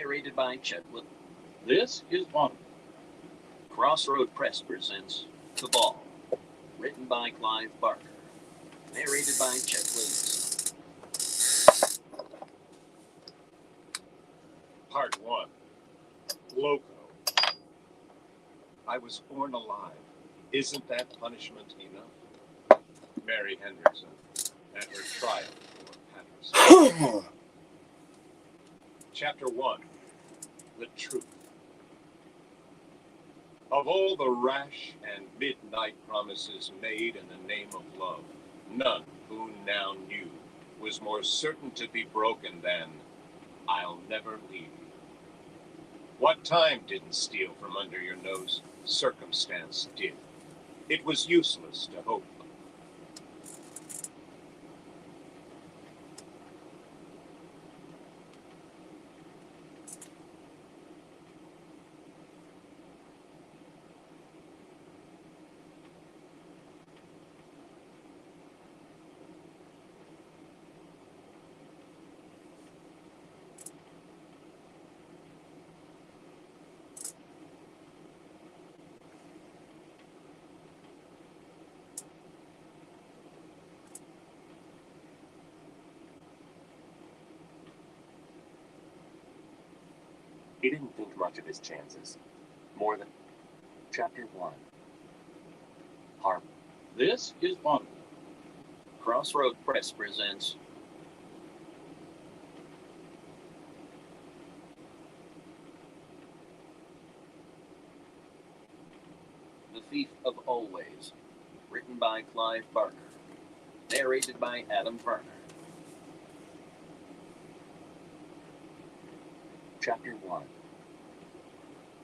Narrated by Chet Will. This is one. Crossroad Press presents The Ball. Written by Clive Barker. Narrated by Chet Williams. Part 1. Loco. I was born alive. Isn't that punishment enough? Mary Henderson and her trial for Patterson. Chapter 1. The Truth. Of all the rash and midnight promises made in the name of love, none Boone now knew was more certain to be broken than, "I'll never leave you." What time didn't steal from under your nose? Circumstance did. It was useless to hope. He didn't think much of his chances. More than... Chapter 1. Harvey. This is one. Crossroad Press presents The Thief of Always. Written by Clive Barker. Narrated by Adam Varner. Chapter 1.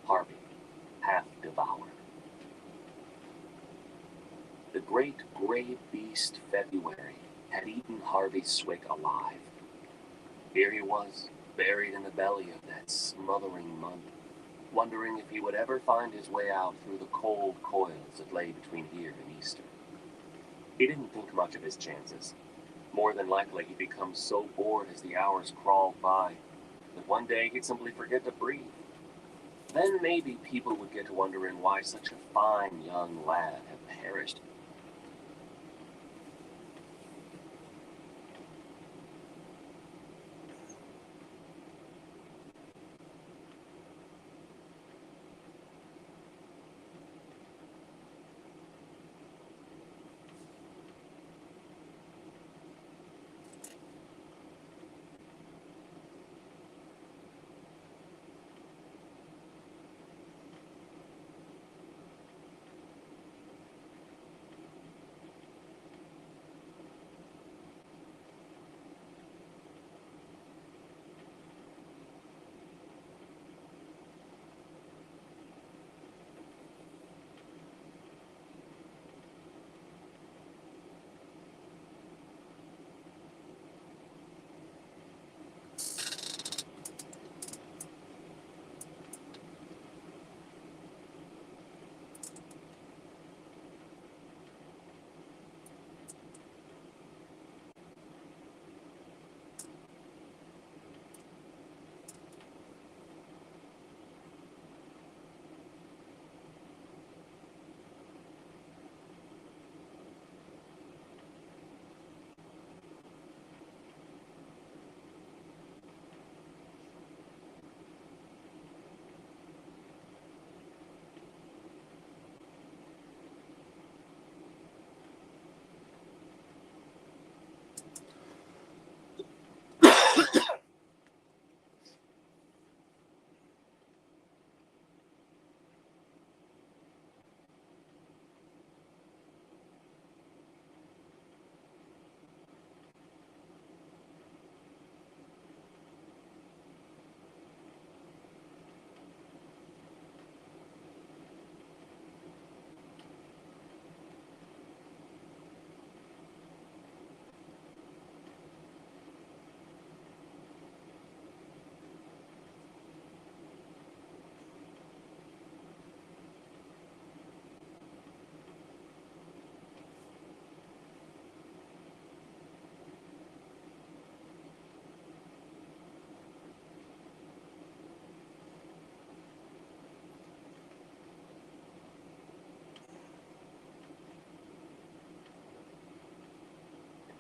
Harvey, half devoured. The great gray beast February had eaten Harvey Swick alive. Here he was, buried in the belly of that smothering month, wondering if he would ever find his way out through the cold coils that lay between here and Easter. He didn't think much of his chances. More than likely he'd become so bored as the hours crawled by that one day he'd simply forget to breathe. Then maybe people would get to wondering why such a fine young lad had perished.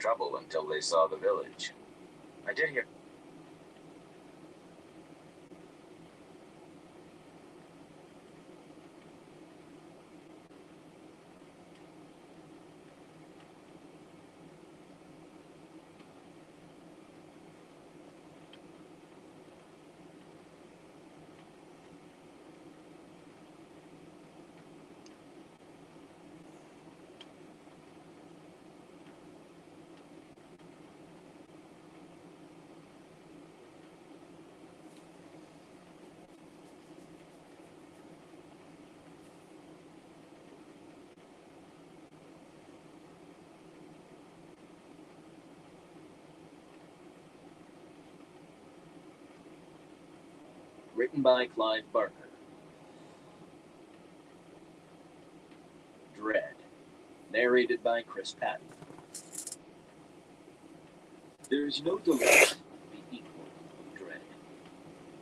trouble until they saw the village. I did hear. Written by Clive Barker. Dread. Narrated by Chris Patton. There is no delight the equal of dread.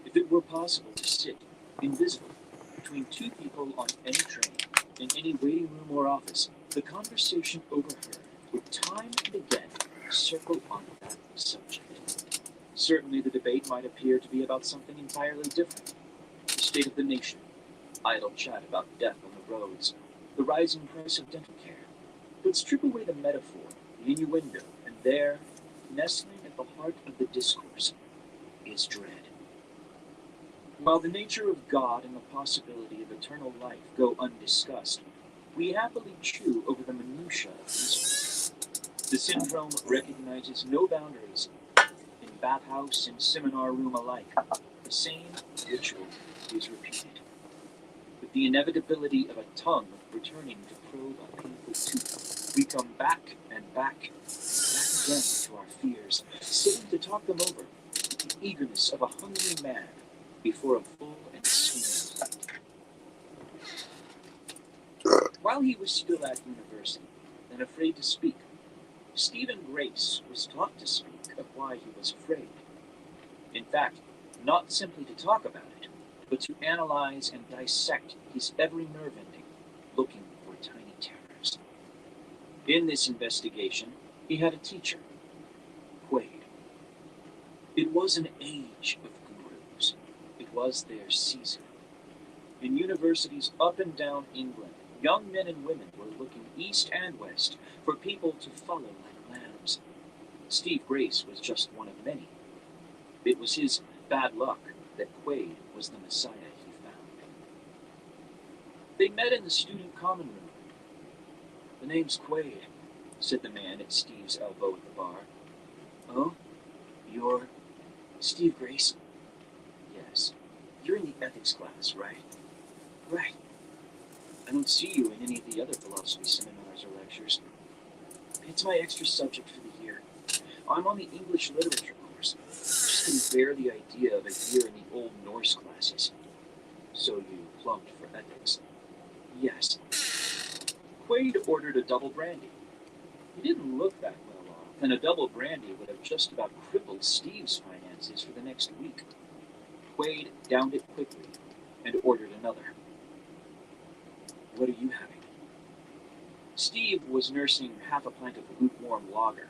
If it were possible to sit, invisible, between two people on any train, in any waiting room or office, the conversation overheard would time and again circle on that subject. Certainly the debate might appear to be about something entirely different. The state of the nation, idle chat about death on the roads, the rising price of dental care. But strip away the metaphor, the innuendo, and there, nestling at the heart of the discourse, is dread. While the nature of God and the possibility of eternal life go undiscussed, we happily chew over the minutiae of research. The syndrome recognizes no boundaries. In bathhouse and seminar room alike, the same ritual is repeated. With the inevitability of a tongue returning to probe a painful tooth, we come back and back again to our fears, sitting to talk them over with the eagerness of a hungry man before a full and steaming plate. While he was still at university and afraid to speak, Stephen Grace was taught to speak of why he was afraid. In fact, not simply to talk about it, but to analyze and dissect his every nerve ending, looking for tiny terrors. In this investigation, he had a teacher, Quaid. It was an age of gurus. It was their season. In universities up and down England, young men and women were looking east and west for people to follow like lambs. Steve Grace was just one of many. It was his bad luck that Quaid was the Messiah he found. They met in the student common room. "The name's Quaid," said the man at Steve's elbow at the bar. "Oh? You're Steve Grace?" "Yes. You're in the ethics class, right?" "Right. I don't see you in any of the other philosophy seminars or lectures. It's my extra subject for the year. I'm on the English literature course. Just couldn't bear the idea of a year in the Old Norse classes." "So you plumbed for ethics?" "Yes." Quaid ordered a double brandy. He didn't look that well off, and a double brandy would have just about crippled Steve's finances for the next week. Quaid downed it quickly and ordered another. "What are you having?" Steve was nursing half a pint of lukewarm lager,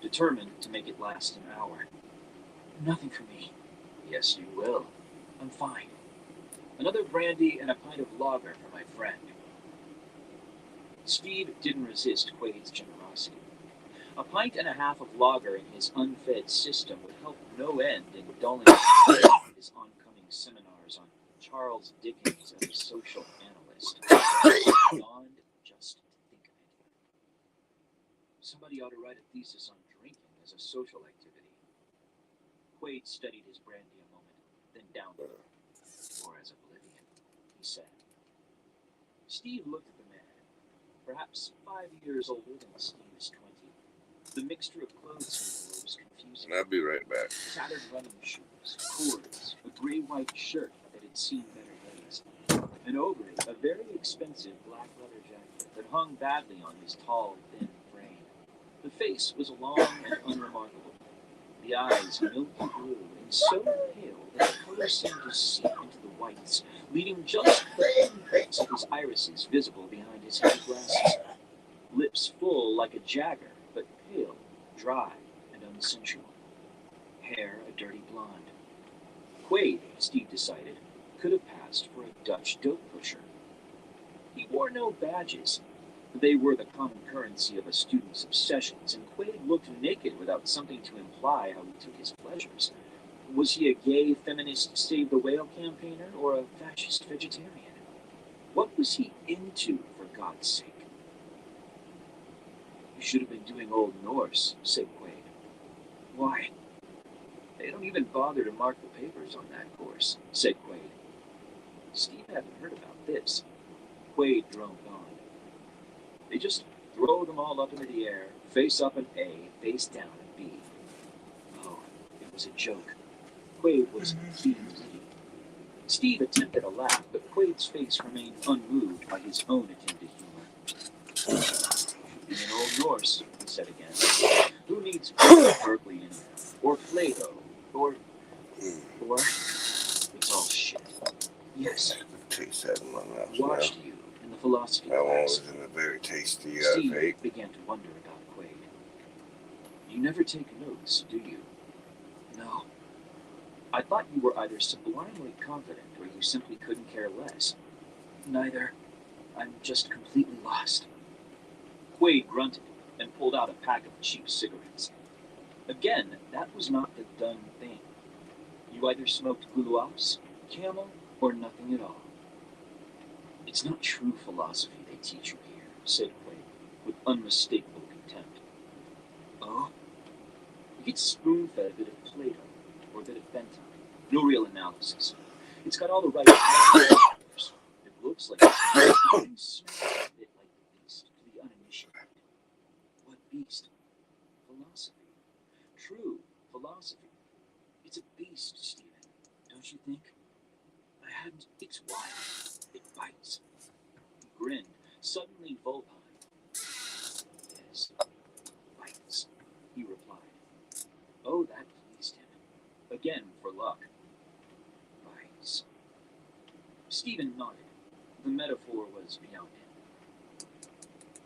determined to make it last an hour. "Nothing for me." "Yes, you will." "I'm fine." "Another brandy and a pint of lager for my friend." Steve didn't resist Quaid's generosity. A pint and a half of lager in his unfed system would help no end in dulling his oncoming seminars on Charles Dickens as a social analyst. Beyond just to think of it. Somebody ought to write a thesis on drinking as a social activity. Quaid studied his brandy a moment, then downed it. "Or as oblivion," he said. Steve looked at the man, perhaps 5 years older than Steve's 20. The mixture of clothes he wore was confusing. I'll be right back. Tattered running shoes, cords, a gray-white shirt that had seen better days, and over it a very expensive black leather jacket that hung badly on his tall, thin frame. The face was long and unremarkable, the eyes milky blue and so pale that the color seemed to seep into the whites, leaving just the pinpricks of his irises visible behind his heavy glasses. Lips full like a jagger, but pale, dry and unsensual. Hair a dirty blonde. Quaid, Steve decided, could have passed for a Dutch dope pusher. He wore no badges. They were the common currency of a student's obsessions, and Quaid looked naked without something to imply how he took his pleasures. Was he a gay feminist save the whale campaigner or a fascist vegetarian? What was he into, for God's sake? You should have been doing Old Norse, said Quaid. Why? They don't even bother to mark the papers on that course, said Quaid. Steve hadn't heard about this. Quaid droned on. They just throw them all up into the air, face up an A, face down a B. Oh, it was a joke. Quaid was beamed. Steve attempted a laugh, but Quaid's face remained unmoved by his own attempted humor. In Old Norse, he said again. Who needs Berkeley in there? Or Plato? Or it's all shit. Yes. Taste that in my mouth. Watched you in the philosophy That one class. was in a very tasty Steve vape. began to wonder about Quaid. You never take notes, do you? No. I thought you were either sublimely confident or you simply couldn't care less. Neither. I'm just completely lost. Quaid grunted and pulled out a pack of cheap cigarettes. Again, that was not the done thing. You either smoked guluops, Camel, or nothing at all. It's not true philosophy they teach you here, said Quaid, with unmistakable contempt. Oh? You get spoon-fed a bit of Plato, or a bit of Bentham. No real analysis. It's got all the right factors. It looks like it's and smells a bit like the beast to the uninitiated. What beast? Philosophy. True philosophy. It's a beast, Stephen, don't you think? I hadn't. It's wild. It bites. He grinned, suddenly vulpine. Yes, bites, he replied. Oh, that pleased him. Again, for luck. Bites. Stephen nodded. The metaphor was beyond him.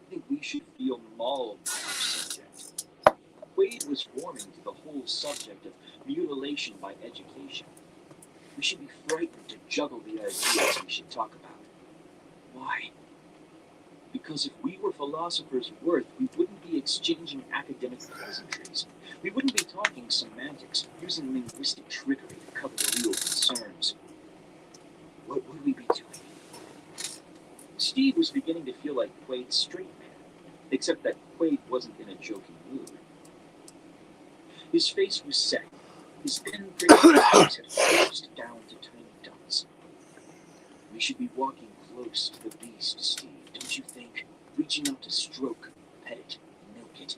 I think we should feel mauled by our subject. Quaid was warming to the whole subject of mutilation by education. We should be frightened to juggle the ideas we should talk about. Why? Because if we were philosophers' worth, we wouldn't be exchanging academic pleasantries. We wouldn't be talking semantics, using linguistic trickery to cover the real concerns. What would we be doing? Steve was beginning to feel like Quaid's straight man, except that Quaid wasn't in a joking mood. His face was set. His thin-prickly eyes had fused down to tiny dots. We should be walking close to the beast, Steve, don't you think? Reaching out to stroke, pet it, milk it.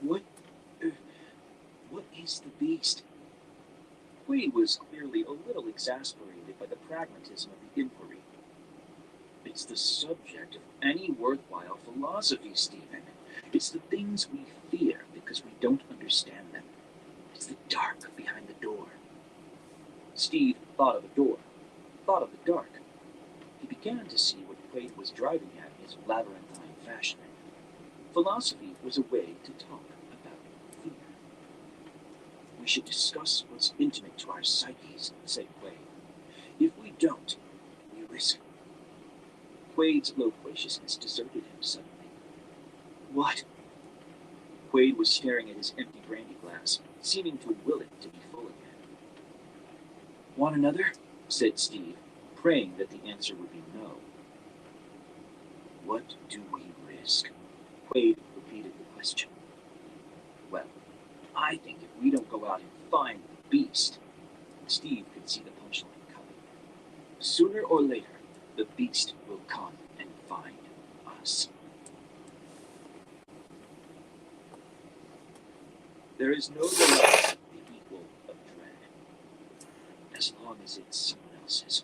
What is the beast? Quaid was clearly a little exasperated by the pragmatism of the inquiry. It's the subject of any worthwhile philosophy, Stephen. It's the things we fear because we don't understand them. It's the dark behind the door. Steve thought of a door, thought of the dark. He began to see what Quaid was driving at in his labyrinthine fashion. Philosophy was a way to talk about fear. We should discuss what's intimate to our psyches, said Quaid. If we don't, we risk. Quaid's loquaciousness deserted him suddenly. What? Quaid was staring at his empty brandy glass, seeming to will it to be full again. Want another? Said Steve, praying that the answer would be no. What do we risk? Quaid repeated the question. Well, I think if we don't go out and find the beast, Steve could see the punchline coming. Sooner or later, the beast will come and find us. There is no delight the equal of dread, as long as it's someone else's.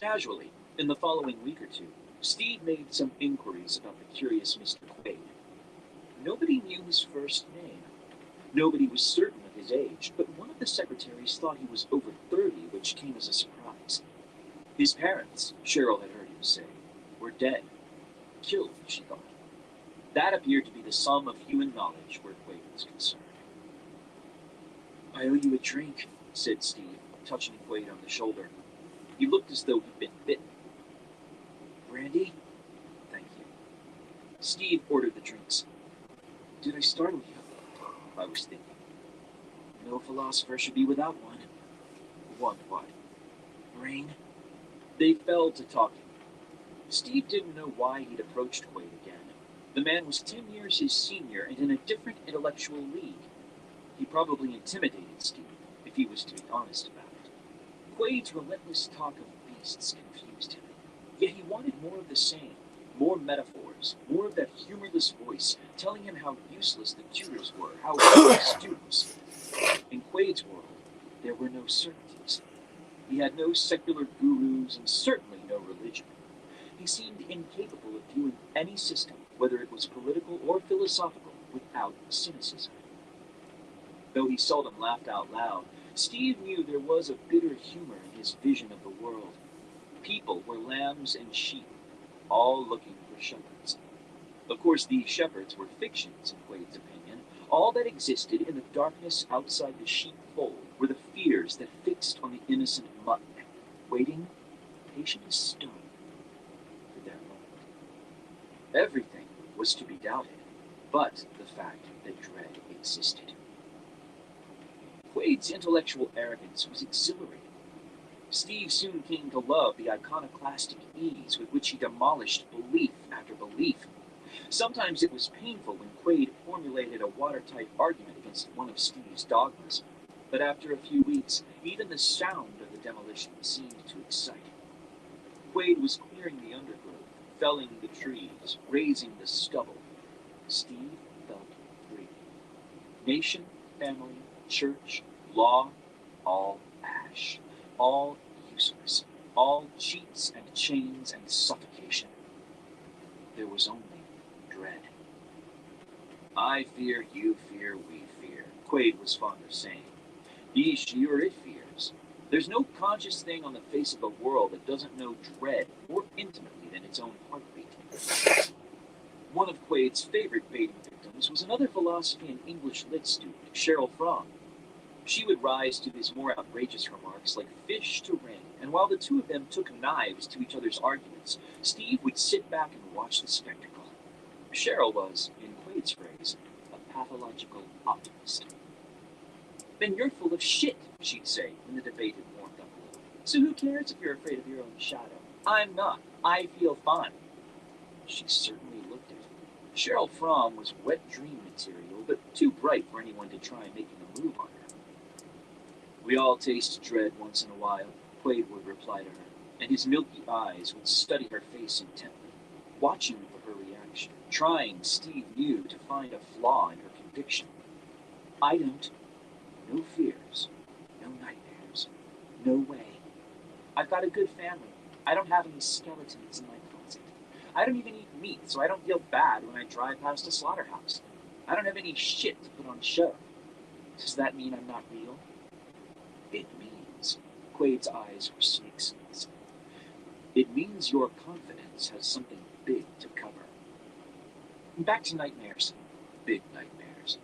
Casually, in the following week or two, Steve made some inquiries about the curious Mr. Quaid. Nobody knew his first name. Nobody was certain of his age, but one of the secretaries thought he was over 30, which came as a surprise. His parents, Cheryl had heard him say, were dead. Killed, she thought. That appeared to be the sum of human knowledge where Quaid was concerned. "I owe you a drink," said Steve, touching Quaid on the shoulder. He looked as though he'd been bitten. "Brandy?" "Thank you." Steve ordered the drinks. "Did I startle you?" "I was thinking. No philosopher should be without one." "One what?" "Brain." They fell to talking. Steve didn't know why he'd approached Quaid again. The man was 10 years his senior and in a different intellectual league. He probably intimidated Steve, if he was to be honest about it. Quaid's relentless talk of beasts confused him. Yet he wanted more of the same, more metaphors, more of that humorless voice, telling him how useless the tutors were, how weak the students. In Quaid's world, there were no certainties. He had no secular gurus and certainly no religion. He seemed incapable of viewing any system, whether it was political or philosophical, without cynicism. Though he seldom laughed out loud, Steve knew there was a bitter humor in his vision of the world. People were lambs and sheep, all looking for shepherds. Of course, these shepherds were fictions, in Quaid's opinion. All that existed in the darkness outside the sheepfold were the fears that fixed on the innocent mutt, waiting, patient as stone, for their moment. Everything was to be doubted, but the fact that dread existed. Quaid's intellectual arrogance was exhilarating. Steve soon came to love the iconoclastic ease with which he demolished belief after belief. Sometimes it was painful when Quaid formulated a watertight argument against one of Steve's dogmas, but after a few weeks, even the sound of the demolition seemed to excite him. Quaid was clearing the undergrowth, felling the trees, raising the stubble. Steve felt free. Nation, family, church, law, all ash, all useless, all cheats and chains and suffocation. There was only dread. "I fear, you fear, we fear," Quaid was fond of saying. He, she, or it fears. There's no conscious thing on the face of the world that doesn't know dread more intimately than its own heartbeat. One of Quaid's favorite baiting victims was another philosophy and English lit student, Cheryl Fromm. She would rise to his more outrageous remarks like fish to ring, and while the two of them took knives to each other's arguments, Steve would sit back and watch the spectacle. Cheryl was, in Quaid's phrase, a pathological optimist. "Then you're full of shit," she'd say when the debate had warmed up a little. "So who cares if you're afraid of your own shadow? I'm not. I feel fine." She certainly looked it. Cheryl Fromm was wet dream material, but too bright for anyone to try making a move on her. "We all taste dread once in a while," Quaid would reply to her, and his milky eyes would study her face intently, watching for her reaction, trying, Steve knew, to find a flaw in her conviction. "I don't. No fears, no nightmares, no way. I've got a good family. I don't have any skeletons in my closet. I don't even eat meat, so I don't feel bad when I drive past a slaughterhouse. I don't have any shit to put on show. Does that mean I'm not real?" "It means," Quaid's eyes were snake slits, "it means your confidence has something big to cover." Back to nightmares. Big nightmares.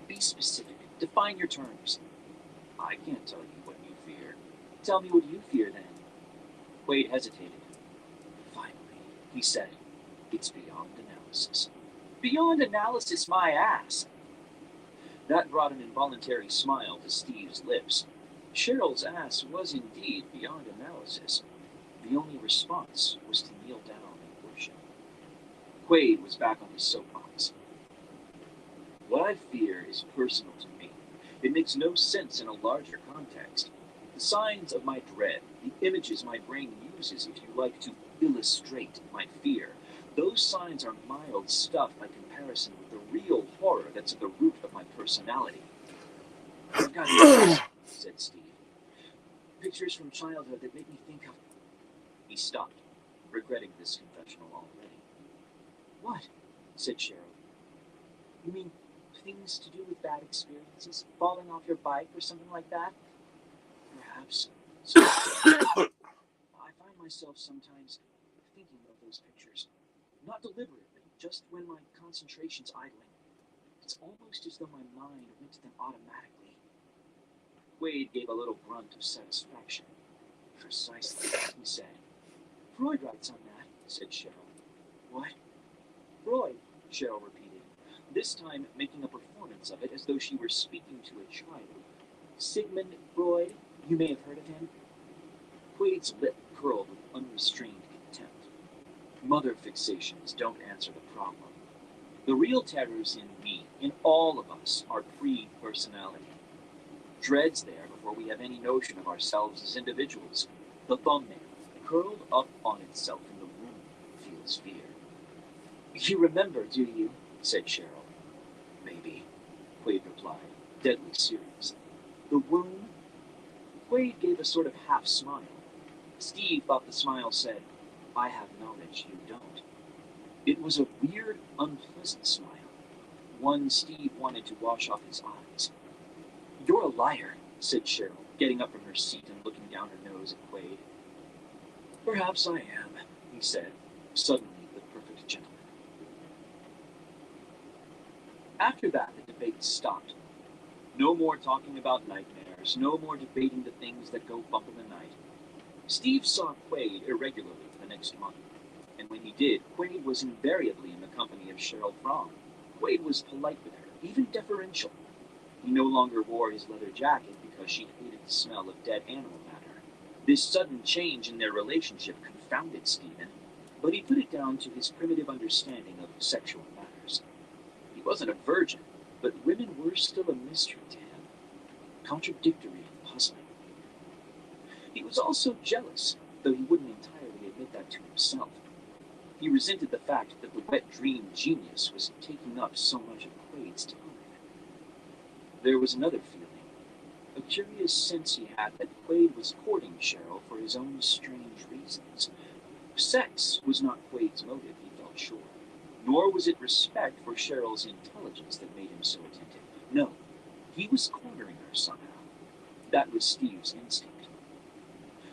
Be specific. Define your terms. "I can't tell you what you fear." "Tell me what you fear, then." Quaid hesitated. "Finally," he said, "it's beyond analysis." "Beyond analysis, my ass!" That brought an involuntary smile to Steve's lips. Cheryl's ass was indeed beyond analysis. The only response was to kneel down and worship. Quaid was back on his soapbox. "What I fear is personal to me. It makes no sense in a larger context. The signs of my dread, the images my brain uses, if you like, to illustrate my fear, those signs are mild stuff by comparison with the real horror that's at the root of my personality." "I've got pictures," said Steve. "Pictures from childhood that make me think of..." He stopped, regretting this confessional already. "What?" said Cheryl. "You mean things to do with bad experiences? Falling off your bike or something like that?" "Perhaps." I find myself sometimes thinking of those pictures. Not deliberately, just when my concentration's idling. It's almost as though my mind went to them automatically. Quaid gave a little grunt of satisfaction. Precisely, he said. Freud writes on that, said Cheryl. What? Freud, Cheryl repeated, this time making a performance of it as though she were speaking to a child. Sigmund Freud, you may have heard of him. Quaid's lip curled with unrestrained contempt. Mother fixations don't answer the problem. The real terrors in me, in all of us, are pre-personality. Dread's there before we have any notion of ourselves as individuals. The thumbnail, curled up on itself in the room, feels fear. You remember, do you? Said Cheryl. Maybe, Quaid replied, deadly serious. The womb? Quaid gave a sort of half smile. Steve thought the smile said, I have knowledge you don't. It was a weird, unpleasant smile, one Steve wanted to wash off his eyes. You're a liar, said Cheryl, getting up from her seat and looking down her nose at Quaid. Perhaps I am, he said, suddenly the perfect gentleman. After that, the debate stopped. No more talking about nightmares, no more debating the things that go bump in the night. Steve saw Quaid irregularly the next month, and when he did, Quaid was invariably in the company of Cheryl Fromm. Quaid was polite with her, even deferential. He no longer wore his leather jacket because she hated the smell of dead animal matter. This sudden change in their relationship confounded Stephen, but he put it down to his primitive understanding of sexual matters. He wasn't a virgin, but women were still a mystery to him, contradictory and puzzling. He was also jealous, though he wouldn't entirely admit that to himself. He resented the fact that the wet dream genius was taking up so much of Quaid's time. There was another feeling, a curious sense he had that Quaid was courting Cheryl for his own strange reasons. Sex was not Quaid's motive, he felt sure, nor was it respect for Cheryl's intelligence that made him so attentive. No, he was cornering her somehow. That was Steve's instinct.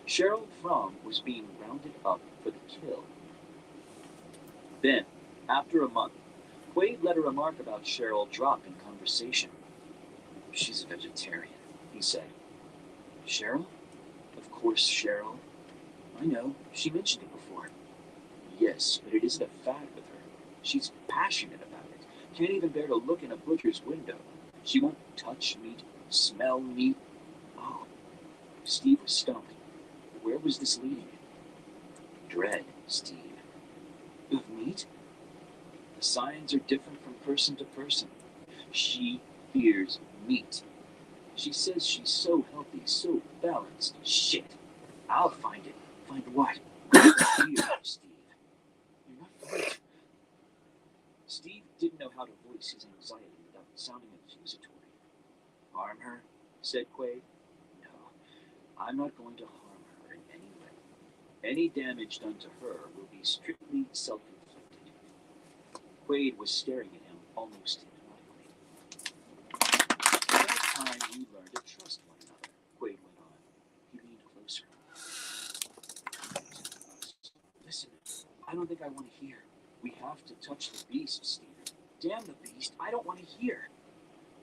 Cheryl Fromm was being rounded up for the kill. Then, after a month, Quaid let a remark about Cheryl drop in conversation. She's a vegetarian, he said. Cheryl? Of course, Cheryl. I know, she mentioned it before. Yes, but it isn't a fad with her. She's passionate about it. Can't even bear to look in a butcher's window. She won't touch meat, smell meat. Oh, Steve was stumped. Where was this leading him? Dread, Steve. Of meat? The signs are different from person to person. She fears meat. She says she's so healthy, so balanced. Shit. I'll find it. Find what? Fear, Steve. You're not right. Steve didn't know how to voice his anxiety without sounding accusatory. Harm her? Said Quaid. No, I'm not going to harm her in any way. Any damage done to her will be strictly self-inflicted. Quaid was staring at him almost hypnotically. At that time, we learned to trust one another, Quaid went on. He leaned closer. Listen, I don't think I want to hear. We have to touch the beast, Stephen. Damn the beast, I don't want to hear.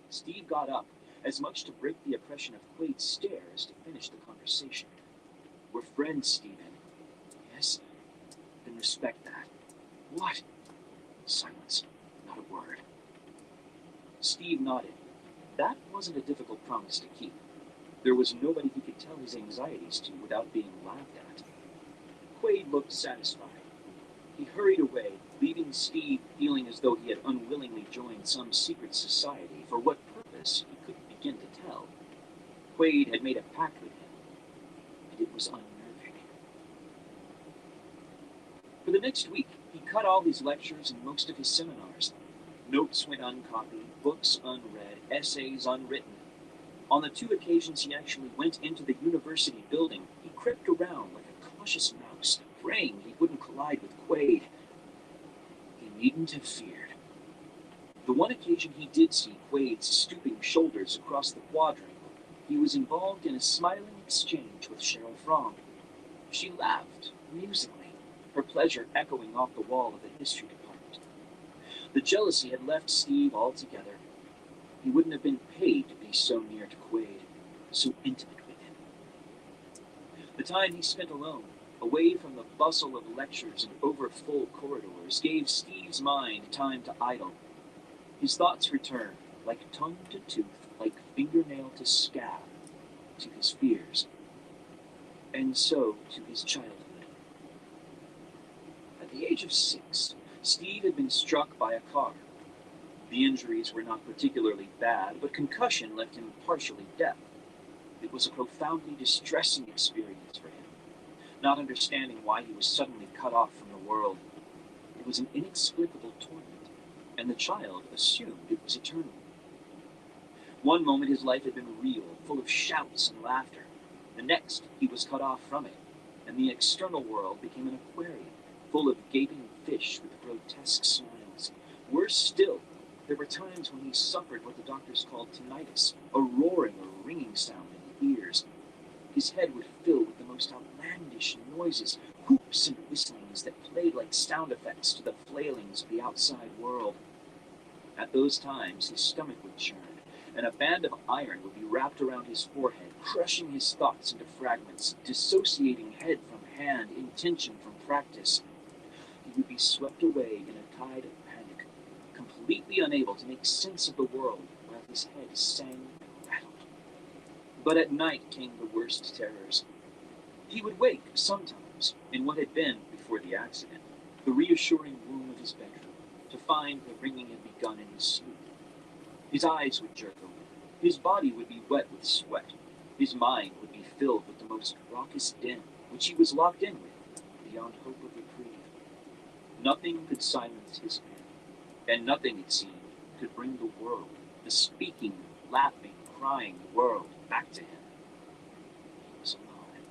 Steve got up, as much to break the oppression of Quaid's stare as to finish the conversation. We're friends, Stephen. Yes? Then respect that. What? Silence. Not a word. Steve nodded. That wasn't a difficult promise to keep. There was nobody he could tell his anxieties to without being laughed at. Quaid looked satisfied. He hurried away, leaving Steve feeling as though he had unwillingly joined some secret society. For what purpose, he couldn't begin to tell. Quaid had made a pact with him, and it was unnerving. For the next week, he cut all his lectures and most of his seminars. Notes went uncopied, books unread, essays unwritten. On the 2 occasions he actually went into the university building, he crept around like a cautious mouse, praying he wouldn't collide with Quaid. He needn't have feared. The one occasion he did see Quaid's stooping shoulders across the quadrangle, he was involved in a smiling exchange with Cheryl Fromm. She laughed, musingly, her pleasure echoing off the wall of the history department. The jealousy had left Steve altogether. He wouldn't have been paid to be so near to Quaid, so intimate with him. The time he spent alone, away from the bustle of lectures and over-full corridors, gave Steve's mind time to idle. His thoughts returned, like tongue to tooth, like fingernail to scab, to his fears, and so to his childhood. At the age of 6, Steve had been struck by a car. The injuries were not particularly bad, but concussion left him partially deaf. It was a profoundly distressing experience for him, not understanding why he was suddenly cut off from the world. It was an inexplicable torment, and the child assumed it was eternal. One moment his life had been real, full of shouts and laughter. The next, he was cut off from it, and the external world became an aquarium, full of gaping fish with grotesque smiles. Worse still, there were times when he suffered what the doctors called tinnitus, a roaring or ringing sound in the ears. His head would fill with the most outlandish noises, whoops and whistlings that played like sound effects to the flailings of the outside world. At those times, his stomach would churn, and a band of iron would be wrapped around his forehead, crushing his thoughts into fragments, dissociating head from hand, intention from practice. He would be swept away in a tide of panic, completely unable to make sense of the world while his head sang and rattled. But at night came the worst terrors. He would wake sometimes in what had been, before the accident, the reassuring room of his bedroom, to find the ringing had begun in his sleep. His eyes would jerk open. His body would be wet with sweat. His mind would be filled with the most raucous din, which he was locked in with, beyond hope of reprieve. Nothing could silence his pen, and nothing, it seemed, could bring the world, the speaking, laughing, crying world, back to him. He was alone.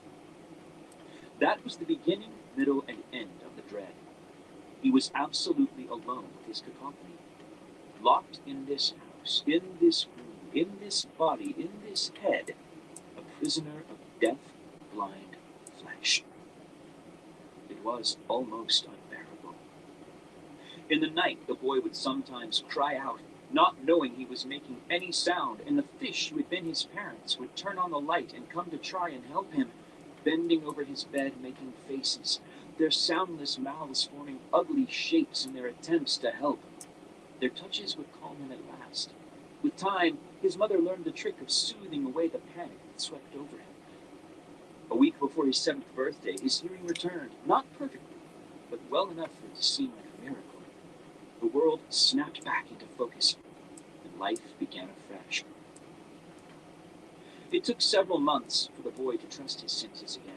That was the beginning, middle, and end of the dread. He was absolutely alone with his cacophony, locked in this house, in this room, in this body, in this head, a prisoner of deaf, blind flesh. It was almost unbearable. In the night, the boy would sometimes cry out, not knowing he was making any sound, and the fish who had been his parents would turn on the light and come to try and help him, bending over his bed, making faces, their soundless mouths forming ugly shapes in their attempts to help. Their touches would calm him at last. With time, his mother learned the trick of soothing away the panic that swept over him. A week before his 7th birthday, his hearing returned, not perfectly, but well enough for it to seem like a miracle. The world snapped back into focus, and life began afresh. It took several months for the boy to trust his senses again.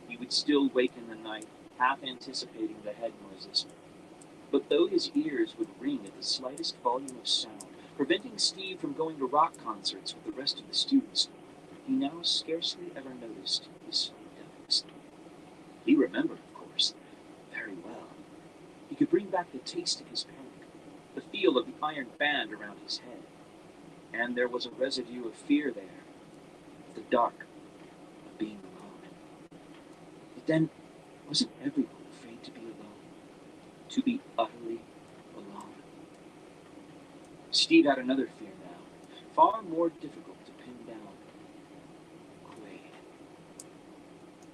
He would still wake in the night, half anticipating the head noises. But though his ears would ring at the slightest volume of sound, preventing Steve from going to rock concerts with the rest of the students, he now scarcely ever noticed his slight deafness. He remembered, of course, very well. He could bring back the taste of his panic, the feel of the iron band around his head. And there was a residue of fear there, of the dark, of being alone. But then, wasn't everyone afraid to be alone? To be utterly alone? Steve had another fear now, far more difficult to pin down. Quaid.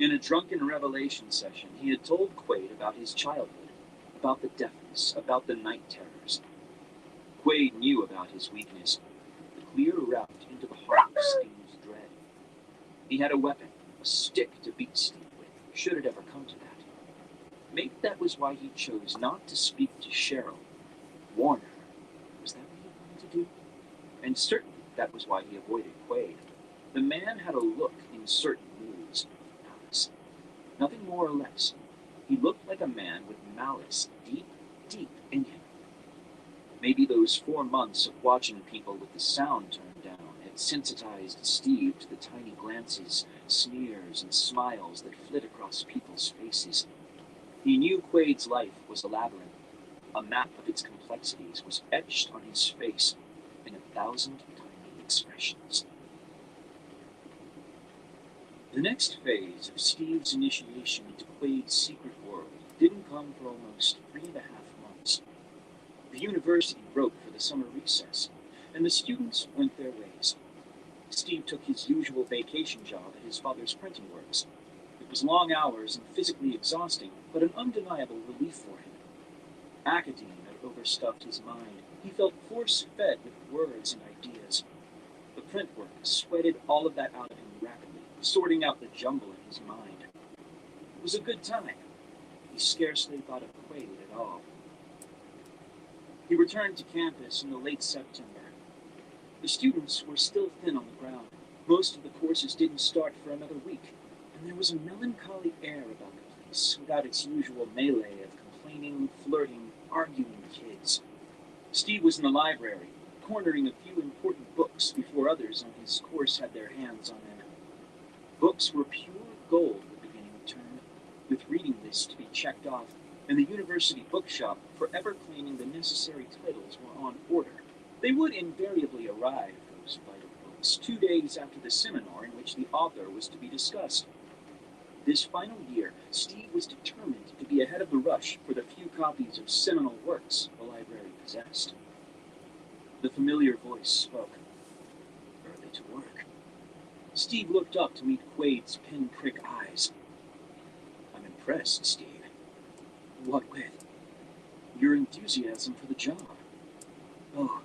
In a drunken revelation session, he had told Quaid about his childhood, about the deafness, about the night terrors. Quaid knew about his weakness, the clear route into the heart of Steve's dread. He had a weapon, a stick to beat Steve with, should it ever come to that. Maybe that was why he chose not to speak to Cheryl, warn her. Was that what he wanted to do? And certainly that was why he avoided Quaid. The man had a look in certain moods of malice. Nothing more or less. He looked like a man with malice deep, deep in him. Maybe those 4 months of watching people with the sound turned down had sensitized Steve to the tiny glances, sneers, and smiles that flit across people's faces. He knew Quaid's life was a labyrinth. A map of its complexities was etched on his face in 1,000 tiny expressions. The next phase of Steve's initiation into Quaid's secret world didn't come for almost 3.5 months. The university broke for the summer recess, and the students went their ways. Steve took his usual vacation job at his father's printing works. It was long hours and physically exhausting, but an undeniable relief for him. Academe had overstuffed his mind. He felt force-fed with words and ideas. The print work sweated all of that out of him rapidly, sorting out the jumble in his mind. It was a good time. He scarcely thought of Quaid at all. He returned to campus in the late September. The students were still thin on the ground. Most of the courses didn't start for another week, and there was a melancholy air about the place, without its usual melee of complaining, flirting, arguing kids. Steve was in the library, cornering a few important books before others on his course had their hands on them. Books were pure gold at the beginning of term, with reading lists to be checked off, and the university bookshop forever claiming the necessary titles were on order. They would invariably arrive, those vital books, 2 days after the seminar in which the author was to be discussed. This final year, Steve was determined to be ahead of the rush for the few copies of seminal works the library possessed. The familiar voice spoke. Early to work. Steve looked up to meet Quaid's pinprick eyes. I'm impressed, Steve. What with? Your enthusiasm for the job. Oh,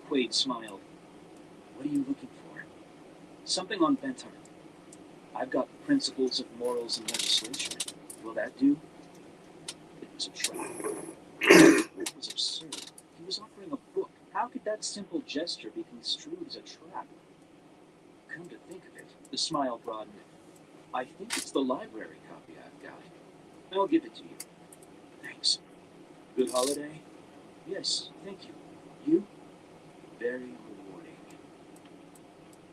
Quaid smiled. What are you looking for? Something on Bentham. I've got principles of morals and legislation. Will that do? It was a trap. It was absurd. He was offering a book. How could that simple gesture be construed as a trap? Come to think of it, the smile broadened. I think it's the library copy I've got. I'll give it to you. Thanks. Good holiday? Yes, thank you. You? Very rewarding.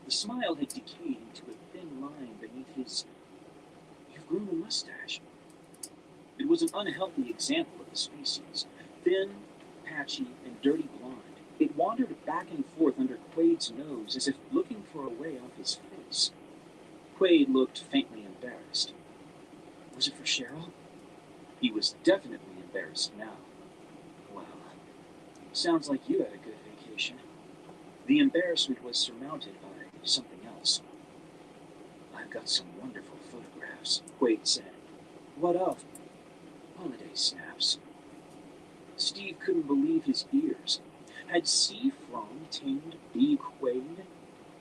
The smile had decayed into a thin line beneath his... You've grown a mustache. It was an unhealthy example of the species. Thin, patchy, and dirty blonde. It wandered back and forth under Quaid's nose as if looking for a way off his face. Quaid looked faintly embarrassed. Was it for Cheryl? He was definitely embarrassed now. Well, sounds like you had a good vacation. The embarrassment was surmounted by something else. I've got some wonderful photographs, Quaid said. What of? Holiday snaps. Steve couldn't believe his ears. Had C. From tamed B. Quaid?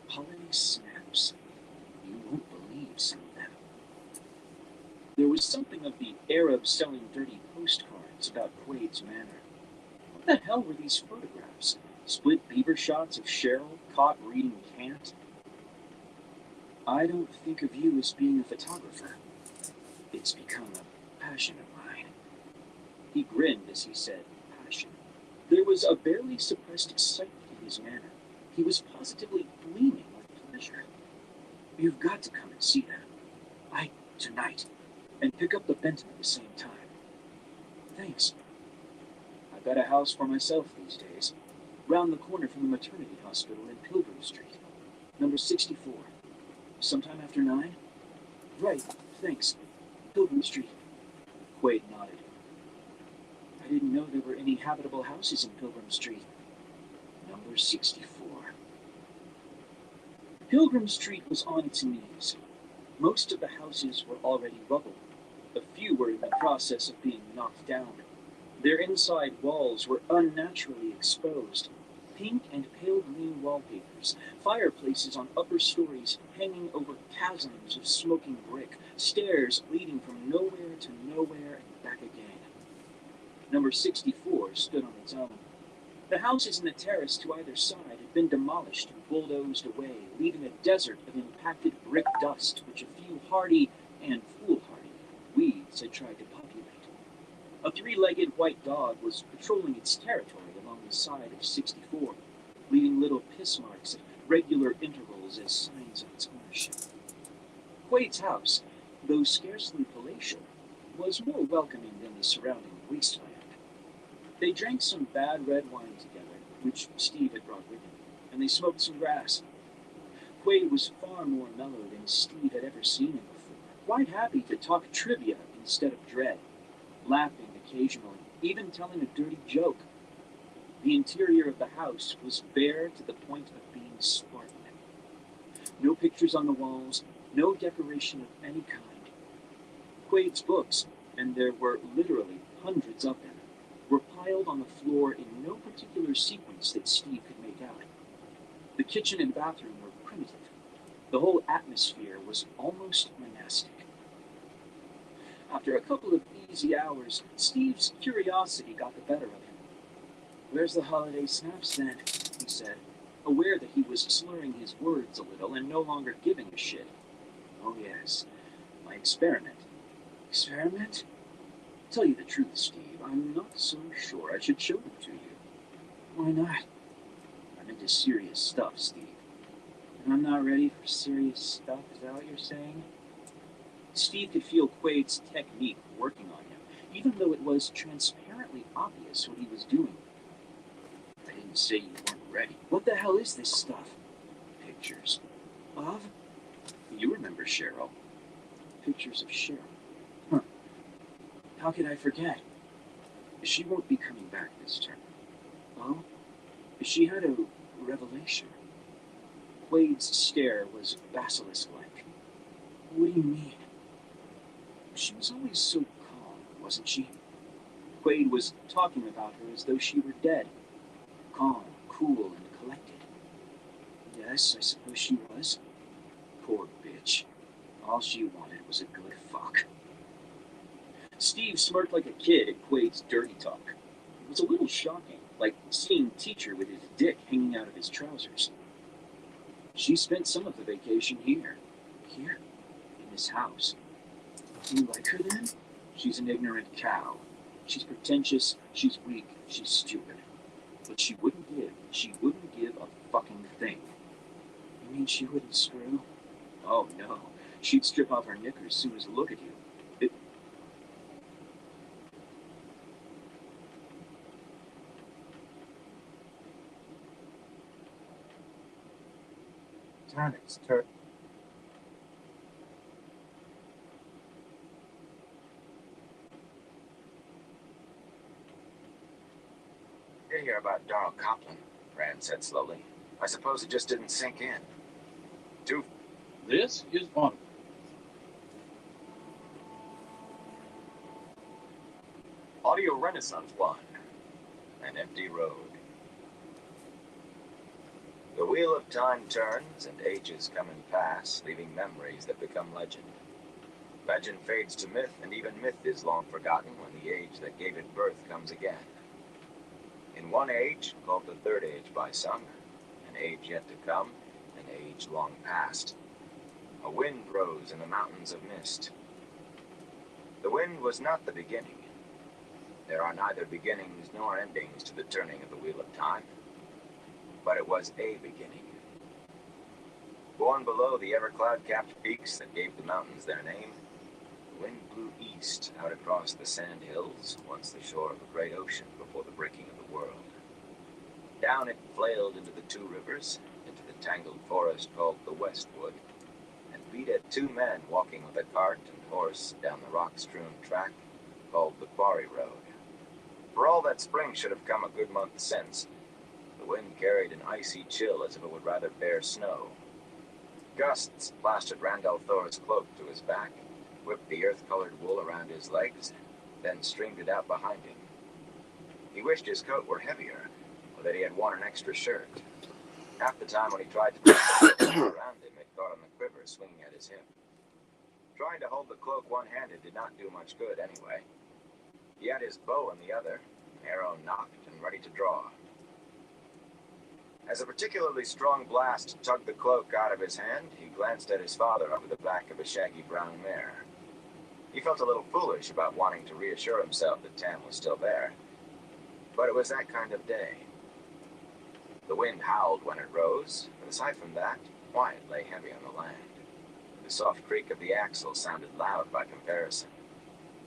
Holiday snaps? You won't believe some of them. There was something of the Arab selling dirty postcards about Quaid's manner. What the hell were these photographs? Split beaver shots of Cheryl caught reading Kant? I don't think of you as being a photographer. It's become a passion of mine. He grinned as he said, passion. There was a barely suppressed excitement in his manner. He was positively gleaming with pleasure. You've got to come and see them. Tonight. And pick up the Benton at the same time. Thanks. I've got a house for myself these days. Round the corner from the maternity hospital in Pilgrim Street. Number 64. Sometime after 9? Right, thanks. Pilgrim Street. Quaid nodded. I didn't know there were any habitable houses in Pilgrim Street. Number 64. Pilgrim Street was on its knees. Most of the houses were already rubble. A few were in the process of being knocked down. Their inside walls were unnaturally exposed. Pink and pale green wallpapers, fireplaces on upper stories hanging over chasms of smoking brick, stairs leading from nowhere to nowhere and back again. Number 64 stood on its own. The houses in the terrace to either side had been demolished and bulldozed away, leaving a desert of impacted brick dust which a few hardy and foolhardy weeds had tried to populate. A three-legged white dog was patrolling its territory along the side of 64, leaving little piss marks at regular intervals as signs of its ownership. Quaid's house, though scarcely palatial, was more welcoming than the surrounding wasteland. They drank some bad red wine together, which Steve had brought with him, and they smoked some grass. Quaid was far more mellow than Steve had ever seen him before, quite happy to talk trivia instead of dread, laughing occasionally, even telling a dirty joke. The interior of the house was bare to the point of being spartan. No pictures on the walls, no decoration of any kind. Quaid's books, and there were literally hundreds of them, were piled on the floor in no particular sequence that Steve could make out. The kitchen and bathroom were primitive. The whole atmosphere was almost monastic. After a couple of easy hours, Steve's curiosity got the better of him. "Where's the holiday snaps then?" he said, aware that he was slurring his words a little and no longer giving a shit. "Oh yes, my experiment." "Experiment?" "Tell you the truth, Steve, I'm not so sure I should show them to you." "Why not?" "I'm into serious stuff, Steve." "And I'm not ready for serious stuff, is that what you're saying?" Steve could feel Quaid's technique working on him, even though it was transparently obvious what he was doing. "I didn't say you weren't ready. What the hell is this stuff?" "Pictures." "Of?" "You remember Cheryl." "Pictures of Cheryl. Huh. How could I forget? She won't be coming back this term." "Oh? She had a revelation." Quaid's stare was basilisk-like. "What do you mean?" "She was always so calm, wasn't she?" Quaid was talking about her as though she were dead. Calm, cool, and collected. "Yes, I suppose she was." "Poor bitch. All she wanted was a good fuck." Steve smirked like a kid at Quaid's dirty talk. It was a little shocking, like seeing Teacher with his dick hanging out of his trousers. "She spent some of the vacation here." "Here?" "In this house." "Do you like her then?" "She's an ignorant cow. She's pretentious, she's weak, she's stupid. But she wouldn't give a fucking thing." "You mean she wouldn't screw?" "Oh no, she'd strip off her knickers as soon as look at you. Damn it, Turk. Did hear about Darrell Coplin, Rand said slowly. I suppose it just didn't sink in. This is wonderful. Audio Renaissance 1. An empty road. The wheel of time turns, and ages come and pass, leaving memories that become legend. Legend fades to myth, and even myth is long forgotten when the age that gave it birth comes again. In one age, called the Third Age by some, an age yet to come, an age long past, a wind rose in the mountains of mist. The wind was not the beginning. There are neither beginnings nor endings to the turning of the wheel of time. But it was a beginning. Born below the ever-cloud-capped peaks that gave the mountains their name, the wind blew east out across the sand hills, once the shore of a great ocean before the breaking of the world. Down it flailed into the two rivers, into the tangled forest called the Westwood, and beat at two men walking with a cart and horse down the rock-strewn track called the Quarry Road. For all that spring should have come a good month since, the wind carried an icy chill as if it would rather bear snow. Gusts plastered Randall Thor's cloak to his back, whipped the earth-colored wool around his legs, then streamed it out behind him. He wished his coat were heavier, or that he had worn an extra shirt. Half the time when he tried to put it around him, it caught on the quiver swinging at his hip. Trying to hold the cloak one-handed did not do much good anyway. He had his bow in the other, an arrow nocked and ready to draw. As a particularly strong blast tugged the cloak out of his hand, he glanced at his father over the back of a shaggy brown mare. He felt a little foolish about wanting to reassure himself that Tam was still there. But it was that kind of day. The wind howled when it rose, but aside from that, quiet lay heavy on the land. The soft creak of the axle sounded loud by comparison.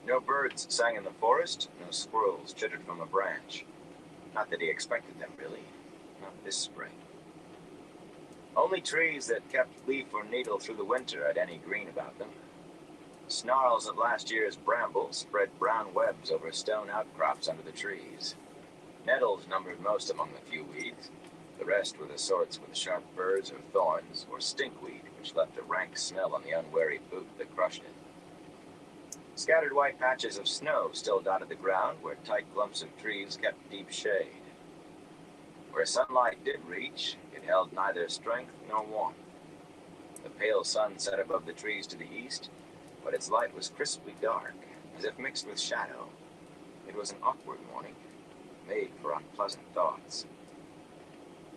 No birds sang in the forest, no squirrels chittered from a branch. Not that he expected them, really. Not this spring. Only trees that kept leaf or needle through the winter had any green about them. Snarls of last year's brambles spread brown webs over stone outcrops under the trees. Nettles numbered most among the few weeds. The rest were the sorts with sharp burrs or thorns, or stinkweed, which left a rank smell on the unwary boot that crushed it. Scattered white patches of snow still dotted the ground where tight clumps of trees kept deep shade. Where sunlight did reach, it held neither strength nor warmth. The pale sun set above the trees to the east, but its light was crisply dark, as if mixed with shadow. It was an awkward morning, made for unpleasant thoughts.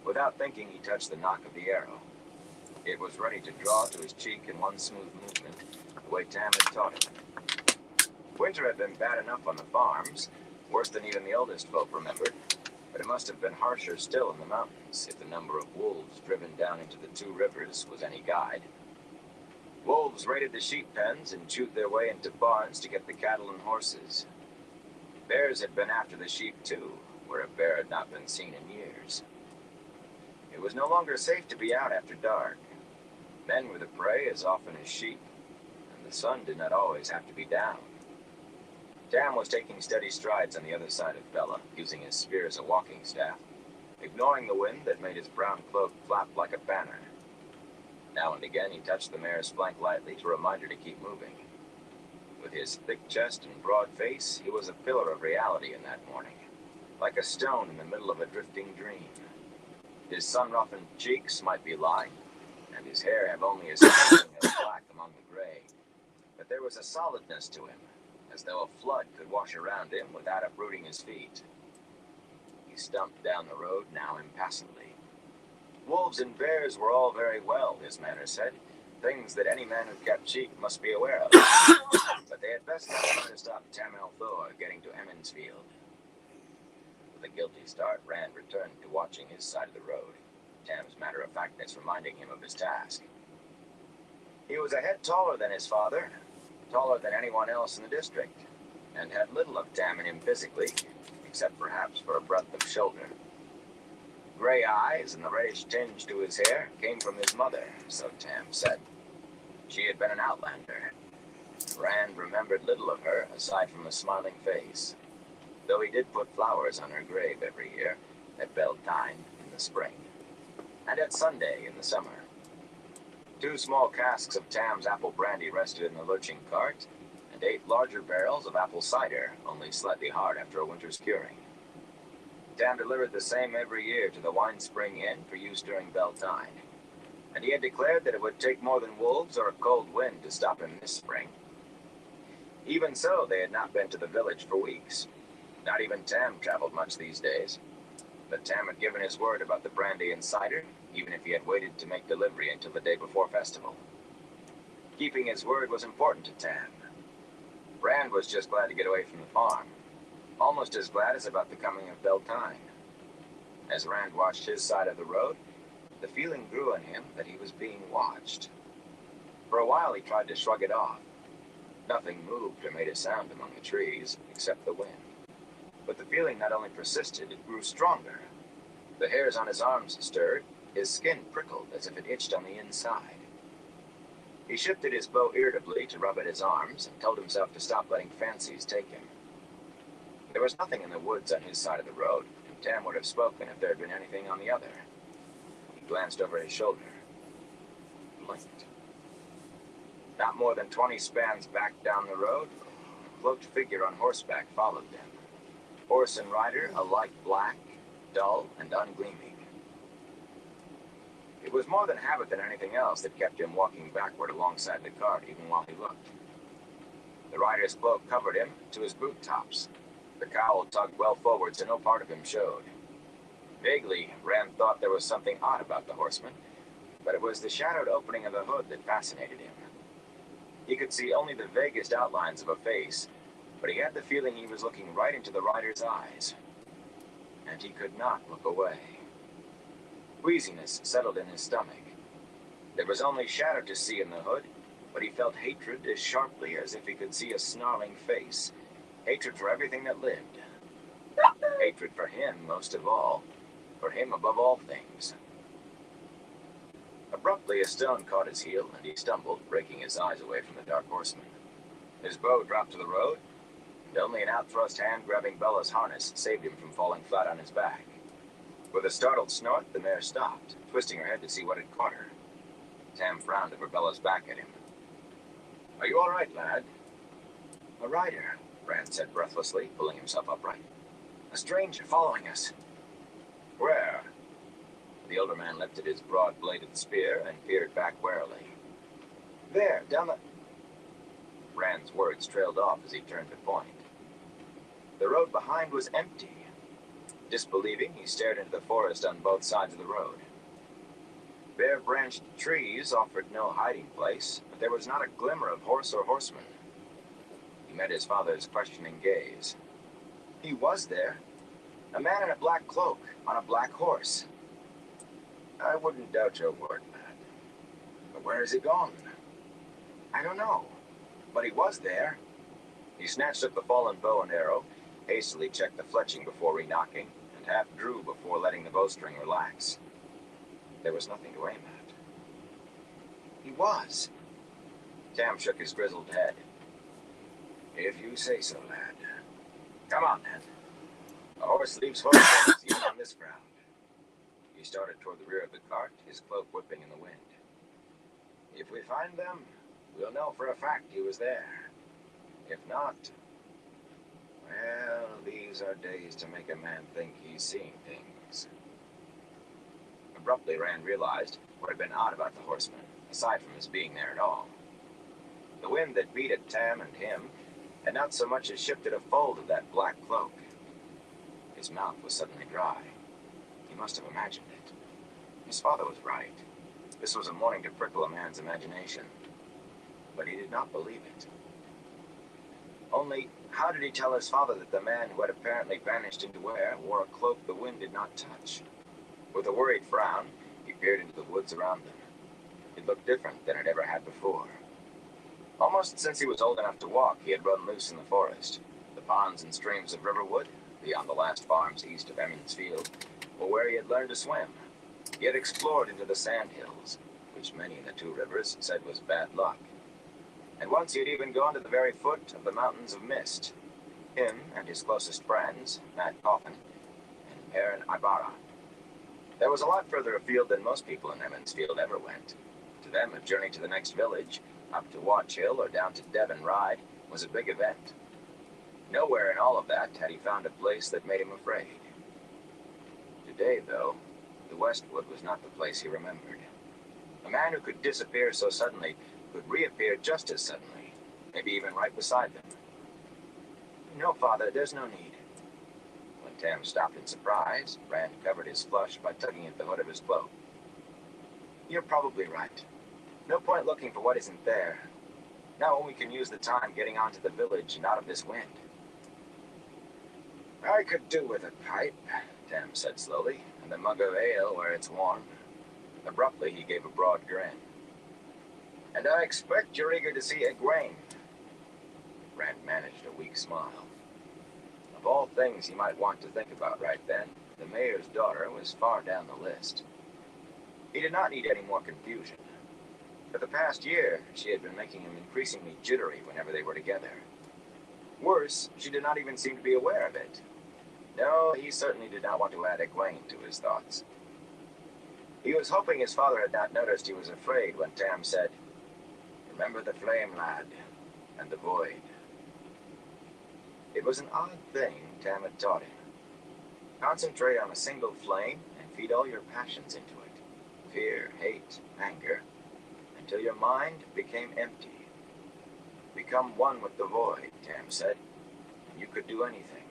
Without thinking, he touched the nock of the arrow. It was ready to draw to his cheek in one smooth movement, the way Tam had taught him. Winter had been bad enough on the farms, worse than even the oldest folk remembered, but it must have been harsher still in the mountains if the number of wolves driven down into the two rivers was any guide. Wolves raided the sheep pens and chewed their way into barns to get the cattle and horses. Bears had been after the sheep too, where a bear had not been seen in years. It was no longer safe to be out after dark. Men were the prey as often as sheep, and the sun did not always have to be down. Tam was taking steady strides on the other side of Bella, using his spear as a walking staff, ignoring the wind that made his brown cloak flap like a banner. Now and again he touched the mare's flank lightly to remind her to keep moving. With his thick chest and broad face, he was a pillar of reality in that morning, like a stone in the middle of a drifting dream. His sun-roughened cheeks might be lined, and his hair have only a sprinkling of black among the gray, but there was a solidness to him, as though a flood could wash around him without uprooting his feet. He stumped down the road, now impassively. Wolves and bears were all very well, his manner said, things that any man who kept sheep must be aware of, but they had best not try to stop Tam Thor getting to Emmonsfield. With a guilty start, Rand returned to watching his side of the road, Tam's matter-of-factness reminding him of his task. He was a head taller than his father, taller than anyone else in the district, and had little of Tam in him physically, except perhaps for a breadth of shoulder. Gray eyes and the reddish tinge to his hair came from his mother, so Tam said. She had been an outlander. Rand remembered little of her aside from a smiling face, though he did put flowers on her grave every year, at Beltane in the spring, and at Sunday in the summer. 2 small casks of Tam's apple brandy rested in the lurching cart, and 8 larger barrels of apple cider, only slightly hard after a winter's curing. Tam delivered the same every year to the Wine Spring Inn for use during Beltane, and he had declared that it would take more than wolves or a cold wind to stop him this spring. Even so, they had not been to the village for weeks. Not even Tam traveled much these days, but Tam had given his word about the brandy and cider, even if he had waited to make delivery until the day before festival. Keeping his word was important to Tam. Rand was just glad to get away from the farm, almost as glad as about the coming of Beltane. As Rand watched his side of the road, the feeling grew in him that he was being watched. For a while he tried to shrug it off. Nothing moved or made a sound among the trees, except the wind. But the feeling not only persisted, it grew stronger. The hairs on his arms stirred, his skin prickled as if it itched on the inside. He shifted his bow irritably to rub at his arms and told himself to stop letting fancies take him. There was nothing in the woods on his side of the road, and Tam would have spoken if there had been anything on the other. He glanced over his shoulder, blinked. Not more than 20 spans back down the road, a cloaked figure on horseback followed them. Horse and rider alike black, dull, and ungleaming. It was more than habit than anything else that kept him walking backward alongside the cart even while he looked. The rider's cloak covered him to his boot tops. The cowl tugged well forward so no part of him showed. Vaguely, Rand thought there was something odd about the horseman, but it was the shadowed opening of the hood that fascinated him. He could see only the vaguest outlines of a face, but he had the feeling he was looking right into the rider's eyes, and he could not look away. Queasiness settled in his stomach. There was only shadow to see in the hood, but he felt hatred as sharply as if he could see a snarling face. Hatred for everything that lived. Hatred for him most of all, for him above all things. Abruptly, a stone caught his heel, and he stumbled, breaking his eyes away from the dark horseman. His bow dropped to the road, and only an outthrust hand grabbing Bella's harness saved him from falling flat on his back. With a startled snort, the mare stopped, twisting her head to see what had caught her. Tam frowned over Bella's back at him. "Are you all right, lad?" "A rider," Rand said breathlessly, pulling himself upright. "A stranger following us." "Where?" The older man lifted his broad-bladed spear and peered back warily. "There, down the..." Rand's words trailed off as he turned to point. The road behind was empty. Disbelieving, he stared into the forest on both sides of the road. Bare-branched trees offered no hiding place, but there was not a glimmer of horse or horseman. He met his father's questioning gaze. He was there. A man in a black cloak, on a black horse. "I wouldn't doubt your word, lad. But where has he gone?" "I don't know. But he was there." He snatched up the fallen bow and arrow, hastily checked the fletching before renocking, and half drew before letting the bowstring relax. There was nothing to aim at. "He was." Tam shook his grizzled head. "If you say so, lad. Come on, then. A horse leaves footprints even on this ground." He started toward the rear of the cart, his cloak whipping in the wind. "If we find them, we'll know for a fact he was there. If not, well, these are days to make a man think he's seeing things." Abruptly, Rand realized what had been odd about the horseman, aside from his being there at all. The wind that beat at Tam and him had not so much as shifted a fold of that black cloak. His mouth was suddenly dry. He must have imagined it. His father was right. This was a morning to prickle a man's imagination. But he did not believe it. Only, how did he tell his father that the man who had apparently vanished into air wore a cloak the wind did not touch? With a worried frown, he peered into the woods around them. It looked different than it ever had before. Almost since he was old enough to walk, he had run loose in the forest. The ponds and streams of Riverwood, beyond the last farms east of Emmons Field, were where he had learned to swim. He had explored into the sandhills, which many in the Two Rivers said was bad luck. And once he had even gone to the very foot of the Mountains of Mist. Him and his closest friends, Matt Coffin and Aaron Ibarra. There was a lot further afield than most people in Emmons Field ever went. To them, a journey to the next village, up to Watch Hill or down to Devon Ride, was a big event. Nowhere in all of that had he found a place that made him afraid. Today, though, the Westwood was not the place he remembered. A man who could disappear so suddenly could reappear just as suddenly, maybe even right beside them. "No, Father, there's no need." When Tam stopped in surprise, Rand covered his flush by tugging at the hood of his cloak. "You're probably right. No point looking for what isn't there. Now we can use the time getting on to the village and out of this wind." "I could do with a pipe," Tam said slowly, "and a mug of ale where it's warm." Abruptly, he gave a broad grin. "And I expect you're eager to see Egwene." Rand managed a weak smile. Of all things he might want to think about right then, the mayor's daughter was far down the list. He did not need any more confusion. For the past year, she had been making him increasingly jittery whenever they were together. Worse, she did not even seem to be aware of it. No, he certainly did not want to add Egwene to his thoughts. He was hoping his father had not noticed he was afraid when Tam said, "Remember the flame, lad, and the void." It was an odd thing Tam had taught him. Concentrate on a single flame and feed all your passions into it. Fear, hate, anger, until your mind became empty. Become one with the void, Tam said, and you could do anything.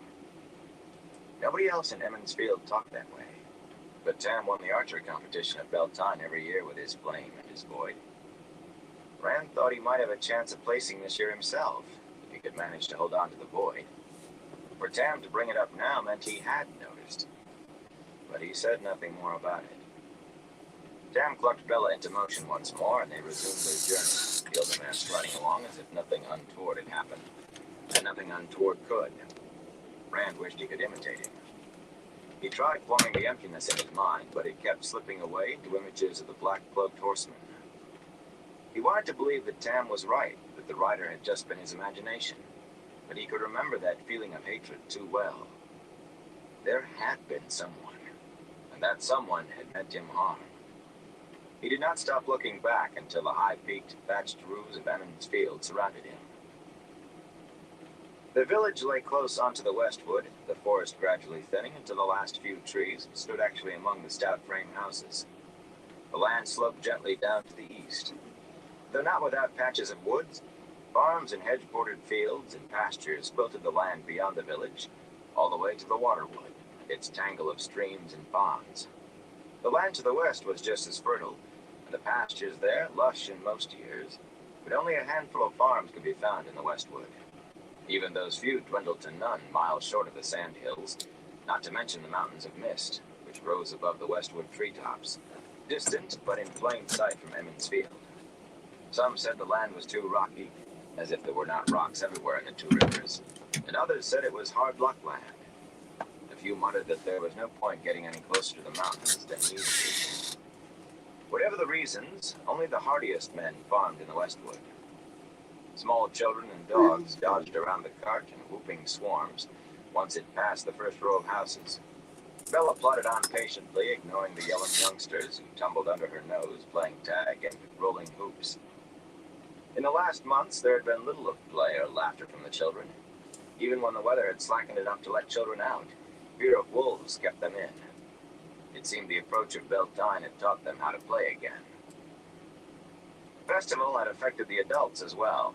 Nobody else in Emmons Field talked that way. But Tam won the archery competition at Beltane every year with his flame and his void. Rand thought he might have a chance of placing this year himself, if he could manage to hold on to the void. For Tam to bring it up now meant he had noticed. But he said nothing more about it. Tam clucked Bella into motion once more, and they resumed their journey, the older man striding along as if nothing untoward had happened, and nothing untoward could. Rand wished he could imitate him. He tried forming the emptiness in his mind, but it kept slipping away into images of the black-cloaked horseman. He wanted to believe that Tam was right, that the rider had just been his imagination. but he could remember that feeling of hatred too well. There had been someone, and that someone had meant him harm. He did not stop looking back until the high-peaked, thatched roofs of Emmons Field surrounded him. The village lay close onto the westwood, the forest gradually thinning until the last few trees stood actually among the stout frame houses. The land sloped gently down to the east. Though not without patches of woods, farms and hedge-bordered fields and pastures quilted the land beyond the village, all the way to the waterwood, its tangle of streams and ponds. The land to the west was just as fertile, and the pastures there lush in most years, but only a handful of farms could be found in the westwood. Even those few dwindled to none miles short of the sand hills, not to mention the mountains of mist, which rose above the westwood treetops, distant but in plain sight from Emmons Field. Some said the land was too rocky, as if there were not rocks everywhere in the two rivers, and others said it was hard luck land. A few muttered that there was no point getting any closer to the mountains than need be. Whatever the reasons, only the hardiest men farmed in the westwood. Small children and dogs dodged around the cart in whooping swarms once it passed the first row of houses. Bella plodded on patiently, ignoring the yelling youngsters who tumbled under her nose, playing tag and rolling hoops. In the last months, there had been little of play or laughter from the children. Even when the weather had slackened enough to let children out, fear of wolves kept them in. It seemed the approach of Beltane had taught them how to play again. The festival had affected the adults as well.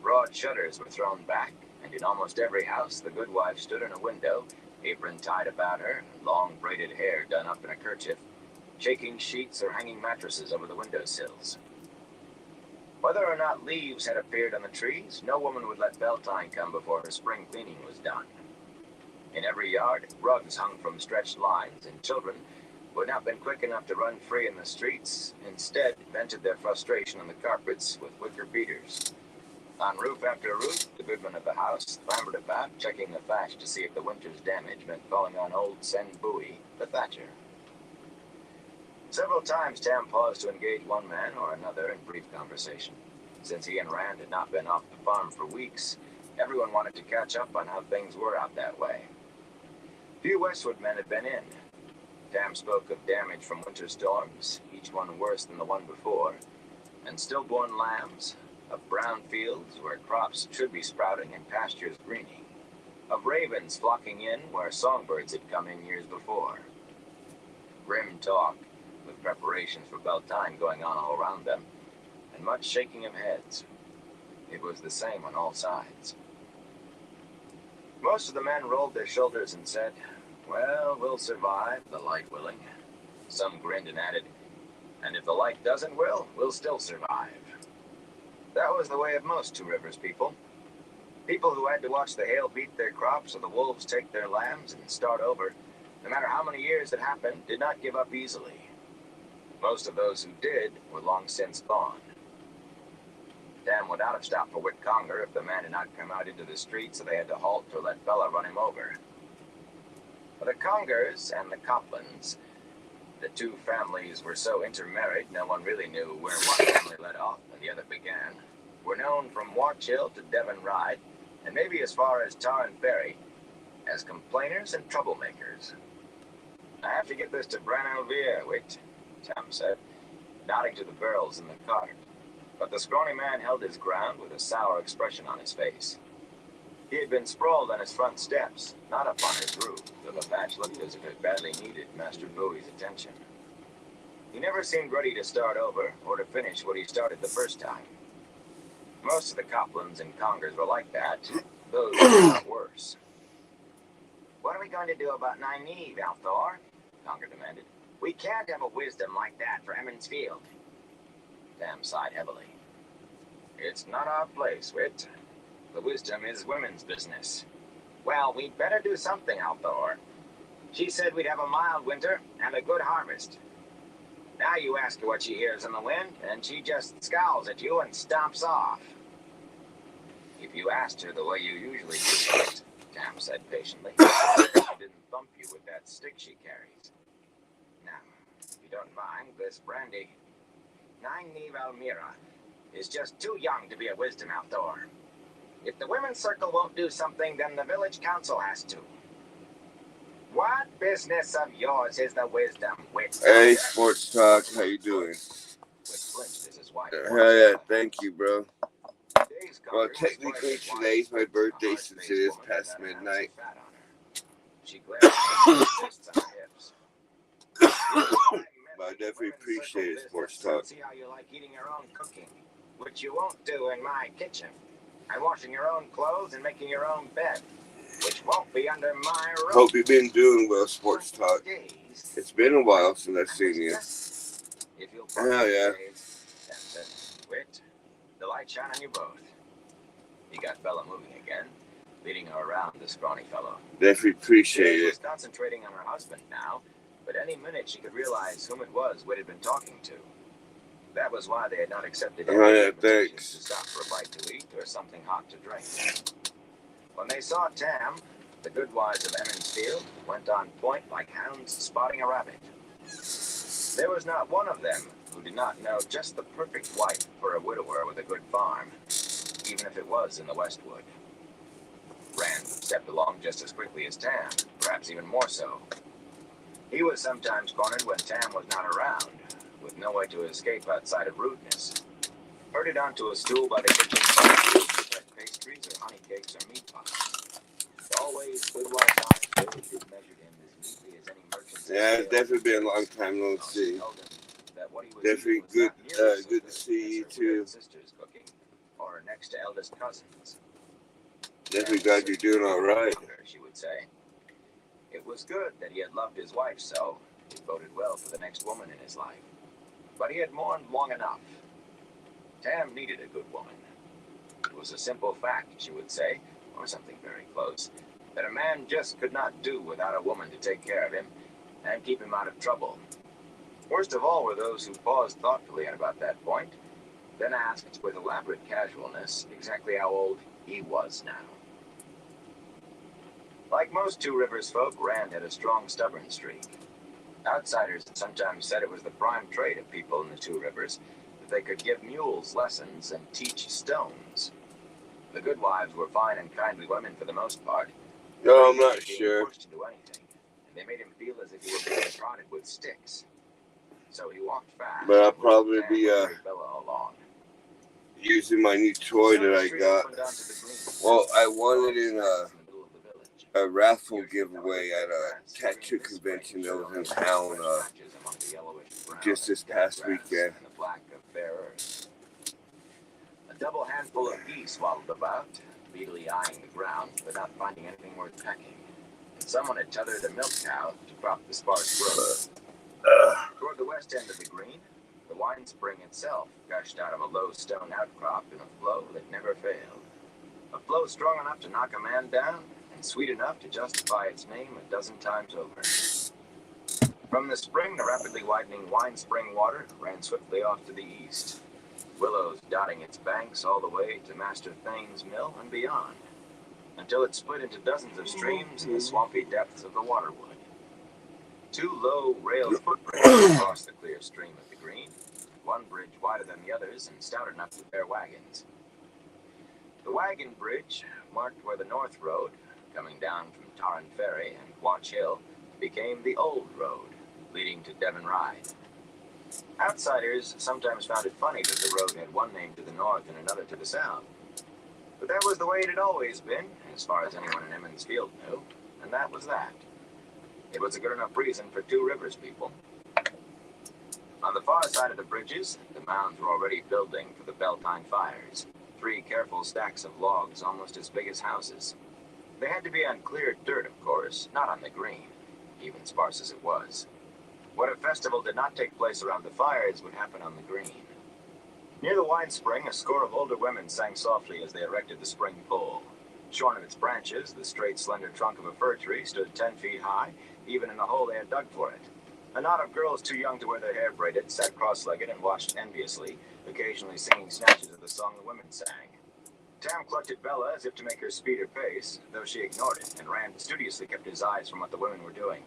Broad shutters were thrown back, and in almost every house the goodwife stood in a window, apron tied about her, long braided hair done up in a kerchief, shaking sheets or hanging mattresses over the windowsills. Whether or not leaves had appeared on the trees, no woman would let Beltane come before her spring cleaning was done. In every yard, rugs hung from stretched lines, and children, who had not been quick enough to run free in the streets, instead vented their frustration on the carpets with wicker beaters. On roof after roof, the goodman of the house clambered about, checking the thatch to see if the winter's damage meant falling on old Sen Bowie, the thatcher. Several times Tam paused to engage one man or another in brief conversation. Since he and Rand had not been off the farm for weeks, everyone wanted to catch up on how things were out that way. Few Westwood men had been in. Tam spoke of damage from winter storms, each one worse than the one before, and stillborn lambs, of brown fields where crops should be sprouting and pastures greening, of ravens flocking in where songbirds had come in years before. Grim talk, with preparations for Beltane going on all around them, and much shaking of heads. It was the same on all sides. Most of the men rolled their shoulders and said, "Well, we'll survive, the light willing." Some grinned and added, "And if the light doesn't will, we'll still survive." That was the way of most Two Rivers people. People who had to watch the hail beat their crops or the wolves take their lambs and start over, no matter how many years it happened, did not give up easily. Most of those who did were long since gone. Tam would not have stopped for Whit Conger if the man had not come out into the street, so they had to halt or let Bella run him over. For the Congers and the Coplans, the two families were so intermarried no one really knew where one family led off and the other began, were known from Watch Hill to Devon Ride, and maybe as far as Tarn Ferry, as complainers and troublemakers. "I have to get this to Branelvier, Whit," Tam said, nodding to the barrels in the cart. But the scrawny man held his ground with a sour expression on his face. He had been sprawled on his front steps, not up on his roof, though the patch looked as if it badly needed Master Bowie's attention. He never seemed ready to start over, or to finish what he started the first time. Most of the Coplans and Congers were like that, those were not worse. "What are we going to do about Nynaeve, Althor?" Conger demanded. "We can't have a wisdom like that for Emmons Field." Tam sighed heavily. "It's not our place, Whit. The wisdom is women's business." "Well, we'd better do something, Althor. She said we'd have a mild winter and a good harvest. Now you ask her what she hears in the wind, and she just scowls at you and stomps off." "If you asked her the way you usually do it," Tam said patiently, "she didn't thump you with that stick she carries. Now, if you don't mind, this brandy. Nynaeve Almira is just too young to be a wisdom, Althor. If the women's circle won't do something, then the village council has to. What business of yours is the wisdom with Hey, Sports Talk, how you doing? Which flinched as his wife. Hell yeah, thank you, bro. Today's Well, cover was technically quite a today's my birthday hard-faced since it is woman past with an ounce midnight. of fat on her. She glared at her fists on her hips. But I definitely appreciate it, Sports Talk. See how you like eating your own cooking, which you won't do in my kitchen. And washing your own clothes and making your own bed, which won't be under my roof. Hope you've been doing well, Sports Talk. It's been a while since I've seen you. Hell yeah. Wit, the light shine on you both. He got Bella moving again, leading her around the scrawny fellow. Definitely appreciate She it. was concentrating on her husband now, but any minute she could realize whom it was Wit had been talking to. That was why they had not accepted any invitations to stop for a bite to eat or something hot to drink. When they saw Tam, the good wives of Emmons Field went on point like hounds spotting a rabbit. There was not one of them who did not know just the perfect wife for a widower with a good farm, even if it was in the Westwood. Rand stepped along just as quickly as Tam, perhaps even more so. He was sometimes cornered when Tam was not around, with no way to escape outside of rudeness. Herded onto a stool by the kitchen side to prepare pastries or honey cakes or meat pies. Always Goodwife Dr. measured him as neatly as any merchant. Yeah, it's definitely been a long time no see. Definitely good to see you too. Sisters cooking, or next to eldest cousins. Definitely glad you're doing all right. She would say. It was good that he had loved his wife so. It boded well for the next woman in his life. But he had mourned long enough. Tam needed a good woman. It was a simple fact, she would say, or something very close, that a man just could not do without a woman to take care of him and keep him out of trouble. Worst of all were those who paused thoughtfully at about that point, then asked with elaborate casualness exactly how old he was now. Like most Two Rivers folk, Rand had a strong, stubborn streak. Outsiders sometimes said it was the prime trait of people in the Two Rivers that they could give mules lessons and teach stones. The good wives were fine and kindly women for the most part. No, I'm not sure. Pushed to do anything, and they made him feel as if he were being prodded with sticks. So he walked fast. But I'll probably be Bella along. using my new toy that I got. Well, I won it in a raffle giveaway at a tattoo convention that was in town just this past weekend. A double handful of geese waddled about, greedily eyeing the ground, but not finding anything worth pecking. And someone had tethered a milk cow to crop the sparse growth. Toward the west end of the green, the wine spring itself gushed out of a low stone outcrop in a flow that never failed. A flow strong enough to knock a man down, and sweet enough to justify its name a dozen times over. From the spring, the rapidly widening wine spring water ran swiftly off to the east, willows dotting its banks all the way to Master Thane's mill and beyond, until it split into dozens of streams in the swampy depths of the waterwood. Two low railed footbridges across the clear stream of the green, one bridge wider than the others and stout enough to bear wagons. The wagon bridge marked where the North Road, coming down from Tarrant Ferry and Watch Hill, became the Old Road, leading to Devon Ride. Outsiders sometimes found it funny that the road had one name to the north and another to the south. But that was the way it had always been, as far as anyone in Emmons Field knew, and that was that. It was a good enough reason for Two Rivers people. On the far side of the bridges, the mounds were already building for the Beltane fires, 3 careful stacks of logs almost as big as houses. They had to be on cleared dirt, of course, not on the green, even sparse as it was. What if festival did not take place around the fires would happen on the green. Near the wine spring, a score of older women sang softly as they erected the spring pole. Shorn of its branches, the straight, slender trunk of a fir tree stood 10 feet high, even in the hole they had dug for it. A knot of girls too young to wear their hair braided sat cross-legged and watched enviously, occasionally singing snatches of the song the women sang. Tam clucked at Bella as if to make her speed her pace, though she ignored it, and Rand studiously kept his eyes from what the women were doing.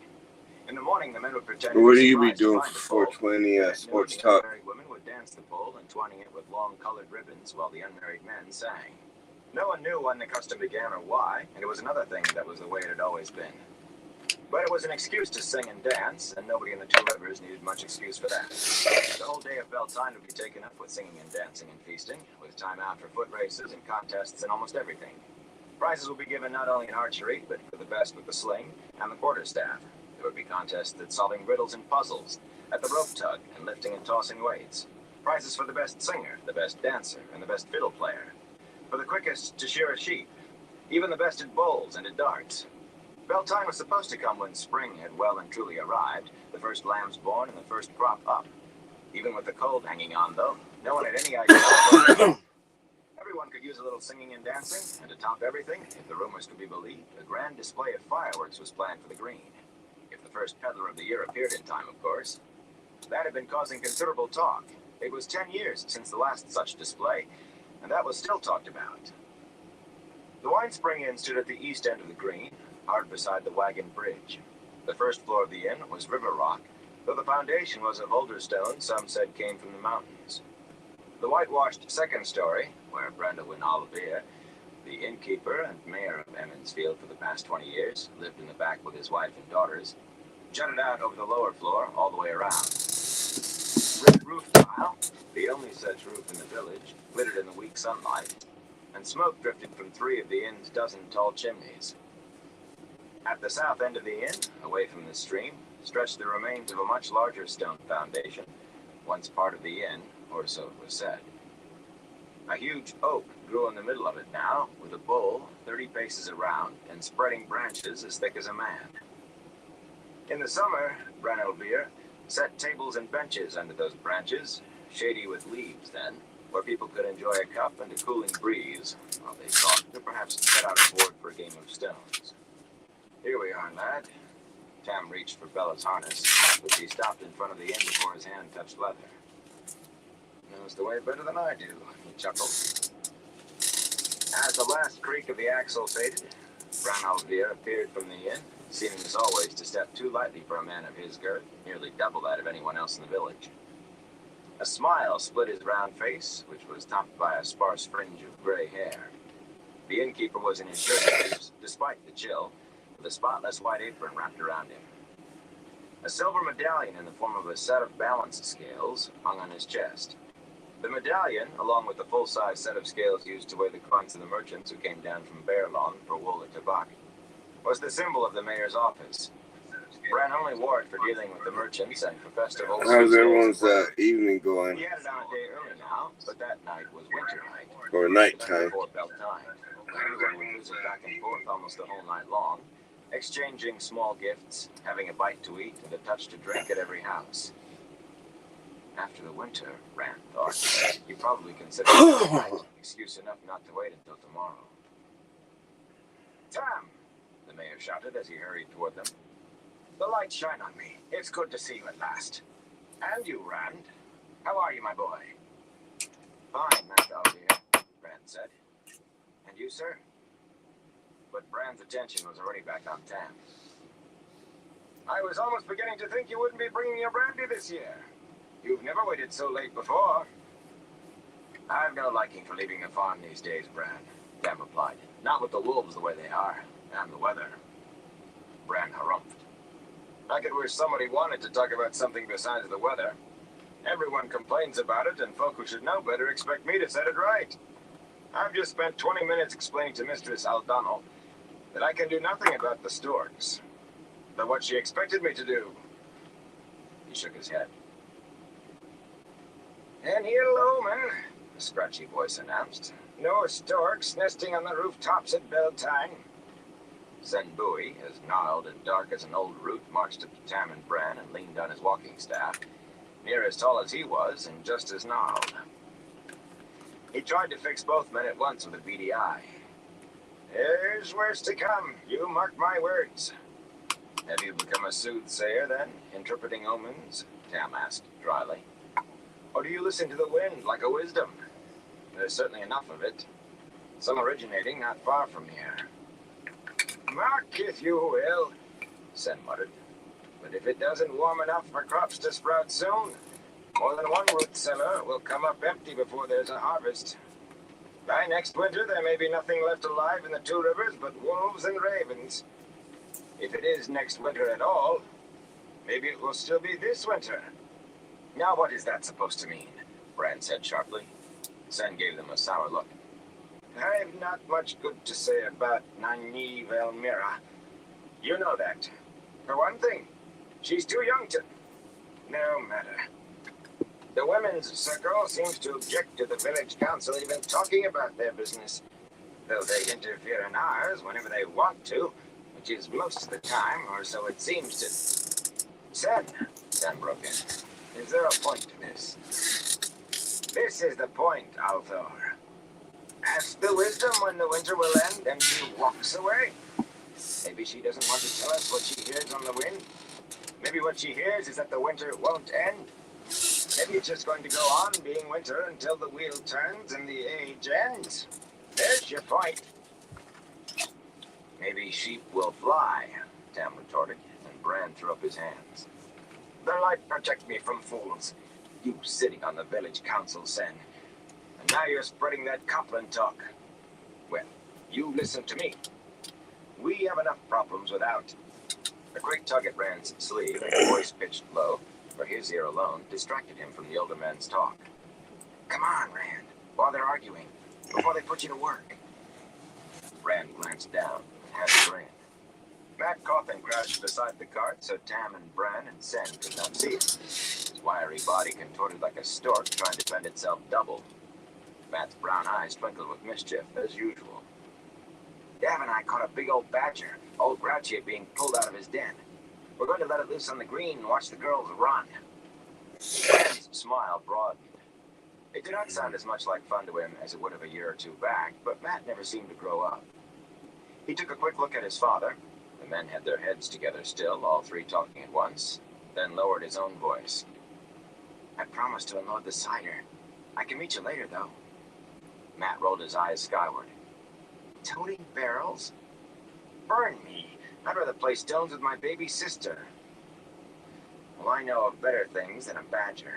In the morning, the men would pretend What to do you be surprised to doing find the for pole. 420 Sports Talk? The married women would dance the pole, entwining it with long colored ribbons while the unmarried men sang. No one knew when the custom began or why, and it was another thing that was the way it had always been. But it was an excuse to sing and dance, and nobody in the Two Rivers needed much excuse for that. The whole day of Beltane would be taken up with singing and dancing and feasting, with time out for foot races and contests and almost everything. Prizes would be given not only in archery, but for the best with the sling and the quarterstaff. There would be contests at solving riddles and puzzles, at the rope tug and lifting and tossing weights. Prizes for the best singer, the best dancer, and the best fiddle player. For the quickest to shear a sheep, even the best at bowls and at darts. Beltane was supposed to come when spring had well and truly arrived, the first lambs born and the first crop up. Even with the cold hanging on, though, no one had any idea. Everyone could use a little singing and dancing, and to top everything, if the rumors could be believed, a grand display of fireworks was planned for the green. If the first peddler of the year appeared in time, of course. That had been causing considerable talk. It was 10 years since the last such display, and that was still talked about. The Wine Spring Inn stood at the east end of the green, hard beside the wagon bridge. The first floor of the inn was river rock, though the foundation was of older stone some said came from the mountains. The whitewashed second story, where Brandywin Olivier, the innkeeper and mayor of Emmonsfield for the past 20 years, lived in the back with his wife and daughters, jutted out over the lower floor all the way around. Red roof tile, the only such roof in the village, glittered in the weak sunlight, and smoke drifted from 3 of the inn's dozen tall chimneys. At the south end of the inn, away from the stream, stretched the remains of a much larger stone foundation, once part of the inn, or so it was said. A huge oak grew in the middle of it now, with a bole 30 paces around and spreading branches as thick as a man. In the summer, Branelvier set tables and benches under those branches, shady with leaves then, where people could enjoy a cup and a cooling breeze, while they talked or perhaps set out a board for a game of stones. Here we are, lad. Tam reached for Bella's harness, but she stopped in front of the inn before his hand touched leather. Knows the way better than I do, he chuckled. As the last creak of the axle faded, Branelvier appeared from the inn, seeming as always to step too lightly for a man of his girth, nearly double that of anyone else in the village. A smile split his round face, which was topped by a sparse fringe of gray hair. The innkeeper was in his shirt sleeves, despite the chill, with a spotless white apron wrapped around him. A silver medallion in the form of a set of balance scales hung on his chest. The medallion, along with the full-size set of scales used to weigh the coins of the merchants who came down from Bearlawn for wool or tobacco, was the symbol of the mayor's office. Bran only wore it for dealing with the merchants and for festivals. How's everyone's evening going? He had it on a day early now, but that night was winter night. Or nighttime? Before Beltane. Everyone would visit back and forth almost the whole night long, exchanging small gifts, having a bite to eat and a touch to drink at every house. After the winter, Rand thought, he probably considered it excuse enough not to wait until tomorrow. Tam! The mayor shouted as he hurried toward them. The light shine on me. It's good to see you at last. And you, Rand. How are you, my boy? Fine, Master Olivier, Rand said. And you, sir? But Rand's attention was already back on Tam. I was almost beginning to think you wouldn't be bringing your brandy this year. You've never waited so late before. I've no liking for leaving the farm these days, Bran, Tam replied. Not with the wolves the way they are, and the weather. Bran harumphed. I could wish somebody wanted to talk about something besides the weather. Everyone complains about it, and folk who should know better expect me to set it right. I've just spent 20 minutes explaining to Mistress Aldano that I can do nothing about the storks. But what she expected me to do. He shook his head. And here, Loman, a scratchy voice announced. No storks nesting on the rooftops at Beltane. Zenbui, as gnarled and dark as an old root, marched up to Tam and Bran and leaned on his walking staff, near as tall as he was and just as gnarled. He tried to fix both men at once with a beady eye. There's worse to come, you mark my words. Have you become a soothsayer, then, interpreting omens? Tam asked dryly. Or do you listen to the wind like a wisdom? There's certainly enough of it. Some originating not far from here. Mark, if you will, Sen muttered. But if it doesn't warm enough for crops to sprout soon, more than one root cellar will come up empty before there's a harvest. By next winter, there may be nothing left alive in the Two Rivers but wolves and ravens. If it is next winter at all, maybe it will still be this winter. Now what is that supposed to mean? Bran said sharply. Sen gave them a sour look. I have not much good to say about Nynaeve Elmira. You know that. For one thing, she's too young to... No matter. The women's circle seems to object to the village council even talking about their business, though they interfere in ours whenever they want to, which is most of the time, or so it seems to. Sen broke in. Is there a point to this? This is the point, Althor. Ask the wisdom when the winter will end, and she walks away. Maybe she doesn't want to tell us what she hears on the wind. Maybe what she hears is that the winter won't end. Maybe it's just going to go on being winter until the wheel turns and the age ends. There's your point. Maybe sheep will fly, Tam retorted, and Bran threw up his hands. The light protect me from fools. You sitting on the village council, Sen. And now you're spreading that Copland talk. Well, you listen to me. We have enough problems without. A quick tug at Rand's sleeve, and voice pitched low, for his ear alone, distracted him from the older man's talk. Come on, Rand, while they're arguing, before they put you to work. Rand glanced down and had a grin. Matt Cawthon crouched beside the cart so Tam and Bran and Sen could not see him. His wiry body contorted like a stork trying to bend itself double. Matt's brown eyes twinkled with mischief, as usual. Dav and I caught a big old badger, all grouchy at being pulled out of his den. We're going to let it loose on the green and watch the girls run. Rand's smile broadened. It did not sound as much like fun to him as it would have a year or two back, but Matt never seemed to grow up. He took a quick look at his father. The men had their heads together still, all three talking at once, then lowered his own voice. I promised to unload the cider. I can meet you later, though. Matt rolled his eyes skyward. Toting barrels? Burn me. I'd rather play stones with my baby sister. Well, I know of better things than a badger.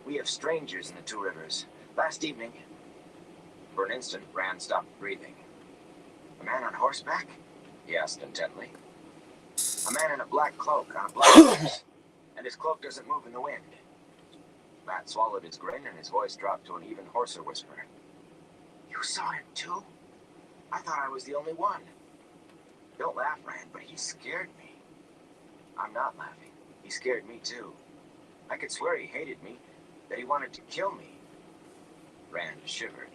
We have strangers in the Two Rivers. Last evening... For an instant, Rand stopped breathing. A man on horseback? He asked intently. A man in a black cloak on a black horse, and his cloak doesn't move in the wind. Matt swallowed his grin, and his voice dropped to an even hoarser whisper. You saw him too? I thought I was the only one. Don't laugh, Rand, but he scared me. I'm not laughing. He scared me too. I could swear he hated me, that he wanted to kill me. Rand shivered.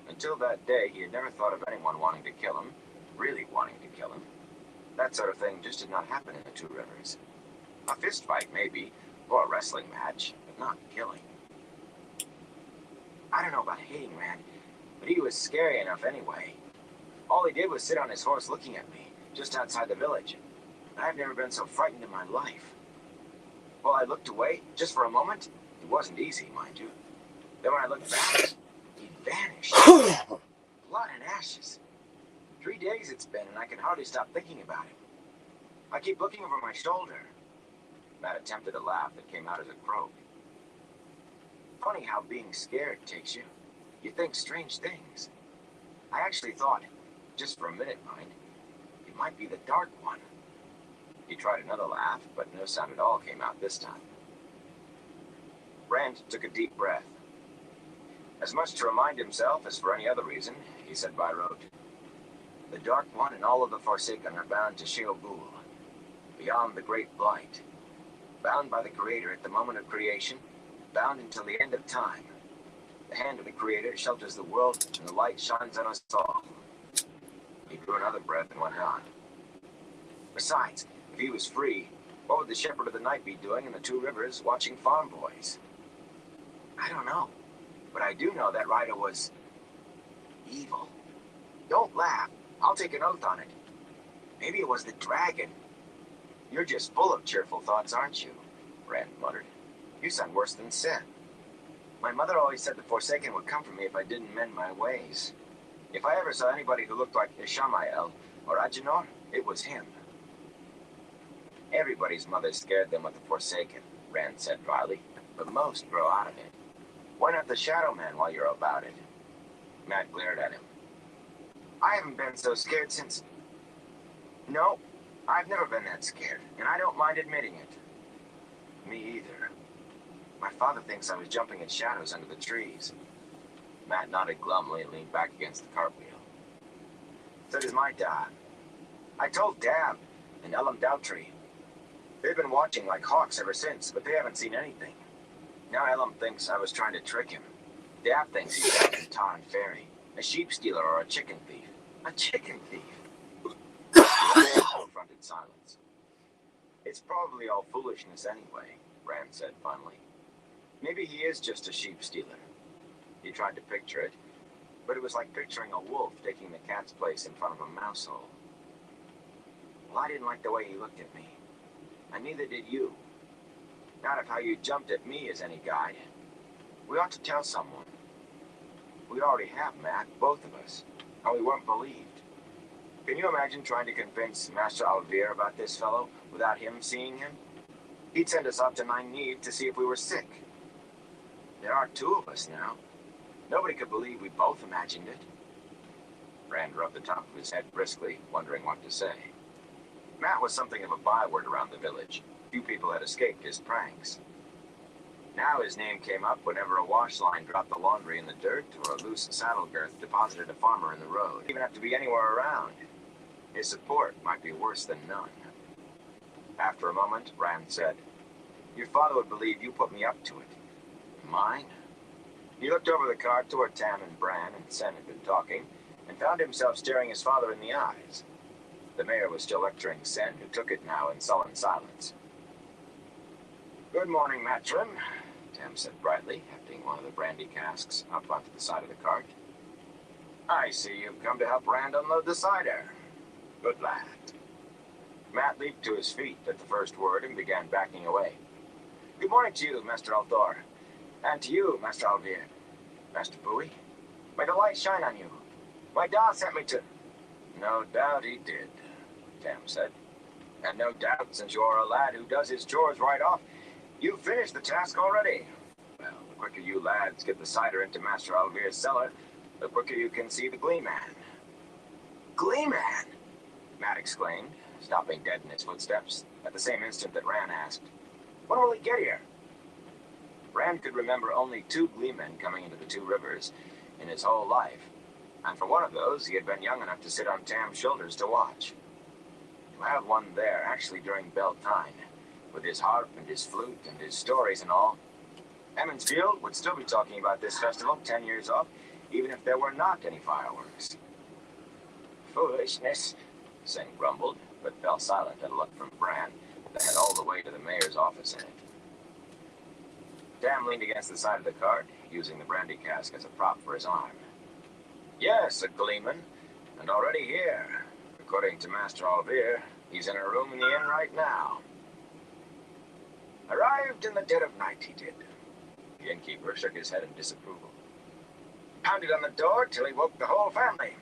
Until that day, he had never thought of anyone wanting to kill him, really wanting to kill him. That sort of thing just did not happen in the Two Rivers. A fist fight, maybe, or a wrestling match, but not killing. I don't know about hating Rand, but he was scary enough anyway. All he did was sit on his horse looking at me, just outside the village. I've never been so frightened in my life. Well, I looked away, just for a moment. It wasn't easy, mind you. Then when I looked back, he vanished. Blood and ashes. 3 days it's been, and I can hardly stop thinking about him. I keep looking over my shoulder. Matt attempted a laugh that came out as a croak. Funny how being scared takes you. You think strange things. I actually thought, just for a minute, mind, it might be the Dark One. He tried another laugh, but no sound at all came out this time. Rand took a deep breath. As much to remind himself as for any other reason, he said by rote, the Dark One and all of the Forsaken are bound to Sheol-Gul, beyond the Great Blight. Bound by the Creator at the moment of creation, bound until the end of time. The hand of the Creator shelters the world, and the light shines on us all. He drew another breath and went on. Besides, if he was free, what would the Shepherd of the Night be doing in the Two Rivers watching farm boys? I don't know, but I do know that rider was... evil. Don't laugh. I'll take an oath on it. Maybe it was the dragon. You're just full of cheerful thoughts, aren't you? Rand muttered. You sound worse than Sen. My mother always said the Forsaken would come for me if I didn't mend my ways. If I ever saw anybody who looked like Ishamael or Agenor, it was him. Everybody's mother scared them with the Forsaken, Rand said dryly, but most grow out of it. Why not the Shadow Man while you're about it? Matt glared at him. I haven't been so scared since... No, I've never been that scared, and I don't mind admitting it. Me either. My father thinks I was jumping in shadows under the trees. Matt nodded glumly and leaned back against the cartwheel. So does my dad. I told Dab and Ellum Doubtree. They've been watching like hawks ever since, but they haven't seen anything. Now Ellum thinks I was trying to trick him. Dab thinks he's Captain Tarn Ferry, a sheep stealer or a chicken thief. A chicken thief? Confronted silence. It's probably all foolishness anyway, Rand said finally. Maybe he is just a sheep stealer. He tried to picture it, but it was like picturing a wolf taking the cat's place in front of a mouse hole. Well, I didn't like the way he looked at me. And neither did you. Not if how you jumped at me is any guide. We ought to tell someone. We already have, Matt, both of us. And we weren't believed. Can you imagine trying to convince Master Alvear about this fellow without him seeing him? He'd send us off to Nynaeve to see if we were sick. There are two of us now. Nobody could believe we both imagined it. Rand rubbed the top of his head briskly, wondering what to say. Matt was something of a byword around the village. Few people had escaped his pranks. Now his name came up whenever a wash line dropped the laundry in the dirt or a loose saddle girth deposited a farmer in the road. He didn't even have to be anywhere around. His support might be worse than none. After a moment, Rand said, Your father would believe you put me up to it. Mine? He looked over the cart to where Tam and Bran and Sen had been talking, and found himself staring his father in the eyes. The mayor was still lecturing Sen, who took it now in sullen silence. Good morning, Matrim, Tam said brightly, hefting one of the brandy casks up onto the side of the cart. I see you've come to help Rand unload the cider. Good lad. Matt leaped to his feet at the first word and began backing away. Good morning to you, Master Althor. And to you, Master Alvear. Master Bowie. May the light shine on you. My dad sent me to... No doubt he did, Tam said. And no doubt, since you are a lad who does his chores right off, you've finished the task already. Well, the quicker you lads get the cider into Master Alvear's cellar, the quicker you can see the Gleeman. Gleeman? Matt exclaimed, stopping dead in his footsteps, at the same instant that Rand asked, When will he get here? Rand could remember only 2 Gleemen coming into the 2 rivers in his whole life, and for one of those he had been young enough to sit on Tam's shoulders to watch. To have one there actually during Beltane, with his harp and his flute and his stories and all, Emmons Field would still be talking about this festival 10 years off, even if there were not any fireworks. Foolishness, Sen grumbled, but fell silent at a look from Bran that had all the way to the mayor's office in it. Tam leaned against the side of the cart, using the brandy cask as a prop for his arm. Yes, a Gleeman, and already here. According to Master Alvear, he's in a room in the inn right now. Arrived in the dead of night, he did. The innkeeper shook his head in disapproval. Pounded on the door till he woke the whole family.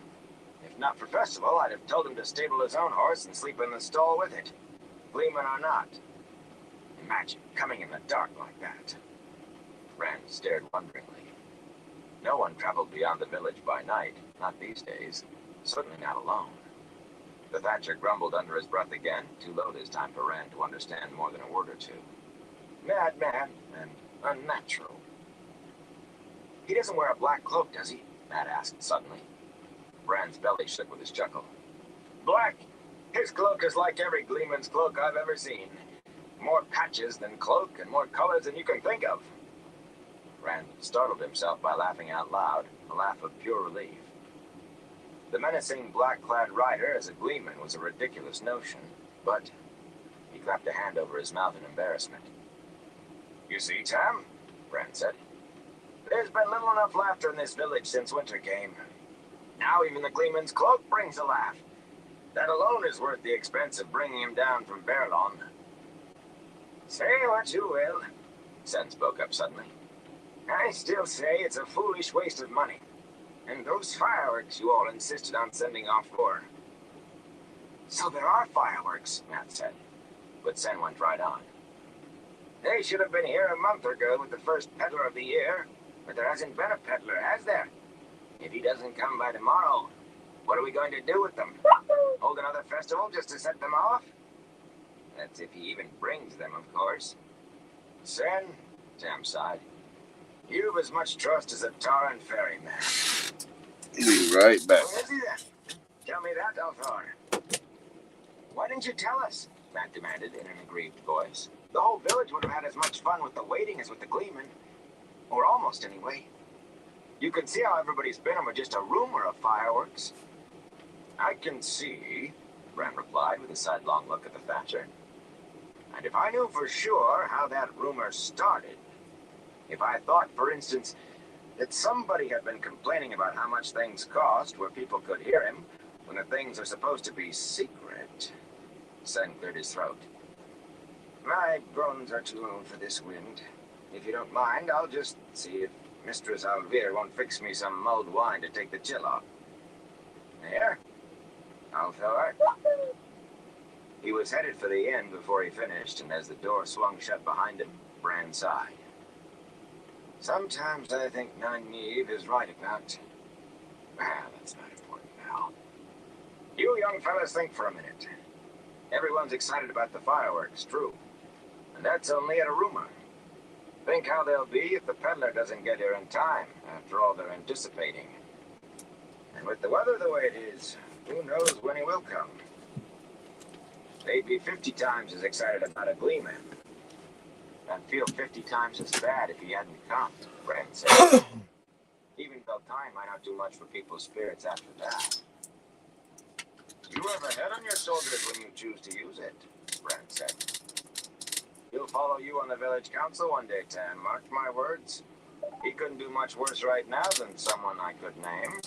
If not for festival, I'd have told him to stable his own horse and sleep in the stall with it. Gleeman or not. Imagine coming in the dark like that. Rand stared wonderingly. No one traveled beyond the village by night, not these days. Certainly not alone. The Thatcher grumbled under his breath again, too low this time for Rand to understand more than a word or two. Madman and unnatural. He doesn't wear a black cloak, does he? Matt asked suddenly. Rand's belly shook with his chuckle. Black? His cloak is like every Gleeman's cloak I've ever seen. More patches than cloak and more colors than you can think of. Rand startled himself by laughing out loud, a laugh of pure relief. The menacing black-clad rider as a Gleeman was a ridiculous notion, but he clapped a hand over his mouth in embarrassment. You see, Tam, Rand said, there's been little enough laughter in this village since winter came. Now even the Gleeman's cloak brings a laugh. That alone is worth the expense of bringing him down from Baerlon. Say what you will, Sen spoke up suddenly. I still say it's a foolish waste of money. And those fireworks you all insisted on sending off for. So there are fireworks, Matt said. But Sen went right on. They should have been here a month ago with the first peddler of the year, but there hasn't been a peddler, has there? If he doesn't come by tomorrow, what are we going to do with them? Hold another festival just to set them off? That's if he even brings them, of course. Sen, Tam sighed, you've as much trust as a tar and ferry man. Be right back. Where is he then? Tell me that, Althor. Why didn't you tell us? Matt demanded in an aggrieved voice. The whole village would have had as much fun with the waiting as with the gleeman. Or almost, anyway. You can see how everybody's been over just a rumor of fireworks. I can see, Bran replied with a sidelong look at the Thatcher. And if I knew for sure how that rumor started, if I thought, for instance, that somebody had been complaining about how much things cost where people could hear him when the things are supposed to be secret, Sen cleared his throat. My bones are too old for this wind. If you don't mind, I'll just see if Mistress Alvir won't fix me some mulled wine to take the chill off. There? Althor? He was headed for the inn before he finished, and as the door swung shut behind him, Bran sighed. Sometimes I think Nynaeve is right about... Well, that's not important now. You young fellas think for a minute. Everyone's excited about the fireworks, true. And that's only at a rumor. Think how they'll be if the peddler doesn't get here in time, after all they're anticipating. And with the weather the way it is, who knows when he will come. They'd be 50 times as excited about a gleeman. I'd feel 50 times as bad if he hadn't come, Bran said. Even though time might not do much for people's spirits after that. You have a head on your shoulders when you choose to use it, Bran said. He'll follow you on the village council one day, Tam, mark my words. He couldn't do much worse right now than someone I could name.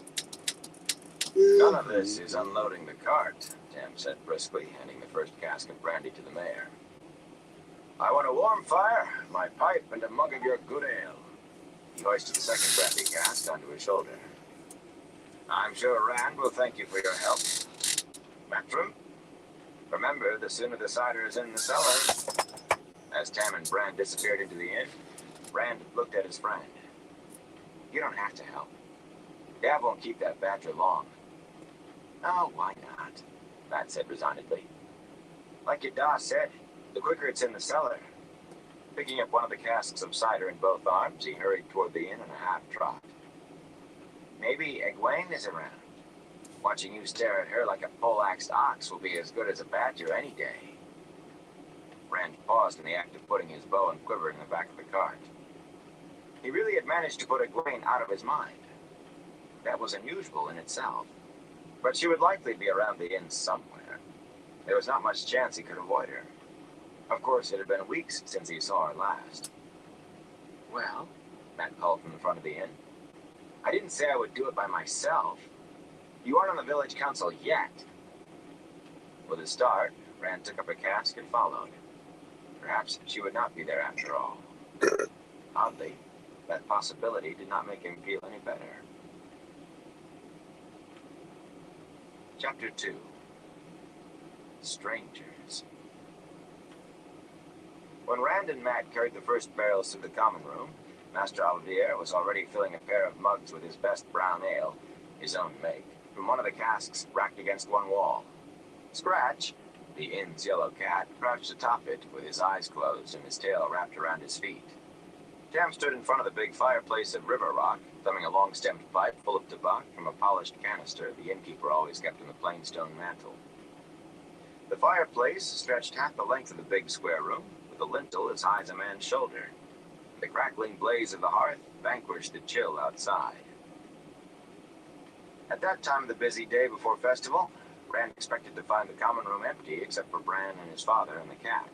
None of this is unloading the cart, Tam said briskly, handing the first cask of brandy to the mayor. I want a warm fire, my pipe, and a mug of your good ale. He hoisted the second brandy cask onto his shoulder. I'm sure Rand will thank you for your help. Matrim, remember, the sooner the cider is in the cellar. As Tam and Bran disappeared into the inn, Rand looked at his friend. You don't have to help. Dad won't keep that badger long. Oh, why not? Matt said resignedly. Like your Da said, the quicker it's in the cellar. Picking up one of the casks of cider in both arms, he hurried toward the inn in a half-trot. Maybe Egwene is around. Watching you stare at her like a pole-axed ox will be as good as a badger any day. Rand paused in the act of putting his bow and quiver in the back of the cart. He really had managed to put Egwene out of his mind. That was unusual in itself. But she would likely be around the inn somewhere. There was not much chance he could avoid her. Of course, it had been weeks since he saw her last. Well, Matt called from the front of the inn. I didn't say I would do it by myself. You aren't on the village council yet. With a start, Rand took up a cask and followed. Perhaps she would not be there after all. Oddly, that possibility did not make him feel any better. Chapter 2. Strangers. When Rand and Matt carried the first barrels to the common room, Master Alvier was already filling a pair of mugs with his best brown ale, his own make, from one of the casks racked against one wall. Scratch, the inn's yellow cat, crouched atop it with his eyes closed and his tail wrapped around his feet. Tam stood in front of the big fireplace of River Rock, thumbing a long-stemmed pipe full of tobacco from a polished canister the innkeeper always kept in the plain stone mantel. The fireplace stretched half the length of the big square room, with a lintel as high as a man's shoulder. The crackling blaze of the hearth vanquished the chill outside. At that time of the busy day before festival, Rand expected to find the common room empty except for Bran and his father and the cat.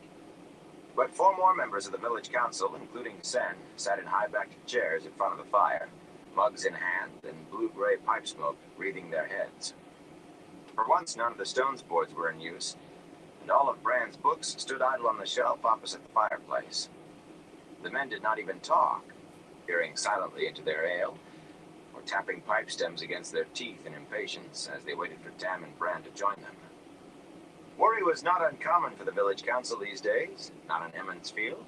But 4 more members of the village council, including Sen, sat in high-backed chairs in front of the fire, mugs in hand and blue-gray pipe smoke wreathing their heads. For once, none of the stones boards were in use, and all of Bran's books stood idle on the shelf opposite the fireplace. The men did not even talk, peering silently into their ale, or tapping pipe stems against their teeth in impatience as they waited for Tam and Bran to join them. Worry was not uncommon for the village council these days, not in Emmons Field,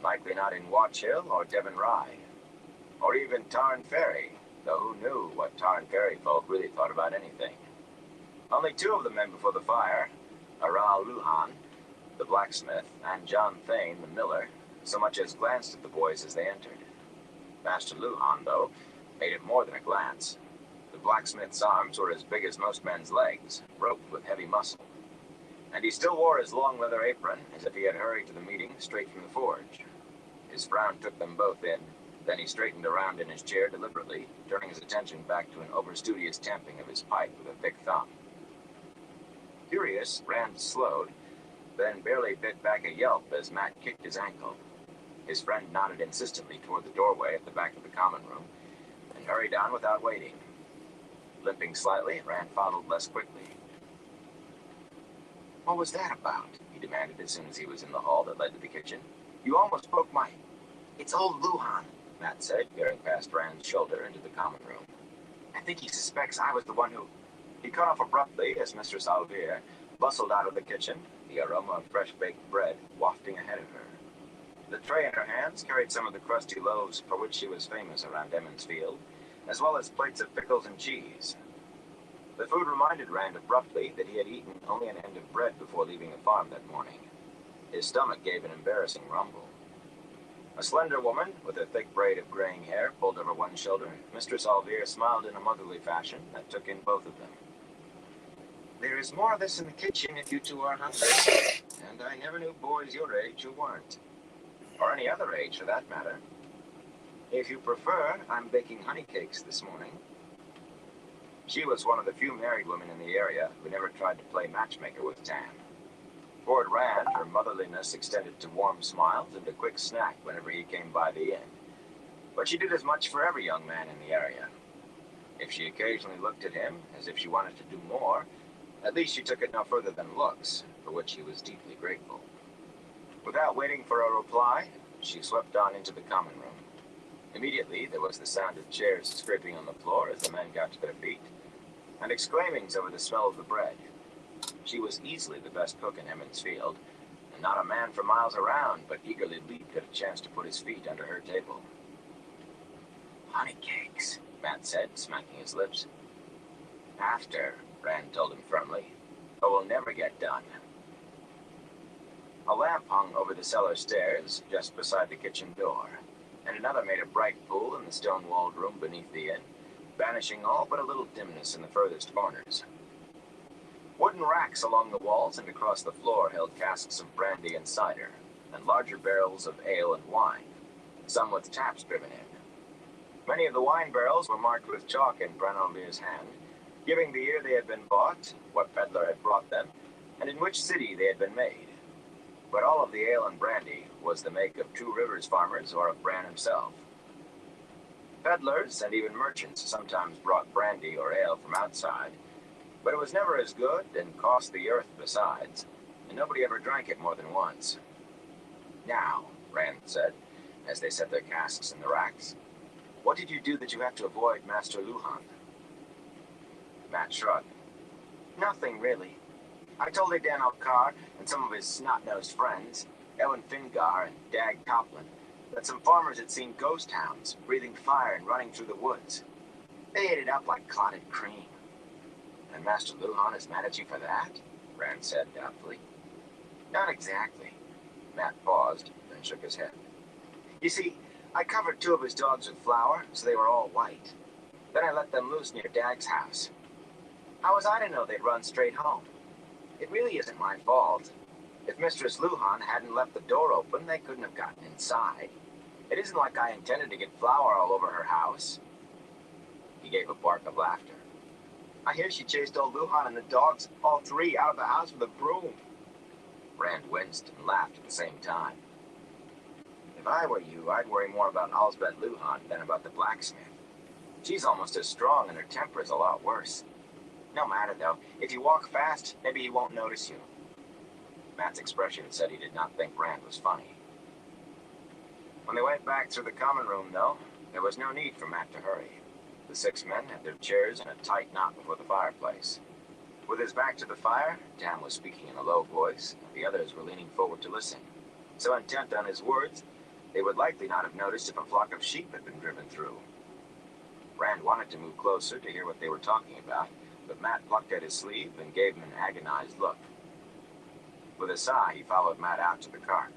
likely not in Watch Hill or Devon Rye, or even Tarn Ferry, though who knew what Tarn Ferry folk really thought about anything. Only 2 of the men before the fire, Aral Luhan, the blacksmith, and John Thane, the miller, so much as glanced at the boys as they entered. Master Luhan, though, made it more than a glance. The blacksmith's arms were as big as most men's legs, roped with heavy muscle. And he still wore his long leather apron, as if he had hurried to the meeting straight from the forge. His frown took them both in. Then he straightened around in his chair deliberately, turning his attention back to an overstudious tamping of his pipe with a thick thumb. Curious, Rand slowed, then barely bit back a yelp as Matt kicked his ankle. His friend nodded insistently toward the doorway at the back of the common room, and hurried on without waiting. Limping slightly, Rand followed less quickly. "What was that about?" he demanded as soon as he was in the hall that led to the kitchen. "You almost broke my—" "It's old Luhan," Matt said, peering past Rand's shoulder into the common room. "I think he suspects I was the one who—" He cut off abruptly as Mistress Alvier bustled out of the kitchen, the aroma of fresh-baked bread wafting ahead of her. The tray in her hands carried some of the crusty loaves for which she was famous around Emmons Field, as well as plates of pickles and cheese. The food reminded Rand abruptly that he had eaten only an end of bread before leaving the farm that morning. His stomach gave an embarrassing rumble. A slender woman with a thick braid of graying hair pulled over one shoulder, Mistress Alvier smiled in a motherly fashion that took in both of them. "There is more of this in the kitchen if you 2 are hungry, and I never knew boys your age who weren't. Or any other age, for that matter. If you prefer, I'm baking honey cakes this morning." She was one of the few married women in the area who never tried to play matchmaker with Tam. Toward Rand, her motherliness extended to warm smiles and a quick snack whenever he came by the inn. But she did as much for every young man in the area. If she occasionally looked at him as if she wanted to do more, at least she took it no further than looks, for which he was deeply grateful. Without waiting for a reply, she swept on into the common room. Immediately, there was the sound of chairs scraping on the floor as the men got to their feet, and exclaimings over the smell of the bread. She was easily the best cook in Emmons Field, and not a man for miles around but eagerly leaped at a chance to put his feet under her table. "Honey cakes," Matt said, smacking his lips. "After," Rand told him firmly, "or we'll never get done." A lamp hung over the cellar stairs just beside the kitchen door, and another made a bright pool in the stone-walled room beneath the inn, banishing all but a little dimness in the furthest corners. Wooden racks along the walls and across the floor held casks of brandy and cider, and larger barrels of ale and wine, some with taps driven in. Many of the wine barrels were marked with chalk in Branolier's hand, giving the year they had been bought, what peddler had brought them, and in which city they had been made. But all of the ale and brandy was the make of Two Rivers farmers or of Bran himself. Peddlers and even merchants sometimes brought brandy or ale from outside, but it was never as good and cost the earth besides, and nobody ever drank it more than once. "Now," Rand said, as they set their casks in the racks, "what did you do that you have to avoid Master Luhan?" Matt shrugged. "Nothing, really. I told Dan Alcar and some of his snot-nosed friends, Ellen Fingar and Dag Coplin, that some farmers had seen ghost hounds breathing fire and running through the woods. They ate it up like clotted cream." "And Master Luhan is mad at you for that?" Rand said doubtfully. "Not exactly." Matt paused, then shook his head. "You see, I covered 2 of his dogs with flour, so they were all white. Then I let them loose near Dag's house. How was I to know they'd run straight home? It really isn't my fault. If Mistress Luhan hadn't left the door open, they couldn't have gotten inside. It isn't like I intended to get flour all over her house." He gave a bark of laughter. "I hear she chased old Luhan and the dogs, all 3, out of the house with a broom." Rand winced and laughed at the same time. "If I were you, I'd worry more about Alsbeth Luhan than about the blacksmith. She's almost as strong and her temper is a lot worse. No matter, though. If you walk fast, maybe he won't notice you." Matt's expression said he did not think Rand was funny. When they went back through the common room, though, there was no need for Matt to hurry. The 6 men had their chairs in a tight knot before the fireplace. With his back to the fire, Tam was speaking in a low voice, and the others were leaning forward to listen, so intent on his words, they would likely not have noticed if a flock of sheep had been driven through. Rand wanted to move closer to hear what they were talking about, but Matt plucked at his sleeve and gave him an agonized look. With a sigh, he followed Matt out to the cart.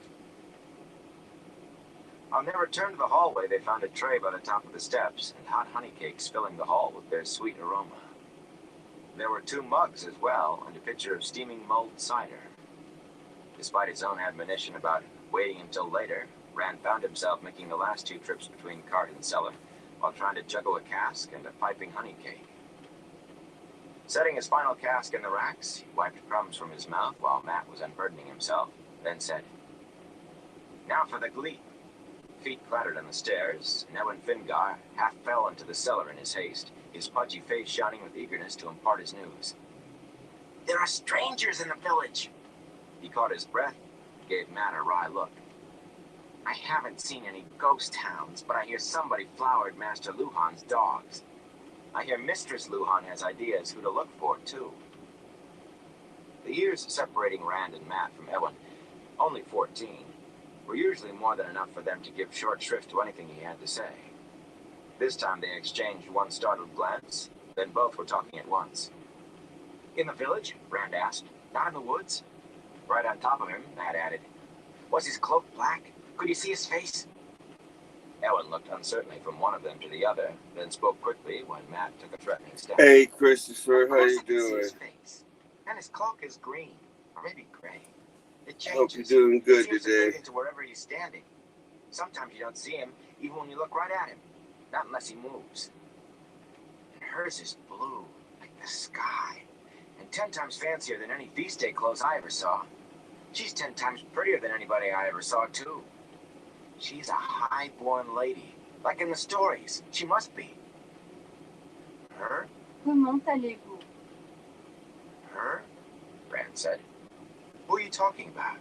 On their return to the hallway, they found a tray by the top of the steps and hot honey cakes filling the hall with their sweet aroma. There were 2 mugs as well and a pitcher of steaming mulled cider. Despite his own admonition about waiting until later, Rand found himself making the last 2 trips between cart and cellar while trying to juggle a cask and a piping honey cake. Setting his final cask in the racks, he wiped crumbs from his mouth while Matt was unburdening himself, then said, "Now for the gleep." Feet clattered on the stairs, and Ewan Fingar half fell into the cellar in his haste, his pudgy face shining with eagerness to impart his news. "There are strangers in the village." He caught his breath, gave Matt a wry look. "I haven't seen any ghost hounds, but I hear somebody flowered Master Luhan's dogs. I hear Mistress Luhan has ideas who to look for, too." The years separating Rand and Matt from Ewan, only 14, were usually more than enough for them to give short shrift to anything he had to say. This time they exchanged one startled glance, then both were talking at once. "In the village?" Rand asked. "Not in the woods?" Right on top of him, Matt added, "Was his cloak black? Could you see his face?" Ewan looked uncertainly from one of them to the other, then spoke quickly when Matt took a threatening step. Hey, Christopher, "Of how course you I can see doing? his face. And his cloak is green, or maybe gray. It Hope you're changes. doing good He seems to fit today. into wherever he's standing. Sometimes you don't see him, even when you look right at him. Not unless he moves. And hers is blue, like the sky, and 10 times fancier than any feast day clothes I ever saw. She's 10 times prettier than anybody I ever saw, too. She's a high-born lady, like in the stories. She must be." "Her? Comment allez-vous? Her?" Rand said. "Who are you talking about?"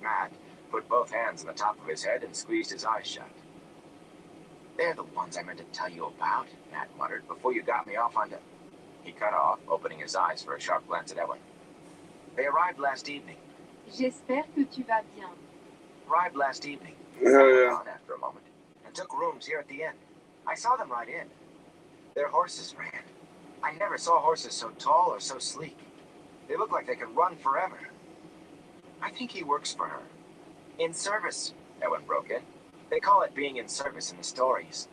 Matt put both hands on the top of his head and squeezed his eyes shut. "They're the ones I meant to tell you about," Matt muttered, "before you got me off onto—" He cut off, opening his eyes for a sharp glance at Ewan. "They arrived last evening." J'espère que tu vas bien. "Arrived last evening," Oh, went yeah. on after a moment, "and took rooms here at the inn. I saw them right in. Their horses ran. I never saw horses so tall or so sleek. They look like they could run forever. I think he works for her. In service," Ewan broke in. "They call it being in service in the stories."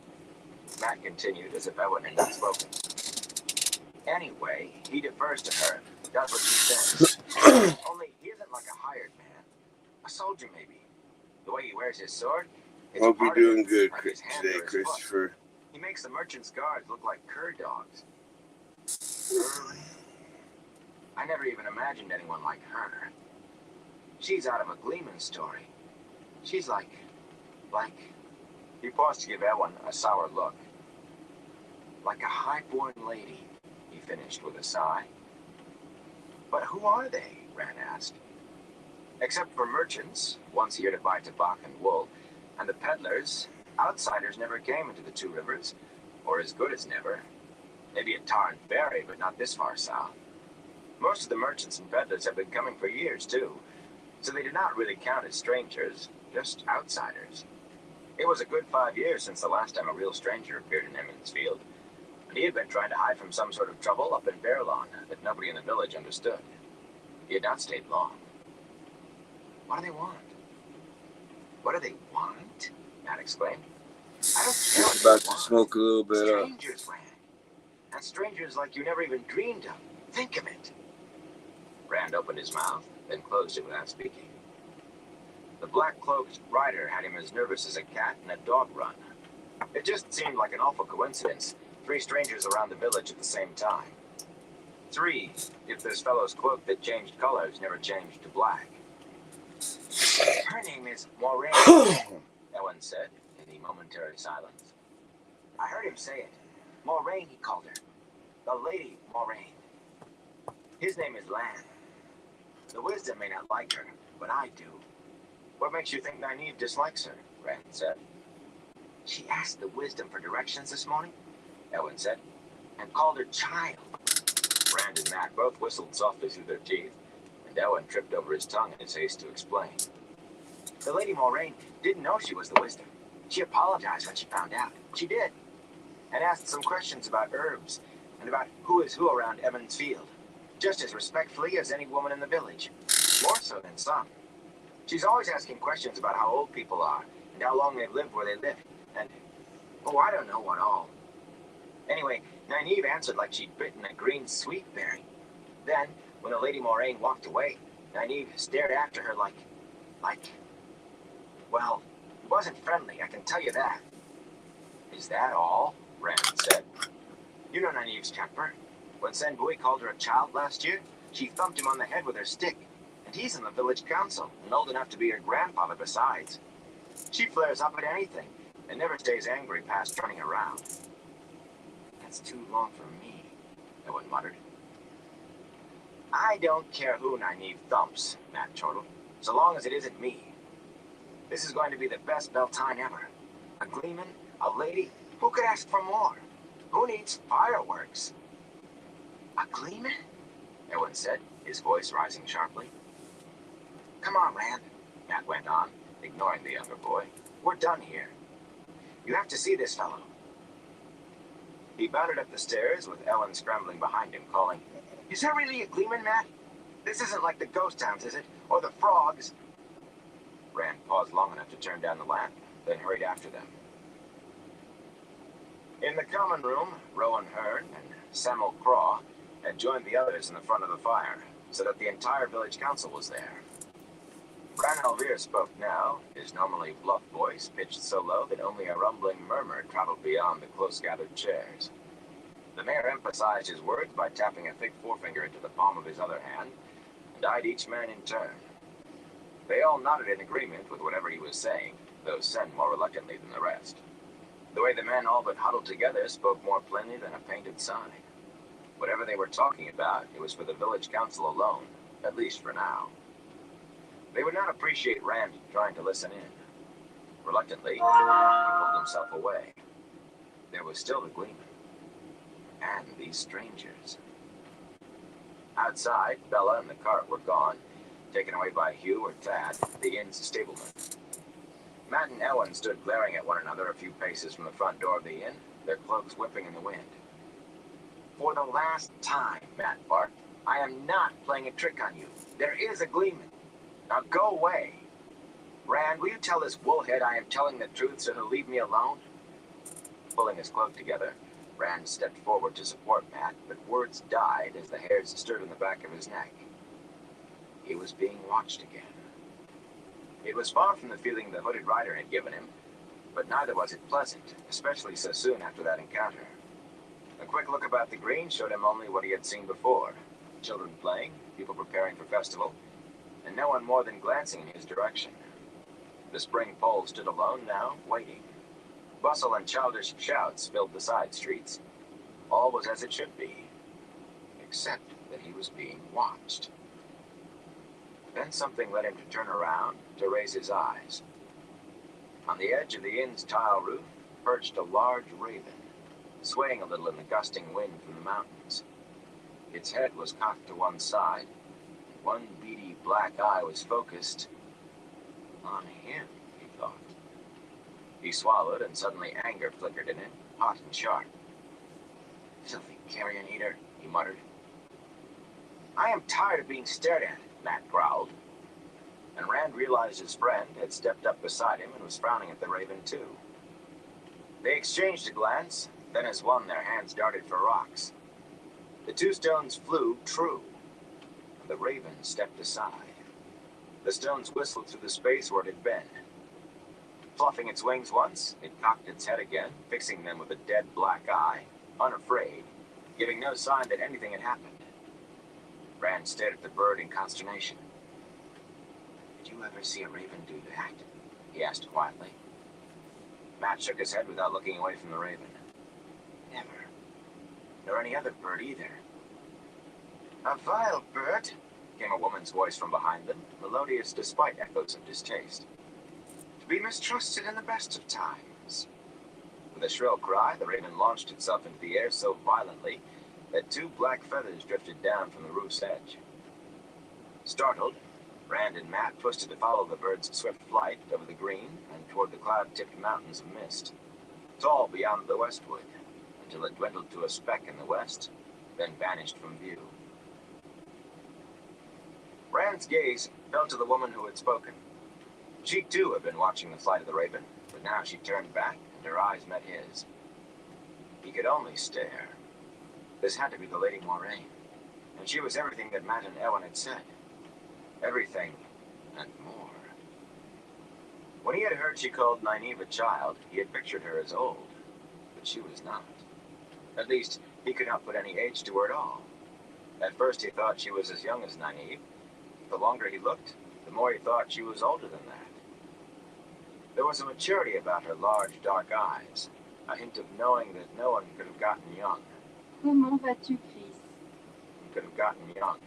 Matt continued as if Ewan had not spoken. "Anyway, he defers to her, does what she says. Only he isn't like a hired man. A soldier, maybe. The way he wears his sword, it's Hope you're part of doing it, good like his hand today, or his foot. Christopher. He makes the merchant's guards look like cur dogs. I never even imagined anyone like her. She's out of a Gleeman story. She's like... He paused to give Ewan a sour look. "Like a high-born lady," he finished with a sigh. "But who are they?" Rand asked. "Except for merchants, once here to buy tobacco and wool, and the peddlers, outsiders never came into the 2 rivers, or as good as never. Maybe at Tarn Ferry, but not this far south. Most of the merchants and peddlers have been coming for years, too, so they did not really count as strangers, just outsiders. It was a good 5 years since the last time a real stranger appeared in Emmons Field, and he had been trying to hide from some sort of trouble up in Bearlawn that nobody in the village understood. He had not stayed long. What do they want?" "What do they want?" Matt exclaimed. "I don't care what Just they about to want. smoke a little bit up. Strangers, Rand. And strangers like you never even dreamed of. Think of it." Rand opened his mouth, then closed it without speaking. The black-cloaked rider had him as nervous as a cat in a dog run. It just seemed like an awful coincidence. 3 strangers around the village at the same time. 3, if this fellow's cloak that changed colors never changed to black. "Her name is Moraine," Ewan said in the momentary silence. "I heard him say it. Moraine, he called her. The Lady Moraine. His name is Lan. The Wisdom may not like her, but I do." "What makes you think Nynaeve dislikes her?" Rand said. "She asked the Wisdom for directions this morning," Ewan said, "and called her child." Rand and Matt both whistled softly through their teeth, and Ewan tripped over his tongue in his haste to explain. "The Lady Moraine didn't know she was the Wisdom. She apologized when she found out. She did. and asked some questions about herbs and about who is who around Evans Field, just as respectfully as any woman in the village, more so than some. She's always asking questions about how old people are and how long they've lived where they live, and oh, I don't know what all. Anyway, Nynaeve answered like she'd bitten a green sweet berry. Then, when the Lady Moraine walked away, Nynaeve stared after her like, well, it wasn't friendly, I can tell you that. Is that all? Rand said. You know Nynaeve's temper. When Senbui called her a child last year, she thumped him on the head with her stick. And he's in the village council, and old enough to be her grandfather besides. She flares up at anything, and never stays angry past turning around. That's too long for me, Eowyn muttered. I don't care who Nynaeve thumps, Mat chortled, so long as it isn't me. This is going to be the best Beltane ever. A gleeman, a lady, who could ask for more? Who needs fireworks? A gleeman? Eowyn said, his voice rising sharply. Come on, Rand, Mat went on, ignoring the younger boy. We're done here. You have to see this fellow. He bounded up the stairs with Ellen scrambling behind him, calling, Is there really a gleeman, Mat? This isn't like the ghost towns, is it? Or the frogs? Rand paused long enough to turn down the lamp, then hurried after them. In the common room, Rowan Hearn and Sam'el Craw had joined the others in the front of the fire, so that the entire village council was there. Bran al'Vir spoke now, his normally bluff voice pitched so low that only a rumbling murmur traveled beyond the close-gathered chairs. The mayor emphasized his words by tapping a thick forefinger into the palm of his other hand, and eyed each man in turn. They all nodded in agreement with whatever he was saying, though Sen more reluctantly than the rest. The way the men all but huddled together spoke more plainly than a painted sign. Whatever they were talking about, it was for the village council alone, at least for now. They would not appreciate Rand trying to listen in. Reluctantly, he pulled himself away. There was still the gleeman. And these strangers. Outside, Bella and the cart were gone, taken away by Hugh or Thad, the inn's stableman. Mat and Eowyn stood glaring at one another a few paces from the front door of the inn, their cloaks whipping in the wind. For the last time, Mat barked, I am not playing a trick on you. There is a gleeman. Now go away. Rand, will you tell this woolhead I am telling the truth so he'll leave me alone? Pulling his cloak together, Rand stepped forward to support Mat, but words died as the hairs stirred in the back of his neck. He was being watched again. It was far from the feeling the hooded rider had given him, but neither was it pleasant, especially so soon after that encounter. A quick look about the green showed him only what he had seen before. Children playing, people preparing for festival, and no one more than glancing in his direction. The spring pole stood alone now, waiting. Bustle and childish shouts filled the side streets. All was as it should be, except that he was being watched. Then something led him to turn around, to raise his eyes. On the edge of the inn's tile roof perched a large raven, swaying a little in the gusting wind from the mountains. Its head was cocked to one side, and one beady black eye was focused on him, he thought. He swallowed, and suddenly anger flickered in him, hot and sharp. Filthy carrion eater, he muttered. I am tired of being stared at, Mat growled. And Rand realized his friend had stepped up beside him and was frowning at the raven too. They exchanged a glance, then as one their hands darted for rocks. The two stones flew true, and the raven stepped aside. The stones whistled through the space where it had been. Fluffing its wings once, it cocked its head again, fixing them with a dead black eye, unafraid, giving no sign that anything had happened. Rand stared at the bird in consternation. Did you ever see a raven do that? He asked quietly. Mat shook his head without looking away from the raven. Never. Nor any other bird either. A vile bird, came a woman's voice from behind them, melodious despite echoes of distaste. To be mistrusted in the best of times. With a shrill cry, the raven launched itself into the air so violently that two black feathers drifted down from the roof's edge. Startled, Rand and Mat twisted to follow the bird's swift flight over the green and toward the cloud-tipped mountains of mist, tall beyond the westwood, till it dwindled to a speck in the west, then vanished from view. Rand's gaze fell to the woman who had spoken. She too had been watching the flight of the raven, but now she turned back and her eyes met his. He could only stare. This had to be the Lady Moraine, and she was everything that Matt and Ellen had said. Everything and more. When he had heard she called Nynaeve a child, he had pictured her as old, but she was not. At least, he could not put any age to her at all. At first he thought she was as young as Nynaeve. The longer he looked, the more he thought she was older than that. There was a maturity about her large, dark eyes, a hint of knowing that no one could have gotten young. Comment vas-tu, Chris? Could have gotten young.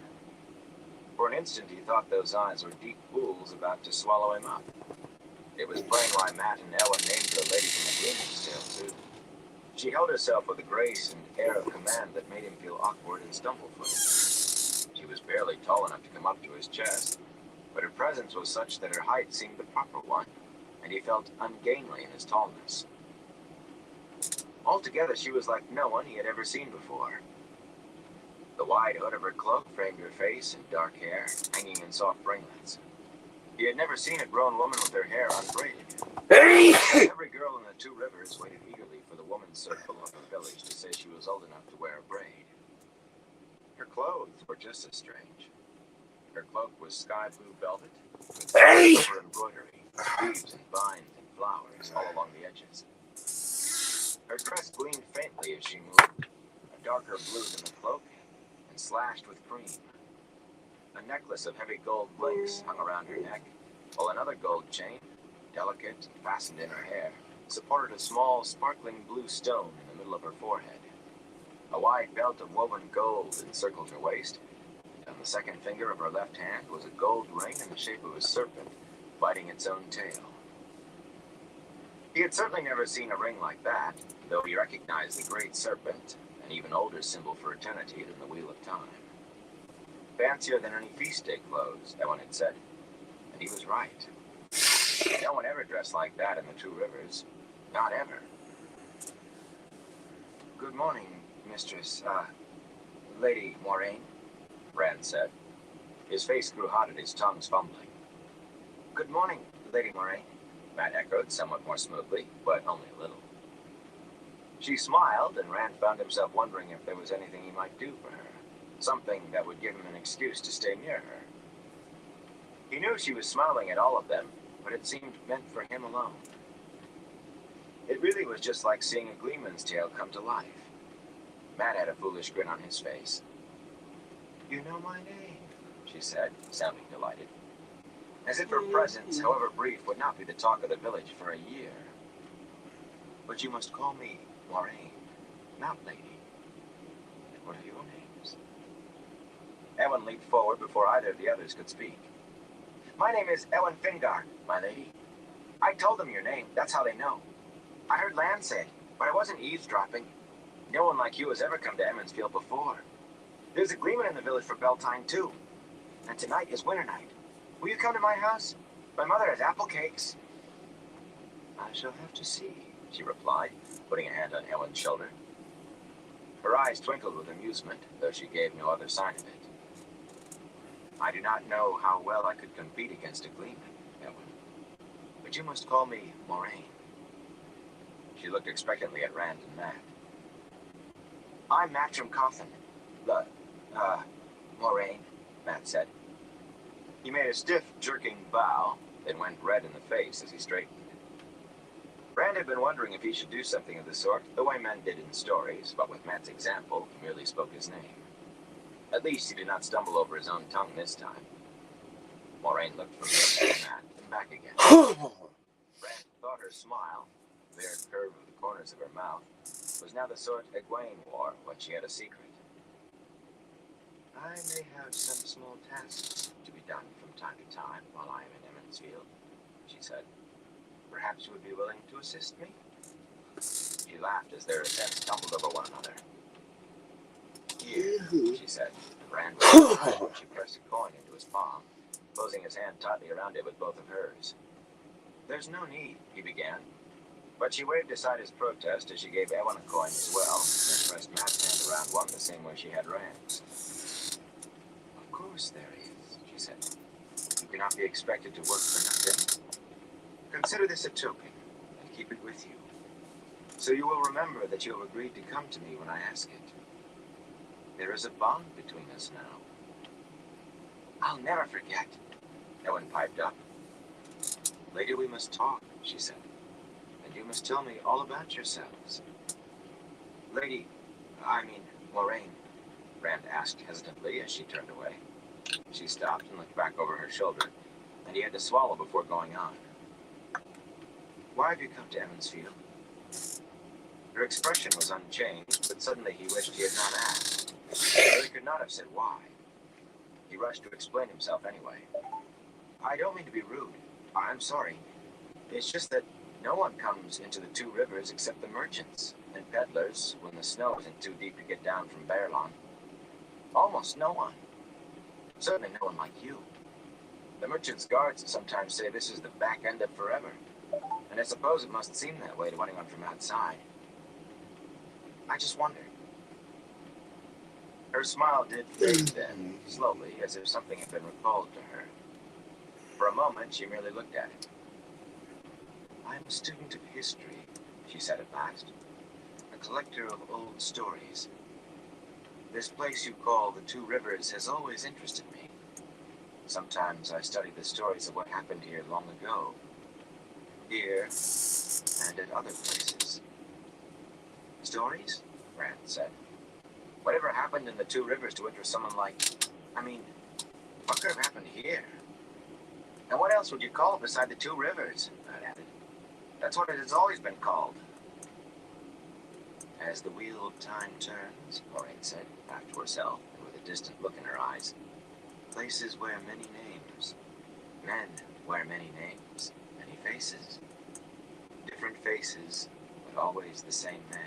For an instant he thought those eyes were deep pools about to swallow him up. It was plain why Matt and Ellen named her Lady from the Gleeman's Tale, too. She held herself with a grace and air of command that made him feel awkward and stumble-footed. She was barely tall enough to come up to his chest, but her presence was such that her height seemed the proper one, and he felt ungainly in his tallness. Altogether, she was like no one he had ever seen before. The wide hood of her cloak framed her face and dark hair, hanging in soft ringlets. He had never seen a grown woman with her hair unbraided. Every girl in the Two Rivers waited eagerly for the woman's circle of her village to say she was old enough to wear a braid. Her clothes were just as strange. Her cloak was sky blue velvet, with silver embroidery, leaves and vines and flowers all along the edges. Her dress gleamed faintly as she moved, a darker blue than the cloak, and slashed with cream. A necklace of heavy gold links hung around her neck, while another gold chain, delicate and fastened in her hair, supported a small, sparkling blue stone in the middle of her forehead. A wide belt of woven gold encircled her waist, and on the second finger of her left hand was a gold ring in the shape of a serpent, biting its own tail. He had certainly never seen a ring like that, though he recognized the great serpent, an even older symbol for eternity than the Wheel of Time. Fancier than any feast day clothes, Ellen had said, and he was right. No one ever dressed like that in the Two Rivers. Not ever. Good morning, Mistress, Lady Moraine, Rand said. His face grew hot and his tongues fumbling. Good morning, Lady Moraine, Matt echoed somewhat more smoothly, but only a little. She smiled, and Rand found himself wondering if there was anything he might do for her. Something that would give him an excuse to stay near her. He knew she was smiling at all of them, but it seemed meant for him alone. It really was just like seeing a Gleeman's Tale come to life. Matt had a foolish grin on his face. You know my name, she said, sounding delighted. As if her presence, however brief, would not be the talk of the village for a year. But you must call me Moraine, not Lady. And what are your names? Ellen leaped forward before either of the others could speak. My name is Ellen Fingard, my lady. I told them your name, that's how they know. I heard Lan say it, but I wasn't eavesdropping. No one like you has ever come to Emmonsfield before. There's a Gleeman in the village for Beltane, too. And tonight is winter night. Will you come to my house? My mother has apple cakes. I shall have to see, she replied, putting a hand on Ellen's shoulder. Her eyes twinkled with amusement, though she gave no other sign of it. I do not know how well I could compete against a Gleeman, Ellen. But you must call me Moraine. She looked expectantly at Rand and Matt. I'm Matrim Cawthon. Moraine, Matt said. He made a stiff, jerking bow, then went red in the face as he straightened. Rand had been wondering if he should do something of the sort, the way men did in stories, but with Matt's example, he merely spoke his name. At least he did not stumble over his own tongue this time. Moraine looked from him to Matt and back again. Rand thought her smile, the bare curve of the corners of her mouth, was now the sort Egwene wore when she had a secret. I may have some small tasks to be done from time to time while I am in Emmonsfield, she said. Perhaps you would be willing to assist me? She laughed as their ascents tumbled over one another. Here, she said. Rand was she pressed a coin into his palm, closing his hand tightly around it with both of hers. There's no need, he began. But she waved aside his protest as she gave Ewan a coin as well, and pressed Matt's hand around one the same way she had Rand's. Of course there is, she said. You cannot be expected to work for nothing. Consider this a token, and keep it with you. So you will remember that you have agreed to come to me when I ask it. There is a bond between us now. I'll never forget, Ewan piped up. Later we must talk, she said. And you must tell me all about yourselves. Moraine, Rand asked hesitantly as she turned away. She stopped and looked back over her shoulder, and he had to swallow before going on. Why have you come to Emmonsfield? Her expression was unchanged, but suddenly he wished he had not asked. But he could not have said why. He rushed to explain himself anyway. I don't mean to be rude. I'm sorry. It's just that no one comes into the Two Rivers except the merchants and peddlers when the snow isn't too deep to get down from Baerlon. Almost no one. Certainly no one like you. The merchants' guards sometimes say this is the back end of forever, and I suppose it must seem that way to anyone from outside. I just wondered. Her smile did fade then, slowly, as if something had been recalled to her. For a moment, she merely looked at it. I'm a student of history, she said at last. A collector of old stories. This place you call the Two Rivers has always interested me. Sometimes I study the stories of what happened here long ago. Here, and at other places. Stories? Rand said. Whatever happened in the Two Rivers to interest someone like... what could have happened here? And what else would you call it beside the Two Rivers? I added. That's what it has always been called. As the wheel of time turns, Moraine said, back to herself, and with a distant look in her eyes. Places wear many names. Men wear many names, many faces. Different faces, but always the same man.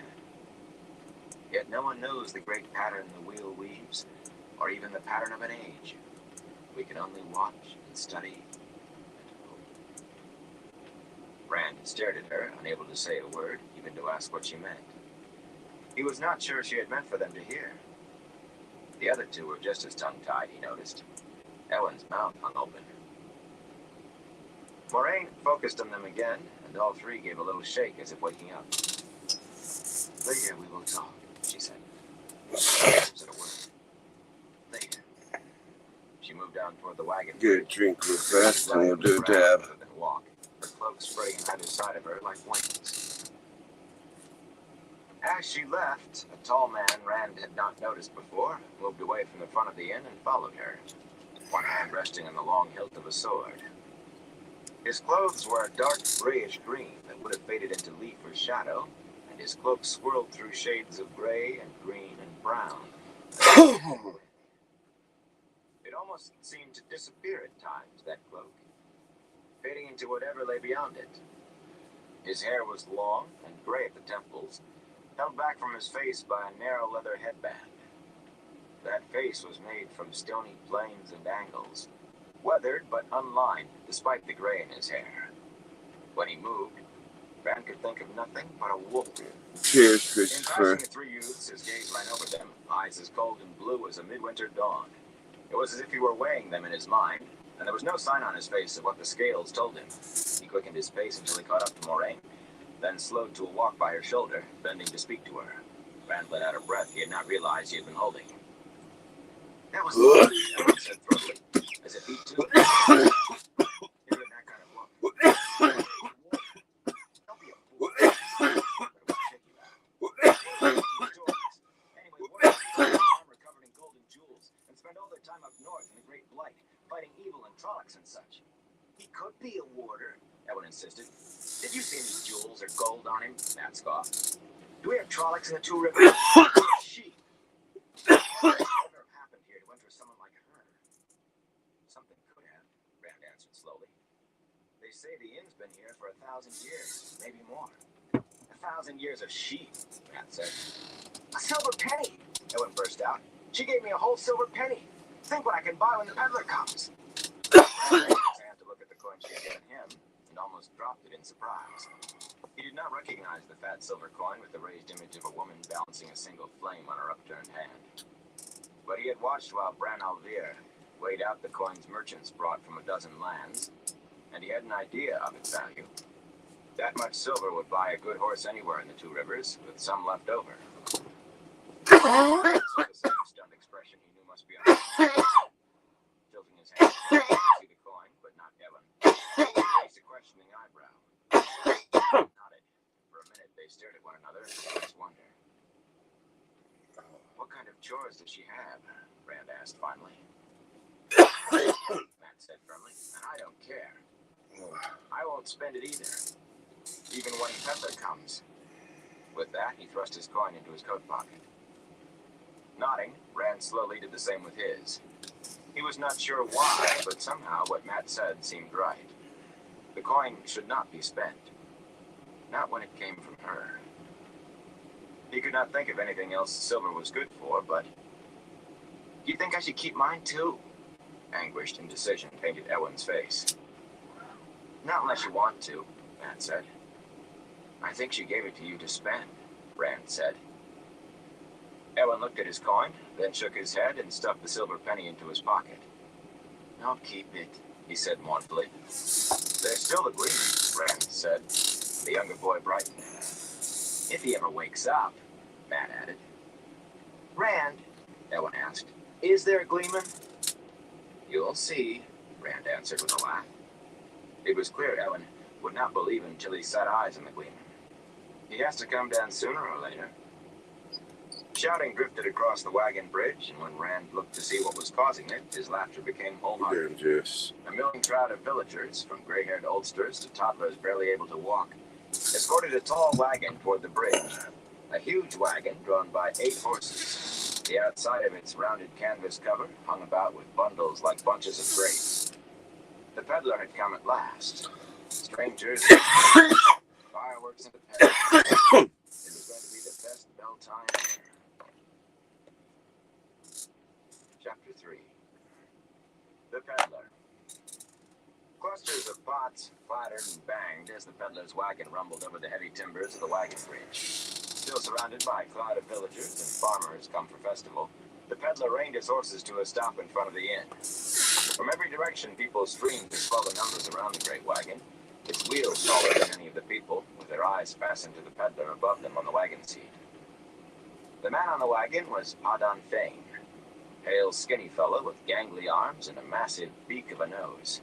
Yet no one knows the great pattern the wheel weaves, or even the pattern of an age. We can only watch and study and hope. Rand stared at her, unable to say a word, even to ask what she meant. He was not sure she had meant for them to hear. The other two were just as tongue-tied, he noticed. Ewan's mouth hung open. Moraine focused on them again, and all three gave a little shake as if waking up. Later we will talk, she said. Said a word. Later. She moved down toward the wagon. Get a drink real fast and we'll do a dab. Walk, her cloak spreading on either side of her like wings. As she left, a tall man Rand had not noticed before moved away from the front of the inn and followed her, one hand resting on the long hilt of a sword. His clothes were a dark grayish green that would have faded into leaf or shadow, and his cloak swirled through shades of gray and green and brown. It almost seemed to disappear at times, that cloak, fading into whatever lay beyond it. His hair was long and gray at the temples, held back from his face by a narrow leather headband. That face was made from stony planes and angles, weathered but unlined despite the gray in his hair. When he moved, Rand could think of nothing but a wolf. Cheers, In Christopher. passing the three youths, his gaze ran over them, eyes as cold and blue as a midwinter dawn. It was as if he were weighing them in his mind, and there was no sign on his face of what the scales told him. He quickened his pace until he caught up to Moraine, then slowed to a walk by her shoulder, bending to speak to her. Rand let out a breath he had not realized he had been holding. That was Lord, Ewan said throatily, as if he too gave him that kind of look. Don't be a fool. But it will shake you out. Anyway, what armor covered in gold and jewels, and spend all their time up north in the Great Blight, fighting evil and Trollocs and such. He could be a warder, Ewan insisted. Did you see any jewels or gold on him? Matt scoffed. Do we have Trollocs in the Two Rivers? Sheep. What ever happened here to interest someone like her? Something could have, Rand answered slowly. They say the inn's been here for 1,000 years, maybe more. 1,000 years of sheep, Matt said. A silver penny, Ewan burst out. She gave me a whole silver penny. Think what I can buy when the peddler comes. Rand raised his hand to look at the coin she had given him, and almost dropped it in surprise. He did not now recognized the fat silver coin with the raised image of a woman balancing a single flame on her upturned hand. But he had watched while Bran Alvear weighed out the coins merchants brought from a dozen lands, and he had an idea of its value. That much silver would buy a good horse anywhere in the Two Rivers, with some left over. So the same stunned expression he knew must be on his face, tilting his head to see the coin, but not Evan. He raised a questioning eyebrow. Nodded. For a minute, they stared at one another in intense wonder. What kind of chores does she have? Rand asked finally. Matt said firmly, and I don't care. I won't spend it either, even when Peddler comes. With that, he thrust his coin into his coat pocket. Nodding, Rand slowly did the same with his. He was not sure why, but somehow what Matt said seemed right. The coin should not be spent. Not when it came from her. He could not think of anything else silver was good for, but... Do you think I should keep mine too? Anguished indecision painted Ewan's face. Not unless you want to, Matt said. I think she gave it to you to spend, Rand said. Ewan looked at his coin, then shook his head and stuffed the silver penny into his pocket. I'll keep it, he said mournfully. There's still a gleam, Rand said. The younger boy brightened. If he ever wakes up, Matt added. Rand, Ewan asked, is there a gleeman? You'll see, Rand answered with a laugh. It was clear Ewan would not believe until he set eyes on the gleeman. He has to come down sooner or later. Shouting drifted across the wagon bridge, and when Rand looked to see what was causing it, his laughter became wholehearted. Dangerous. A milling crowd of villagers, from gray-haired oldsters to toddlers barely able to walk, escorted a tall wagon toward the bridge. A huge wagon drawn by 8 horses. The outside of its rounded canvas cover hung about with bundles like bunches of grapes. The peddler had come at last. Strangers, fireworks and a peddler. It was going to be the best bell time ever. Chapter 3. The Peddler. Clusters of pots clattered and banged as the peddler's wagon rumbled over the heavy timbers of the wagon bridge. Still surrounded by a cloud of villagers and farmers come for festival, the peddler reined his horses to a stop in front of the inn. From every direction, people streamed to swell the numbers around the great wagon, its wheels taller than any of the people, with their eyes fastened to the peddler above them on the wagon seat. The man on the wagon was Adan Fane, pale, skinny fellow with gangly arms and a massive beak of a nose.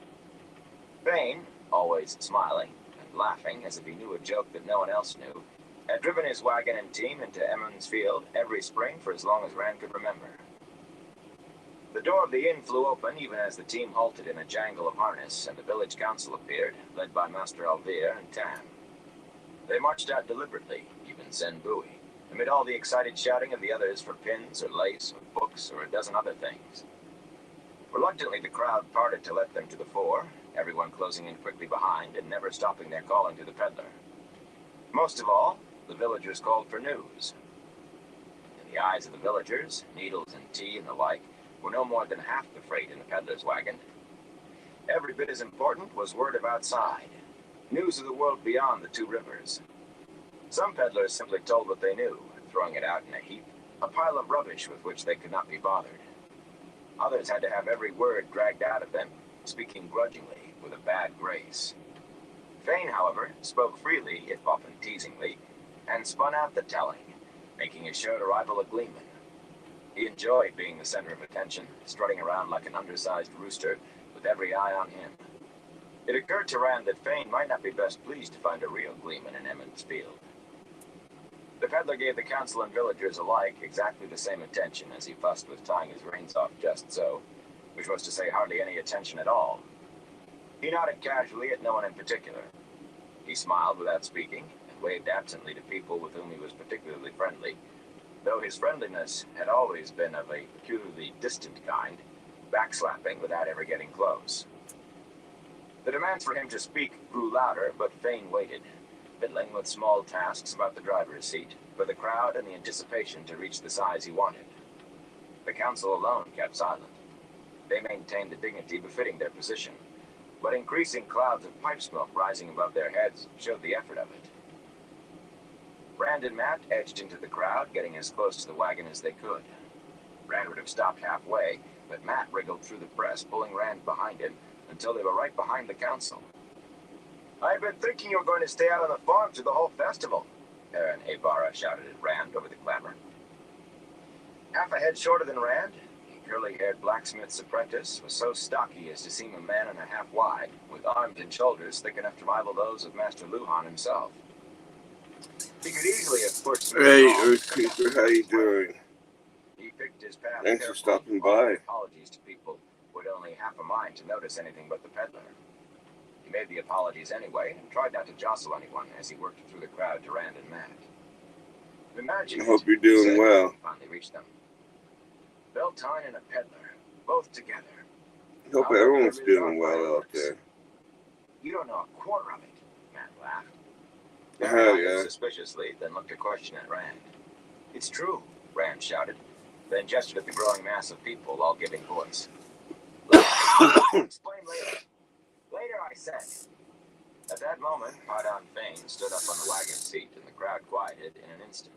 Fane, always smiling and laughing as if he knew a joke that no one else knew, had driven his wagon and team into Emmons Field every spring for as long as Rand could remember. The door of the inn flew open even as the team halted in a jangle of harness, and the village council appeared, led by Master Alvear and Tam. They marched out deliberately, even Zen Bowie, amid all the excited shouting of the others for pins or lace or books or a dozen other things. Reluctantly, the crowd parted to let them to the fore, everyone closing in quickly behind and never stopping their calling to the peddler. Most of all, the villagers called for news. In the eyes of the villagers, needles and tea and the like were no more than half the freight in the peddler's wagon. Every bit as important was word of outside, news of the world beyond the Two Rivers. Some peddlers simply told what they knew, throwing it out in a heap, a pile of rubbish with which they could not be bothered. Others had to have every word dragged out of them, speaking grudgingly, with a bad grace. Fane, however, spoke freely, if often teasingly, and spun out the telling, making it sure to rival a gleeman. He enjoyed being the center of attention, strutting around like an undersized rooster, with every eye on him. It occurred to Rand that Fane might not be best pleased to find a real gleeman in Emmons Field. The peddler gave the council and villagers alike exactly the same attention as he fussed with tying his reins off just so, which was to say hardly any attention at all. He nodded casually at no one in particular. He smiled without speaking, and waved absently to people with whom he was particularly friendly, though his friendliness had always been of a peculiarly distant kind, backslapping without ever getting close. The demands for him to speak grew louder, but Fane waited, fiddling with small tasks about the driver's seat, for the crowd and the anticipation to reach the size he wanted. The council alone kept silent. They maintained the dignity befitting their position, but increasing clouds of pipe smoke rising above their heads showed the effort of it. Rand and Matt edged into the crowd, getting as close to the wagon as they could. Rand would have stopped halfway, but Matt wriggled through the press, pulling Rand behind him until they were right behind the council. "I've been thinking you were going to stay out on the farm through the whole festival," Aaron Abara shouted at Rand over the clamor. Half a head shorter than Rand, the curly-haired blacksmith's apprentice was so stocky as to seem a man and a half wide, with arms and shoulders thick enough to rival those of Master Luhan himself. He could easily have pushed through. Hey, Earthcreeper, how you doing? He picked his path. Thanks for carefully, stopping by. Apologies to people who had only half a mind to notice anything but the peddler. He made the apologies anyway and tried not to jostle anyone as he worked through the crowd to Rand and Matt. "Imagine I hope you're doing said, well. he finally reached them. Beltane and a peddler, both together. I hope everyone's doing well out there. You don't know a quarter of it," Matt laughed. Hell yeah. Suspiciously, then looked a question at Rand. "It's true," Rand shouted, then gestured at the growing mass of people, all giving voice. "Explain later. Later, I said." At that moment, Pardon Fane stood up on the wagon seat, and the crowd quieted in an instant.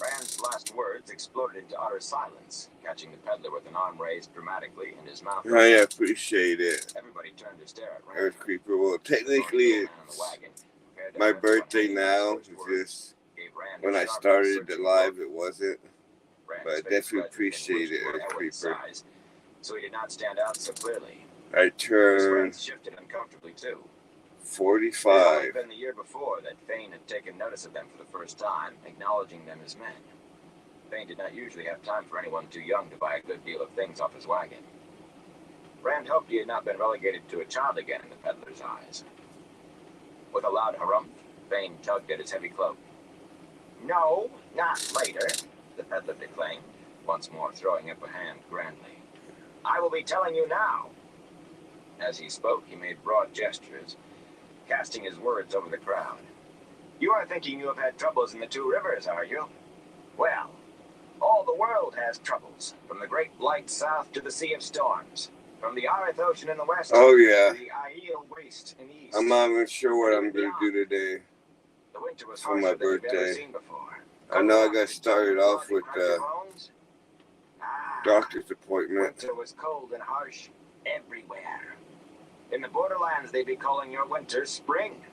Rand's last words exploded into utter silence, catching the peddler with an arm raised dramatically and his mouth. I appreciate it. Everybody turned to stare at Rand. Earthcreeper, well, technically it's my birthday now. It's just when I started the live, it wasn't. But I definitely appreciate it, Earthcreeper. So he did not stand out so clearly. I His turned friends shifted uncomfortably too. It had 45. been the year before that Fane had taken notice of them for the first time, acknowledging them as men. Fane did not usually have time for anyone too young to buy a good deal of things off his wagon. Rand hoped he had not been relegated to a child again in the peddler's eyes. With a loud harumph, Fane tugged at his heavy cloak. "No, not later," the peddler declaimed, once more throwing up a hand grandly. "I will be telling you now." As he spoke, he made broad gestures, casting his words over the crowd. "You are thinking you have had troubles in the Two Rivers, are you? Well, all the world has troubles, from the Great Light south to the Sea of Storms, from the Arith Ocean in the west Oh, yeah. to the Aiel Waste in the east. I'm not even sure what I'm going to do today. The winter was for my harsher than you've ever birthday. seen before. I know I got started off with doctor's appointment. Winter was cold and harsh everywhere. In the borderlands, they'd be calling your winter spring.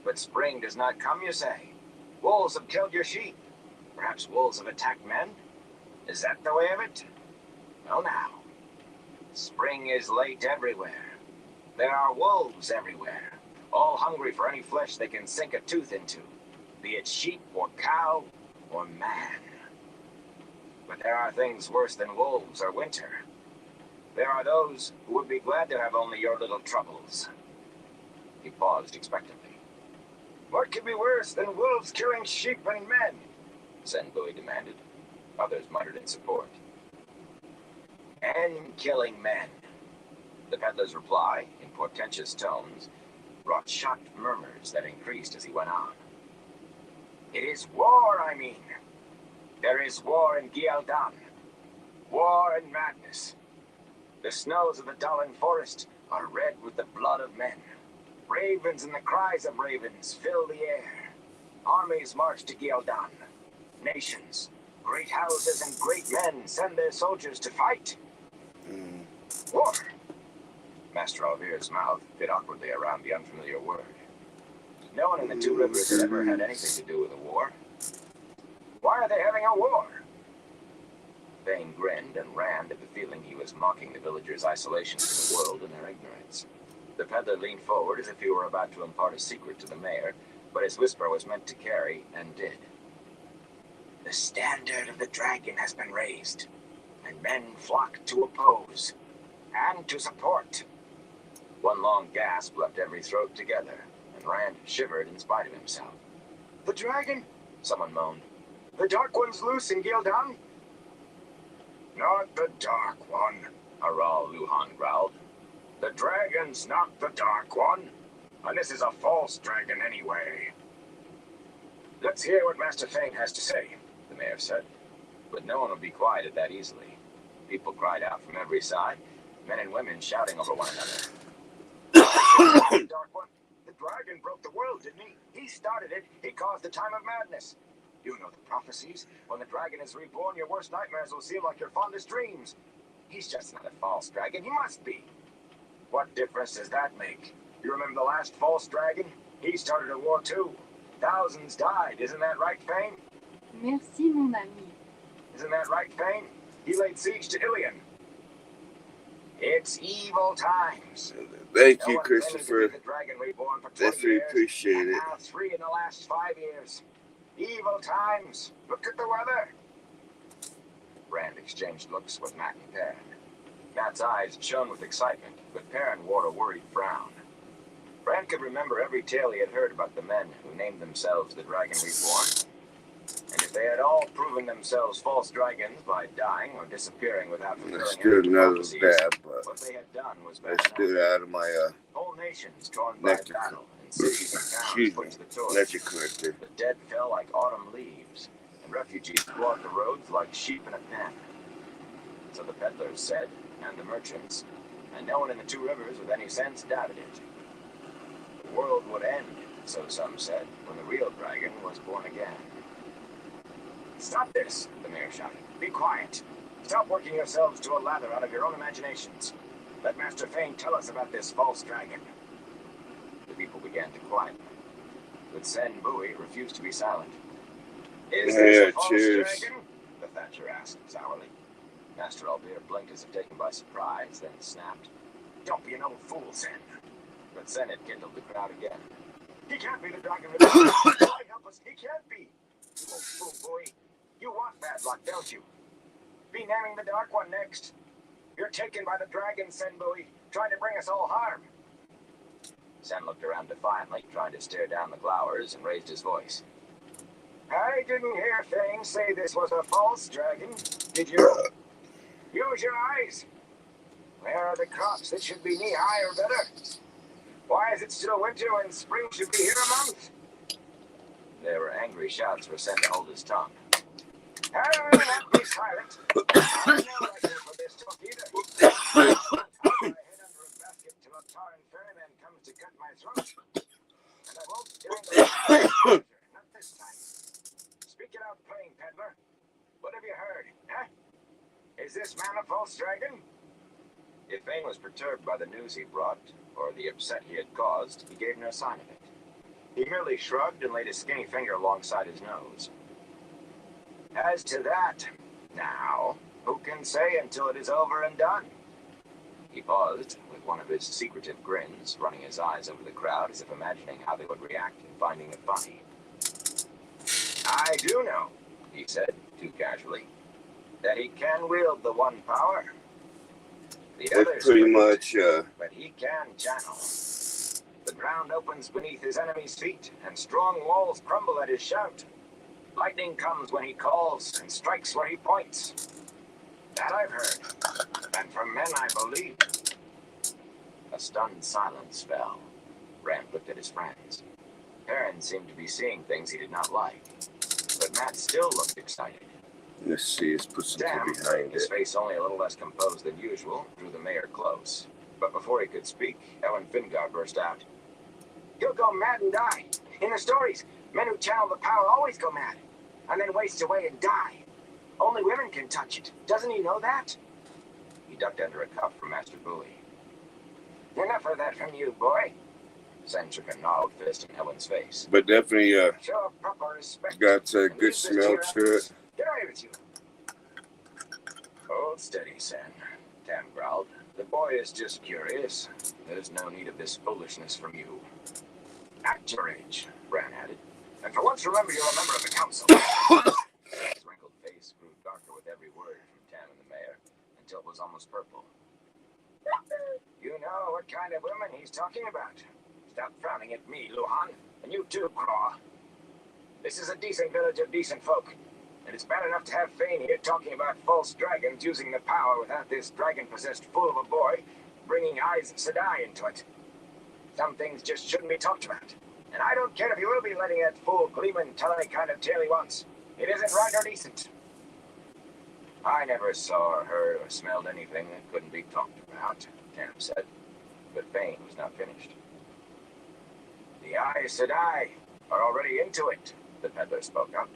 But spring does not come, you say. Wolves have killed your sheep. Perhaps wolves have attacked men? Is that the way of it? Well, now. Spring is late everywhere. There are wolves everywhere, all hungry for any flesh they can sink a tooth into, be it sheep or cow or man. But there are things worse than wolves or winter. There are those who would be glad to have only your little troubles. He paused expectantly. "What could be worse than wolves killing sheep and men?" Senbui demanded. Others muttered in support. "And killing men." The peddler's reply, in portentous tones, brought shocked murmurs that increased as he went on. "It is war, I mean. There is war in Gialdan. War and madness. The snows of the Dallin Forest are red with the blood of men. Ravens and the cries of ravens fill the air. Armies march to Gialdan. Nations, great houses and great men send their soldiers to fight. War." Master Alvir's mouth fit awkwardly around the unfamiliar word. No one in the Two Rivers had ever had anything to do with a war. Why are they having a war? Fane grinned and ran at the feeling he was mocking the villagers' isolation from the world and their ignorance. The peddler leaned forward as if he were about to impart a secret to the mayor, but his whisper was meant to carry, and did. "The standard of the dragon has been raised, and men flock to oppose, and to support." One long gasp left every throat together, and Rand shivered in spite of himself. "The dragon?" someone moaned. "The Dark One's loose in Gildan?" "Not the Dark One," Aral Luhan growled. "The dragon's not the Dark One, and this is a false dragon anyway." "Let's hear what Master Fane has to say," the mayor said. But no one would be quieted that easily. People cried out from every side, men and women shouting over one another. "The Dark One! The dragon broke the world, didn't he? He started it. He caused the time of madness. You know the prophecies. When the dragon is reborn, your worst nightmares will seem like your fondest dreams. He's just not a false dragon. He must be. What difference does that make? You remember the last false dragon? He started a war too. Thousands died. Isn't that right, Fane? Merci, mon ami. Isn't that right, Fane? He laid siege to Ilion. It's evil times. Thank No you, one Christopher. intended to be the dragon reborn for 20 Definitely years, appreciate and it. now 3 in the last 5 years. Evil times. Look at the weather. Rand exchanged looks with Matt and Perrin. Matt's eyes shone with excitement, but Perrin wore a worried frown. Rand could remember every tale he had heard about the men who named themselves the Dragon Reborn. And if they had all proven themselves false dragons by dying or disappearing without fulfilling Let's any do of the another prophecies, dab, but what they had done was bad let's enough. do it out of my Whole nations torn by nectar. battle, and cities and towns Excuse put me, to the torch. nectar collector. The dead fell like autumn leaves, and refugees blocked the roads like sheep in a pen. So the peddlers said, and the merchants, and no one in the Two Rivers with any sense doubted it. The world would end, so some said, when the real dragon was born again. Stop this, the mayor shouted. Be quiet. Stop working yourselves to a lather out of your own imaginations. Let Master Fane tell us about this false dragon. The people began to quiet. But Sen Bowie refused to be silent. Is this a false dragon? The Thatcher asked sourly. Master Albir blinked as if taken by surprise, then snapped. Don't be an old fool, Sen. But Sen had kindled the crowd again. He can't be the dragon. Boy, help us. He can't be. You old fool, Bowie. You want bad luck, don't you? Be naming the Dark One next. You're taken by the dragon, Sen Bowie, trying to bring us all harm. Sen looked around defiantly, trying to stare down the glowers, and raised his voice. I didn't hear Fane say this was a false dragon, did you? Use your eyes. Where are the crops that should be knee-high or better? Why is it still winter when spring should be here a month? There were angry shouts for Sen to hold his tongue. I will not be silent. I know I can for this talk either. I head under a basket till a torrent ferryman comes to cut my throat. And I won't dangle not this time. Speak it out plain, peddler. What have you heard, huh? Is this man a false dragon? If Fane was perturbed by the news he brought, or the upset he had caused, he gave no sign of it. He merely shrugged and laid a skinny finger alongside his nose. As to that, now, who can say until it is over and done? He paused, with one of his secretive grins, running his eyes over the crowd as if imagining how they would react and finding it funny. I do know, he said, too casually, that he can wield the one power. The That's others pretty couldn't, much, but he can channel. The ground opens beneath his enemy's feet, and strong walls crumble at his shout. Lightning comes when he calls, and strikes where he points. That I've heard, and from men I believe. A stunned silence fell. Rand looked at his friends. Perrin seemed to be seeing things he did not like, but Matt still looked excited. let's see, let's put something Sam, behind his it. face only a little less composed than usual, drew the mayor close. But before he could speak, Ellen Fingar burst out. He'll go mad and die. In the stories, men who channel the power always go mad, and then waste away and die. Only women can touch it. Doesn't he know that? He ducked under a cuff from Master Bowie. Enough of that from you, boy. Sen shook a gnarled fist in Ellen's face. But definitely, Show proper respect. got a and good leave this smell your to it. efforts. Get away with you. Hold steady, Sen, Tam growled. The boy is just curious. There's no need of this foolishness from you. Act your age, Bran added. And for once remember you're a member of the council. His wrinkled face grew darker with every word from Tam and the mayor, until it was almost purple. You know what kind of women he's talking about. Stop frowning at me, Luhan. And you too, Craw. This is a decent village of decent folk. And it's bad enough to have Fane here talking about false dragons using the power without this dragon-possessed fool of a boy bringing Aiz Sedai into it. Some things just shouldn't be talked about. And I don't care if you will be letting that fool Gleeman tell any kind of tale he wants. It isn't right or decent. I never saw or heard or smelled anything that couldn't be talked about, Tam said. But Fane was not finished. The Aes Sedai are already into it, the peddler spoke up.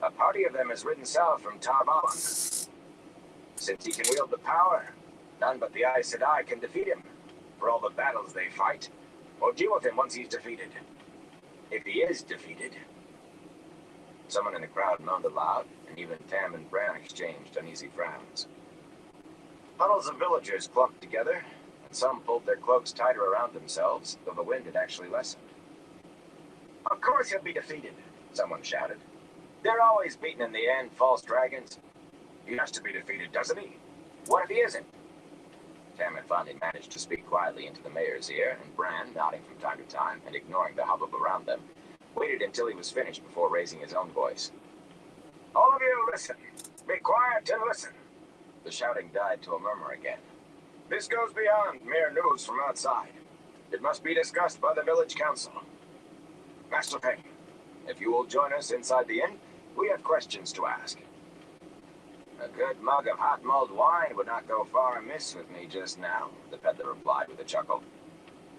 A party of them has ridden south from Tar Valon. Since he can wield the power, none but the Aes Sedai can defeat him, for all the battles they fight, or deal with him once he's defeated. If he is defeated. Someone in the crowd moaned aloud, and even Tam and Bran exchanged uneasy frowns. Huddles of villagers clumped together, and some pulled their cloaks tighter around themselves, though the wind had actually lessened. Of course he'll be defeated, someone shouted. They're always beaten in the end, false dragons. He has to be defeated, doesn't he? What if he isn't? Tam had finally managed to speak quietly into the mayor's ear, and Bran, nodding from time to time and ignoring the hubbub around them, waited until he was finished before raising his own voice. All of you, listen. Be quiet and listen. The shouting died to a murmur again. This goes beyond mere news from outside. It must be discussed by the village council. Master Fane, if you will join us inside the inn, we have questions to ask. A good mug of hot mulled wine would not go far amiss with me just now, the peddler replied with a chuckle.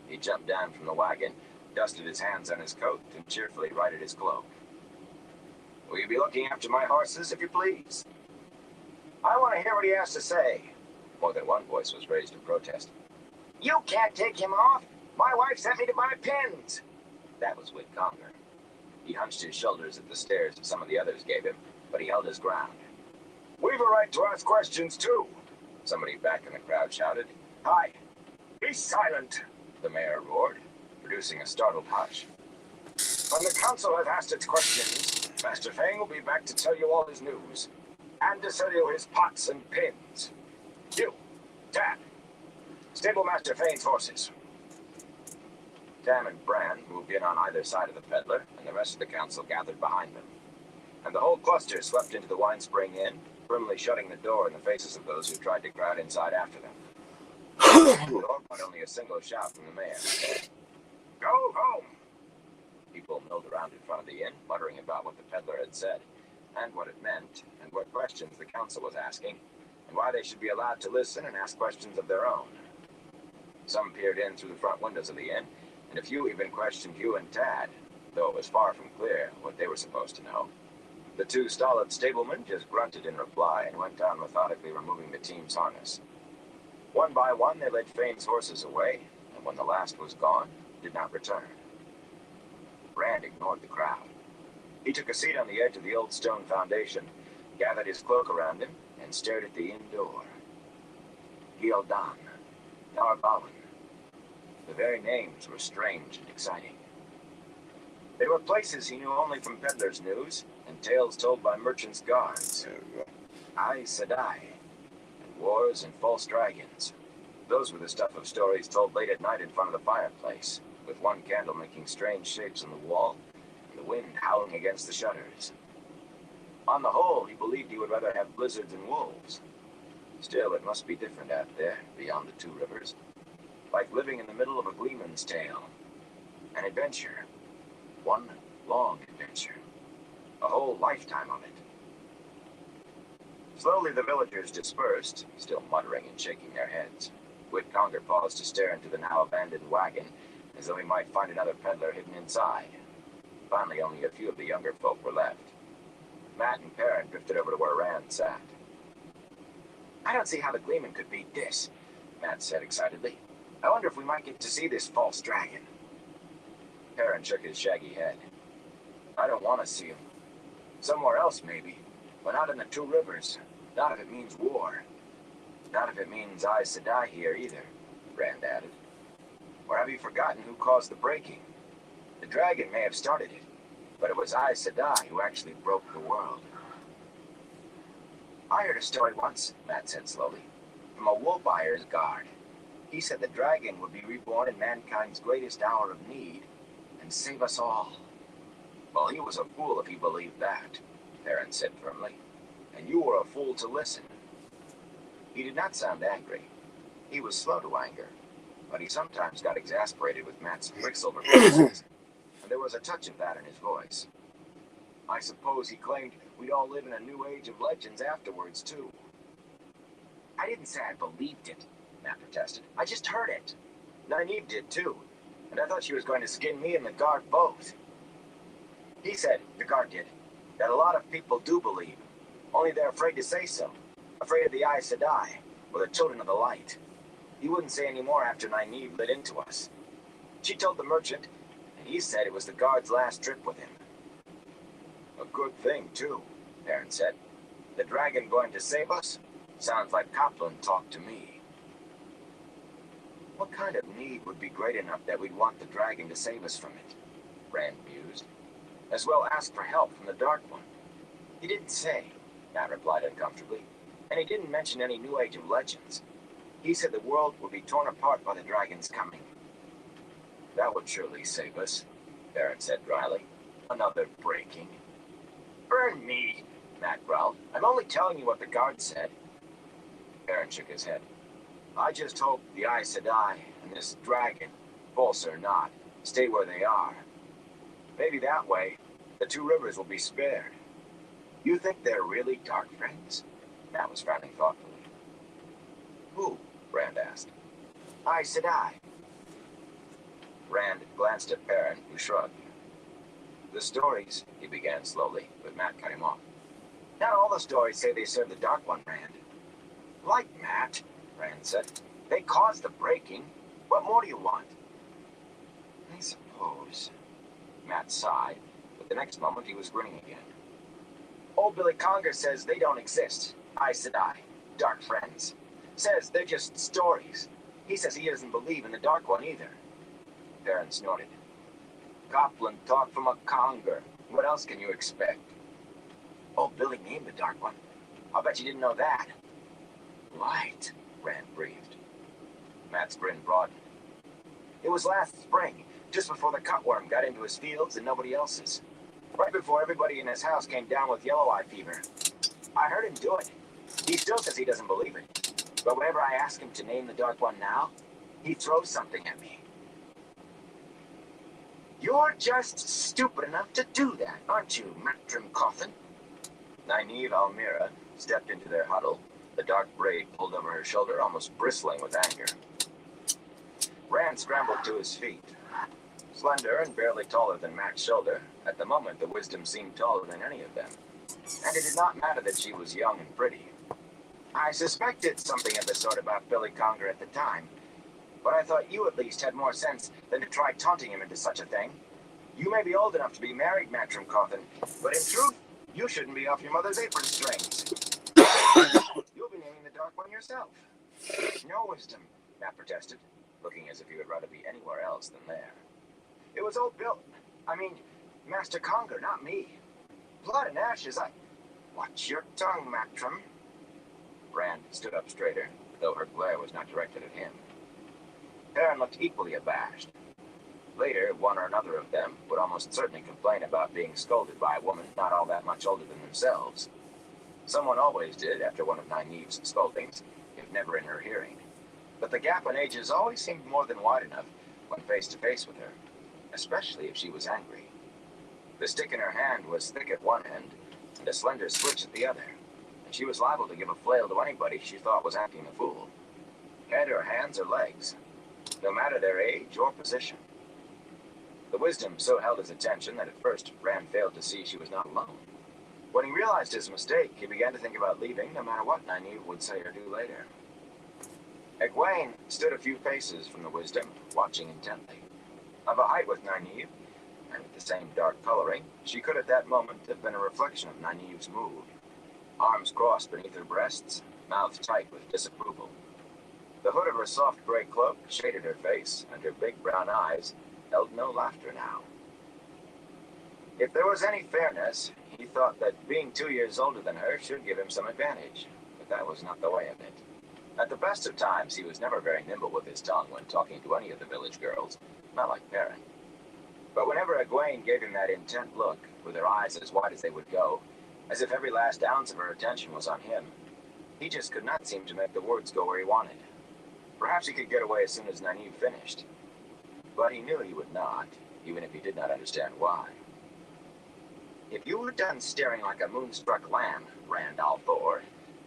He jumped down from the wagon, dusted his hands on his coat, and cheerfully righted his cloak. Will you be looking after my horses, if you please? I want to hear what he has to say. More than one voice was raised in protest. You can't take him off. My wife sent me to buy pins. That was Whit Conger. He hunched his shoulders at the stares some of the others gave him, but he held his ground. We've a right to ask questions, too, somebody back in the crowd shouted. Hi. Be silent, the mayor roared, producing a startled hush. When the council has asked its questions, Master Fane will be back to tell you all his news, and to sell you his pots and pins. You, Tam, stable Master Fane's horses. Tam and Bran moved in on either side of the peddler, and the rest of the council gathered behind them. And the whole cluster swept into the Wine Spring Inn, firmly shutting the door in the faces of those who tried to crowd inside after them. But only a single shout from the mayor. Go home! People milled around in front of the inn, muttering about what the peddler had said, and what it meant, and what questions the council was asking, and why they should be allowed to listen and ask questions of their own. Some peered in through the front windows of the inn, and a few even questioned Hugh and Tad, though it was far from clear what they were supposed to know. The two stolid stablemen just grunted in reply and went on methodically removing the team's harness. One by one, they led Fane's horses away, and when the last was gone, did not return. Bran ignored the crowd. He took a seat on the edge of the old stone foundation, gathered his cloak around him, and stared at the inn door. Gildan, Tar Valon. The very names were strange and exciting. They were places he knew only from peddler's news and tales told by merchants' guards. Aes Sedai, and wars and false dragons. Those were the stuff of stories told late at night in front of the fireplace, with one candle making strange shapes on the wall, and the wind howling against the shutters. On the whole, he believed he would rather have blizzards and wolves. Still, it must be different out there, beyond the two rivers. Like living in the middle of a gleeman's tale. An adventure. One long adventure. A whole lifetime of it. Slowly the villagers dispersed, still muttering and shaking their heads. Whit Conger paused to stare into the now abandoned wagon, as though he might find another peddler hidden inside. Finally, only a few of the younger folk were left. Matt and Perrin drifted over to where Rand sat. I don't see how the Gleeman could beat this, Matt said excitedly. I wonder if we might get to see this false dragon. Perrin shook his shaggy head. I don't want to see him. Somewhere else, maybe, but not in the Two Rivers. Not if it means war. Not if it means Aes Sedai here either, Rand added. Or have you forgotten who caused the breaking? The dragon may have started it, but it was Aes Sedai who actually broke the world. I heard a story once, Matt said slowly, from a wool buyer's guard. He said the dragon would be reborn in mankind's greatest hour of need and save us all. Well, he was a fool if he believed that, Perrin said firmly, and you were a fool to listen. He did not sound angry. He was slow to anger, but he sometimes got exasperated with Matt's quicksilver phrases, and there was a touch of that in his voice. I suppose he claimed we'd all live in a new age of legends afterwards, too. I didn't say I believed it, Matt protested. I just heard it. Nynaeve did, too. and I thought she was going to skin me and the guard both. He said, the guard did, that a lot of people do believe, only they're afraid to say so, afraid of the Aes Sedai, or the Children of the Light. He wouldn't say any more after Nynaeve lit into us. She told the merchant, and he said it was the guard's last trip with him. A good thing, too, Perrin said. The dragon going to save us? Sounds like Copland talked to me. What kind of need would be great enough that we'd want the dragon to save us from it? Rand mused. As well ask for help from the Dark One. He didn't say, Matt replied uncomfortably, and he didn't mention any New Age of legends. He said the world would be torn apart by the dragon's coming. That would surely save us, Perrin said dryly. Another breaking. Burn me, Matt growled. I'm only telling you what the guard said. Perrin shook his head. I just hope the Aes Sedai and this dragon, false or not, stay where they are. Maybe that way, the two rivers will be spared. You think they're really dark friends? Matt was frowning thoughtfully. Who? Rand asked. Aes Sedai. Rand glanced at Perrin, who shrugged. The stories, he began slowly, but Matt cut him off. Not all the stories say they serve the Dark One, Rand. Like Matt, Rand said. They caused the breaking. What more do you want? I suppose. Matt sighed, but the next moment he was grinning again. Old Billy Conger says they don't exist. Aes Sedai, dark friends. Says they're just stories. He says he doesn't believe in the Dark One either. Perrin snorted. Copland talked from a Conger. What else can you expect? Old Billy named the Dark One. I'll bet you didn't know that. Right, Rand breathed. Matt's grin broadened. It was last spring, just before the cutworm got into his fields and nobody else's. Right before everybody in his house came down with yellow eye fever. I heard him do it. He still says he doesn't believe it. But whenever I ask him to name the Dark One now, he throws something at me. You're just stupid enough to do that, aren't you, Matrim Coffin? Nynaeve Almira stepped into their huddle, the dark braid pulled over her shoulder, almost bristling with anger. Rand scrambled to his feet. Slender and barely taller than Matt's shoulder, at the moment the wisdom seemed taller than any of them. And it did not matter that she was young and pretty. I suspected something of the sort about Billy Conger at the time, but I thought you at least had more sense than to try taunting him into such a thing. You may be old enough to be married, Matrim Coffin, but in truth, you shouldn't be off your mother's apron strings. You'll be naming the Dark One yourself. No wisdom, Matt protested, looking as if he would rather be anywhere else than there. It was old Bill. Master Conger, not me. Blood and ashes, Watch your tongue, Matrim. Rand stood up straighter, though her glare was not directed at him. Perrin looked equally abashed. Later, one or another of them would almost certainly complain about being scolded by a woman not all that much older than themselves. Someone always did after one of Nynaeve's scoldings, if never in her hearing. But the gap in ages always seemed more than wide enough when face to face with her, especially if she was angry. The stick in her hand was thick at one end and a slender switch at the other, and she was liable to give a flail to anybody she thought was acting a fool. Head or hands or legs, no matter their age or position. The wisdom so held his attention that at first Rand failed to see she was not alone. When he realized his mistake, he began to think about leaving no matter what Nynaeve would say or do later. Egwene stood a few paces from the wisdom, watching intently. Of a height with Nynaeve, and with the same dark coloring, she could at that moment have been a reflection of Nynaeve's mood. Arms crossed beneath her breasts, mouth tight with disapproval. The hood of her soft gray cloak shaded her face, and her big brown eyes held no laughter now. If there was any fairness, he thought that being 2 years older than her should give him some advantage, but that was not the way of it. At the best of times, he was never very nimble with his tongue when talking to any of the village girls, not like Perrin. But whenever Egwene gave him that intent look, with her eyes as wide as they would go, as if every last ounce of her attention was on him, he just could not seem to make the words go where he wanted. Perhaps he could get away as soon as Nynaeve finished. But he knew he would not, even if he did not understand why. If you were done staring like a moonstruck lamb, Rand al'Thor,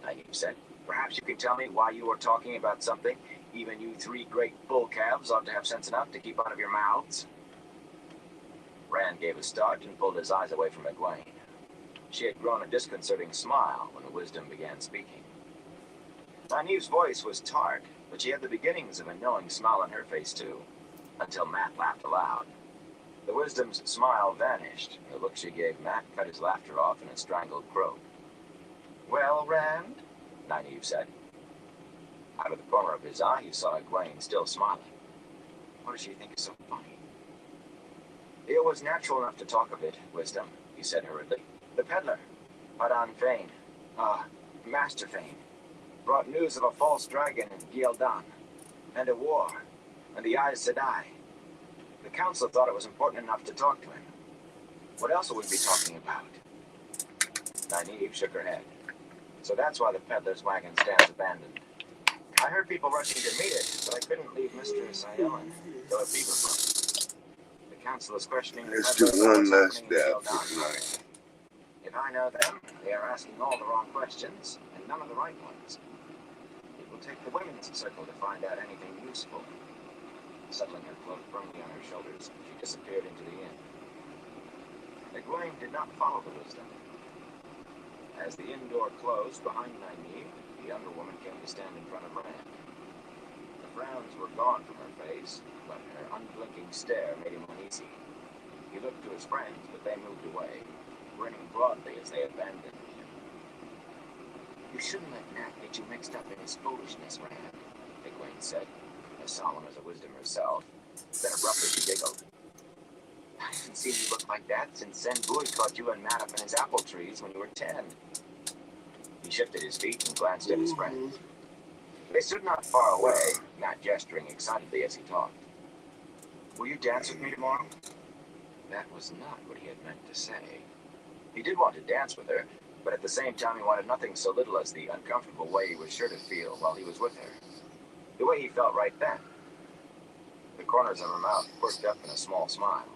Nynaeve said, perhaps you could tell me why you were talking about something Even you 3 great bull calves ought to have sense enough to keep out of your mouths. Rand gave a start and pulled his eyes away from Egwene. She had grown a disconcerting smile when the wisdom began speaking. Nynaeve's voice was tart, but she had the beginnings of a knowing smile on her face too, until Matt laughed aloud. The wisdom's smile vanished. The look she gave Matt cut his laughter off in a strangled croak. "Well, Rand?" Nynaeve said. Out of the corner of his eye, he saw Egwene still smiling. "What does she think is so funny?" "It was natural enough to talk of it, Wisdom," he said hurriedly. "The peddler, Padan Fain, Master Fain, brought news of a false dragon in Gildan, and a war, and the Aes Sedai. The council thought it was important enough to talk to him. What else would we be talking about?" Nynaeve shook her head. "So that's why the peddler's wagon stands abandoned. I heard people rushing to meet it, but I couldn't leave Mistress Aelin, though a fever broke. The council is questioning the Let's do peddler one about what's last happening in dab for Gildan. tonight. If I know them, they are asking all the wrong questions, and none of the right ones. It will take the women's circle to find out anything useful." Settling her cloak firmly on her shoulders, she disappeared into the inn. Egwene did not follow the wisdom. As the inn door closed behind Nynaeve, the younger woman came to stand in front of Rand. The frowns were gone from her face, but her unblinking stare made him uneasy. He looked to his friends, but they moved away, grinning broadly as they abandoned him. "You shouldn't let Nat get you mixed up in his foolishness, Rand," Egwene said, as solemn as a wisdom herself. Then abruptly she giggled. "I haven't seen you look like that since Zenbui caught you and Matt up in his apple trees when you were 10. He shifted his feet and glanced at his friends. They stood not far away, Matt gesturing excitedly as he talked. "Will you dance with me tomorrow?" That was not what he had meant to say. He did want to dance with her, but at the same time he wanted nothing so little as the uncomfortable way he was sure to feel while he was with her. The way he felt right then. The corners of her mouth worked up in a small smile.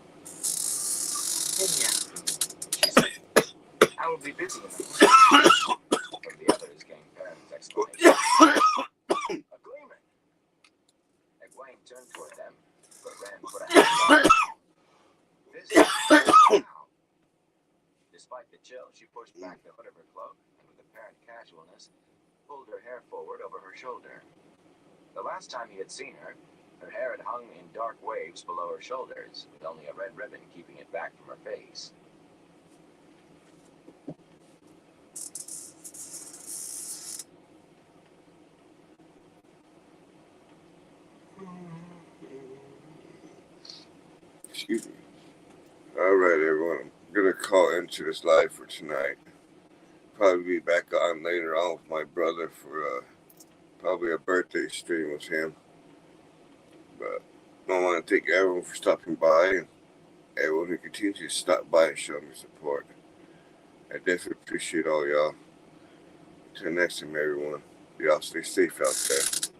"In the afternoon," she said. "I will be busy in the morning." From the others came Perrin's exclamation. "A gleeman!" Egwene turned toward them, but Rand put a hand on her. "Busy? How?" Despite the chill, she pushed back the hood of her cloak, and with apparent casualness, pulled her hair forward over her shoulder. The last time he had seen her, her hair had hung in dark waves below her shoulders, with only a red ribbon keeping it back from her face. Excuse me. Alright, everyone. I'm going to call into this live for tonight. Probably be back on later on with my brother for probably a birthday stream with him. But I want to thank everyone for stopping by and everyone who continues to stop by and show me support. I definitely appreciate all y'all. Until next time, everyone. Y'all stay safe out there.